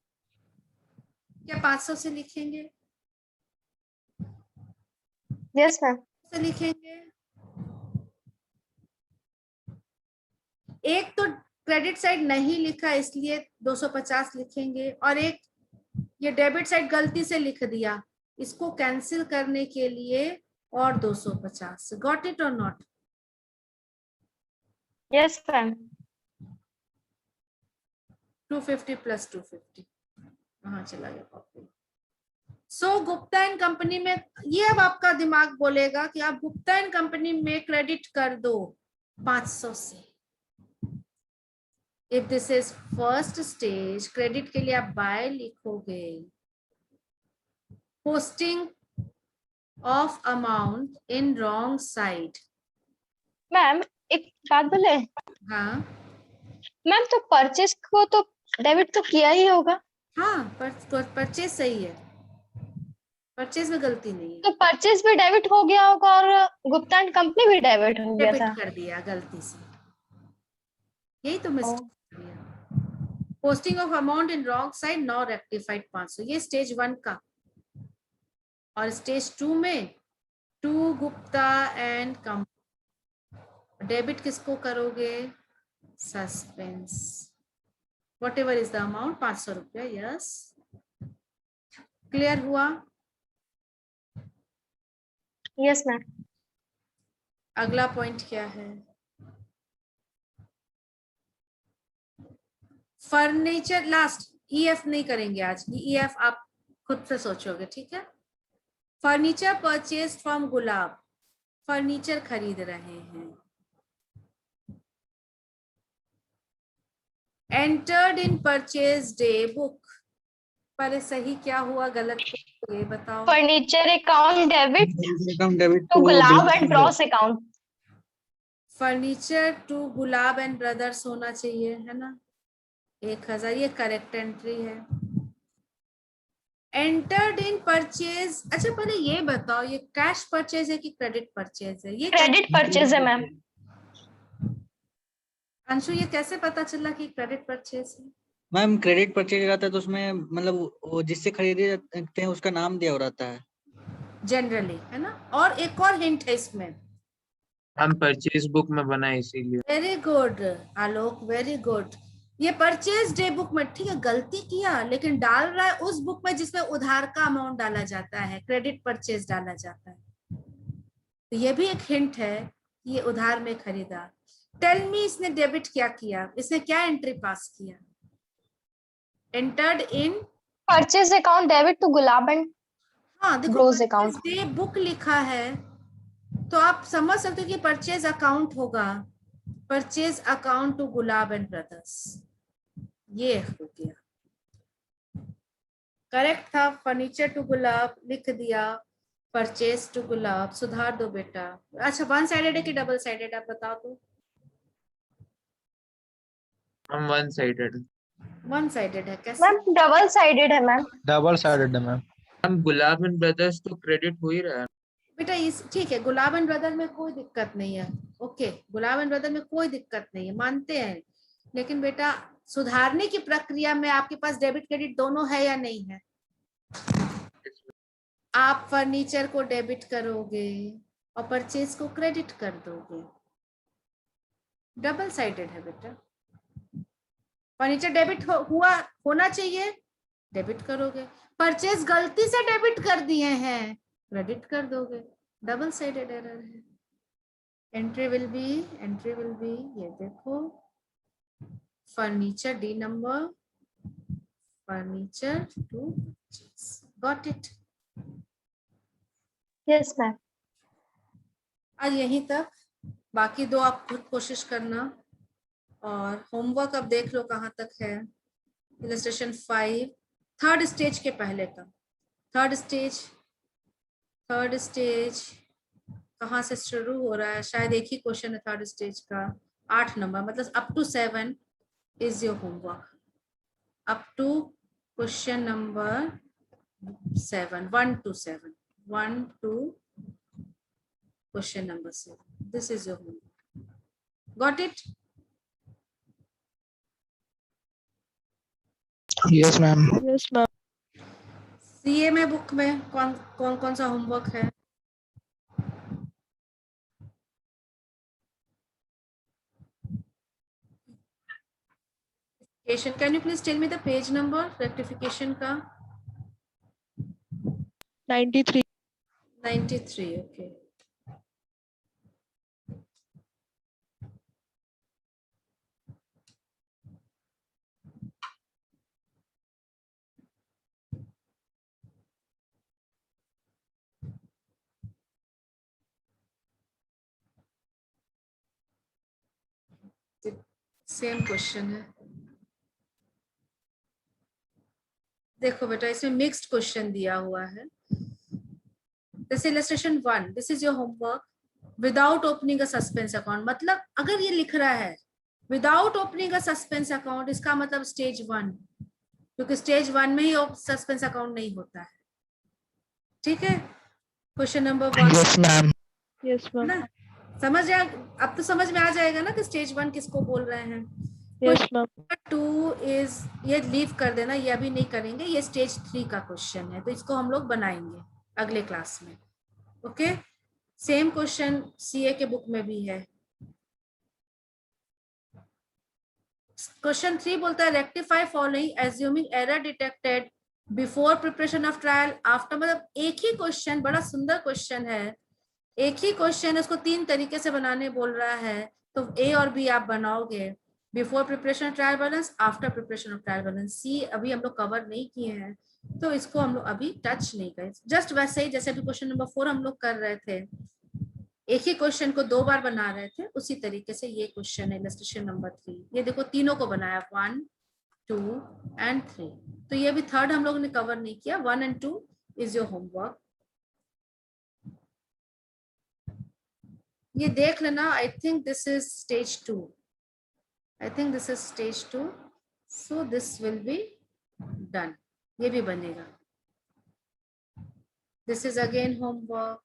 क्या 500 से लिखेंगे? Yes ma'am. से लिखेंगे। एक तो क्रेडिट साइड नहीं लिखा इसलिए 250 लिखेंगे, और एक ये डेबिट साइड गलती से लिख दिया, इसको कैंसिल करने के लिए और 250। गॉट इट और नॉट? Yes ma'am. 250 प्लस 250 कहाँ चला गया copy? So Gupta and company में ये अब आपका दिमाग बोलेगा कि आप गुप्ता एंड कंपनी में क्रेडिट कर दो 500 से। If this is first stage, credit के लिए आप बाय लिखोगे। Posting of amount in wrong side. Ma'am एक बात बोले, हाँ मैम तो परचेज को तो डेबिट तो किया ही होगा। हाँ, परचेज सही है, परचेज में गलती नहीं है। तो परचेज भी डेबिट हो गया होगा और गुप्ता एंड कंपनी भी डेबिट हो गया डेबिट था। कर दिया गलती से, यही तो ओ, मिस्टेक किया। Posting of amount in wrong side now rectified 500, ये स्टेज 1 का। और स्टेज 2 में to Gupta and company, debit किसको करोगे? Suspense, whatever is the amount, 500 रुपया। यस, क्लियर हुआ? Yes ma'am. अगला पॉइंट क्या है? Furniture, last. ईएफ नहीं करेंगे आज, ईएफ आप खुद से सोचोगे, ठीक है? Furniture purchase from Gulab, furniture खरीद रहे हैं। Entered in purchase day book, पर सही क्या हुआ गलत ये बताओ। Furniture account debit account debit to Gulab and bros account. Furniture to Gulab and brothers होना चाहिए, है ना? 1000, ये करेक्ट एंट्री है। एंटर्ड इन परचेज, अच्छा पहले ये बताओ, ये कैश परचेज है कि क्रेडिट परचेज है? ये क्रेडिट परचेज है मैम। अंशु, ये कैसे पता चला कि क्रेडिट परचेज है? मैम क्रेडिट परचेज रहता है तो उसमें मतलब वो जिससे खरीदे जाते हैं उसका नाम दिया रहता है जनरली, है ना? और एक और हिंट है इसमें, हम परचेज बुक में बनाए इसीलिए। वेरी गुड आलोक, वेरी गुड। ये परचेज डे बुक में, ठीक है, गलती किया लेकिन डाल रहा है उस बुक में जिसमें उधार का अमाउंट डाला जाता है, क्रेडिट परचेज डाला जाता है। तो ये भी एक हिंट है कि ये उधार में खरीदा। टेल मी, इसने डेबिट क्या किया? इसने क्या एंट्री पास किया? Entered in purchase account debit to Gulab and हाँ देखो, bros purchase account. Day book लिखा है तो आप समझ सकते हो कि परचेज अकाउंट होगा, purchase account to Gulab and brothers, ये हो गया करेक्ट था। फर्नीचर टू गुलाब लिख दिया, परचेज टू गुलाब सुधार दो बेटा। अच्छा, 1 साइडेड है कि डबल साइडेड, आप बताओ तो। हम 1 साइडेड। 1 साइडेड है, कैसे? मैम डबल साइडेड है मैम। डबल साइडेड है मैम। हम गुलाब एंड ब्रदर्स तो क्रेडिट हो ही रहा है बेटा इस, ठीक है, गुलाब एंड ब्रदर में कोई दिक्कत नहीं है, ओके, गुलाब एंड ब्रदर में कोई दिक्कत नहीं है, मानते हैं। लेकिन बेटा सुधारने की प्रक्रिया में आपके पास डेबिट क्रेडिट दोनों है या नहीं है? आप फर्नीचर को डेबिट करोगे और परचेज को क्रेडिट कर दोगे, डबल साइडेड है बेटा। फर्नीचर डेबिट हुआ होना चाहिए, डेबिट करोगे। परचेज गलती से डेबिट कर दिए हैं, क्रेडिट कर दोगे, डबल साइडेड एरर है। एंट्री विल बी ये देखो, furniture D number, furniture to purchase, got it? Yes ma'am. आज यहीं तक, बाकी 2 आप खुद कोशिश करना और होमवर्क अब देख लो कहाँ तक है। इलस्ट्रेशन 5, थर्ड स्टेज के पहले का। थर्ड स्टेज कहाँ से शुरू हो रहा है? शायद एक ही क्वेश्चन है थर्ड स्टेज का, 8 नंबर, मतलब up to 7 is your homework, up to question number 7, 1 to 7, 1 to question number 7. This is your homework. Got it? Yes ma'am. Yes, ma'am. CA में बुक में कौन सा होमवर्क है? Can you please tell me the page number rectification का? 93. 93, okay. Same question है, देखो बेटा इसमें मिक्स्ड क्वेश्चन दिया हुआ है। This illustration 1, this is your homework, without opening a suspense account. मतलब अगर ये लिख रहा है without opening a suspense account, इसका मतलब स्टेज 1, क्योंकि स्टेज 1 में ही सस्पेंस अकाउंट नहीं होता है। ठीक है, question number 1 Yes, ma'am. Yes, है ma'am. ना, समझ जाए, अब तो समझ में आ जाएगा ना कि स्टेज 1 किसको बोल रहे हैं। Yes, ma'am. 2 इज, ये लीव कर देना, ये अभी नहीं करेंगे, ये स्टेज 3 का क्वेश्चन है, तो इसको हम लोग बनाएंगे अगले क्लास में। ओके, सेम क्वेश्चन सीए के बुक में भी है। क्वेश्चन 3 बोलता है rectify following assuming error detected before preparation of trial after, मतलब एक ही क्वेश्चन, बड़ा सुंदर क्वेश्चन है, एक ही क्वेश्चन है, उसको 3 तरीके से बनाने बोल रहा है, तो ए और बी आप बनाओगे, before preparation of trial balance, after preparation of trial balance. C अभी हम लोग कवर नहीं किए हैं, तो इसको हम लोग अभी टच नहीं करें, जस्ट वैसे ही जैसे अभी क्वेश्चन नंबर 4 हम लोग कर रहे थे, एक ही क्वेश्चन को 2 बार बना रहे थे, उसी तरीके से ये क्वेश्चन है इलस्ट्रेशन नंबर 3। ये देखो तीनों को बनाया 1, 2 एंड 3, तो ये भी थर्ड हम लोग ने कवर नहीं किया। 1 and 2 इज योर होमवर्क। ये देख लेना, I think this is stage 2, I think this is stage 2, so this will be done, ये भी बनेगा। This is again homework.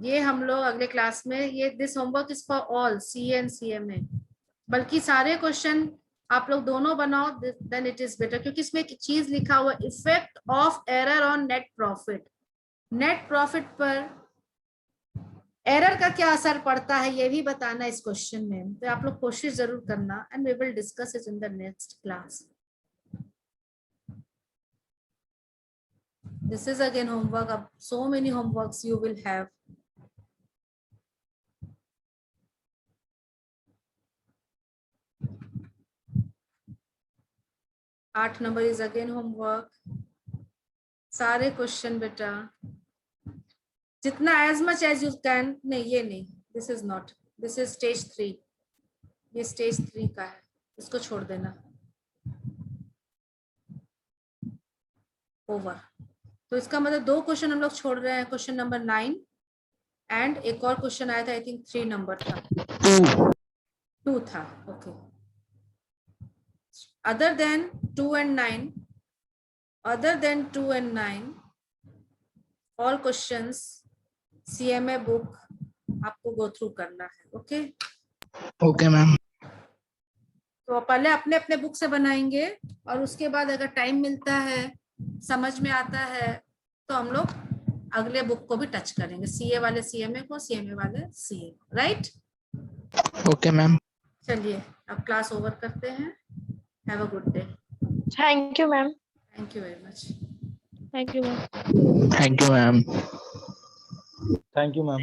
ये हम लोग अगले क्लास में, ये this homework is for all CA and CMA, बल्कि सारे क्वेश्चन आप लोग दोनों बनाओ, देन इट इज बेटर, क्योंकि इसमें एक चीज लिखा हुआ है, effect of error on net profit. Net profit पर एरर का क्या असर पड़ता है ये भी बताना इस क्वेश्चन में, तो आप लोग कोशिश जरूर करना, and we will discuss it in the next class. This is again homework. So many homeworks you will have. आठ नंबर is again homework. सारे क्वेश्चन बेटा जितना as much as you can, नहीं ये नहीं, this is not, this is stage 3, ये stage 3 का है, इसको छोड़ देना। ओवर, तो इसका मतलब 2 क्वेश्चन हम लोग छोड़ रहे हैं, क्वेश्चन नंबर 9 एंड एक और क्वेश्चन आया था, आई थिंक 3 नंबर था, 2 था। Okay, other than 2 and 9, other than 2 and 9 all questions CMA book आपको गो थ्रू करना है। Okay Okay, ma'am. तो पहले अपने अपने बुक से बनाएंगे, और उसके बाद अगर टाइम मिलता है, समझ में आता है, तो हम लोग अगले बुक को भी टच करेंगे, सीए वाले सीएमए को, सीएमए वाले सीए, राइट? Okay, ma'am. चलिए अब क्लास ओवर करते हैं। Have a good day. Thank you ma'am. Thank you very much. Thank you, ma'am. Thank you, ma'am. Thank you, ma'am.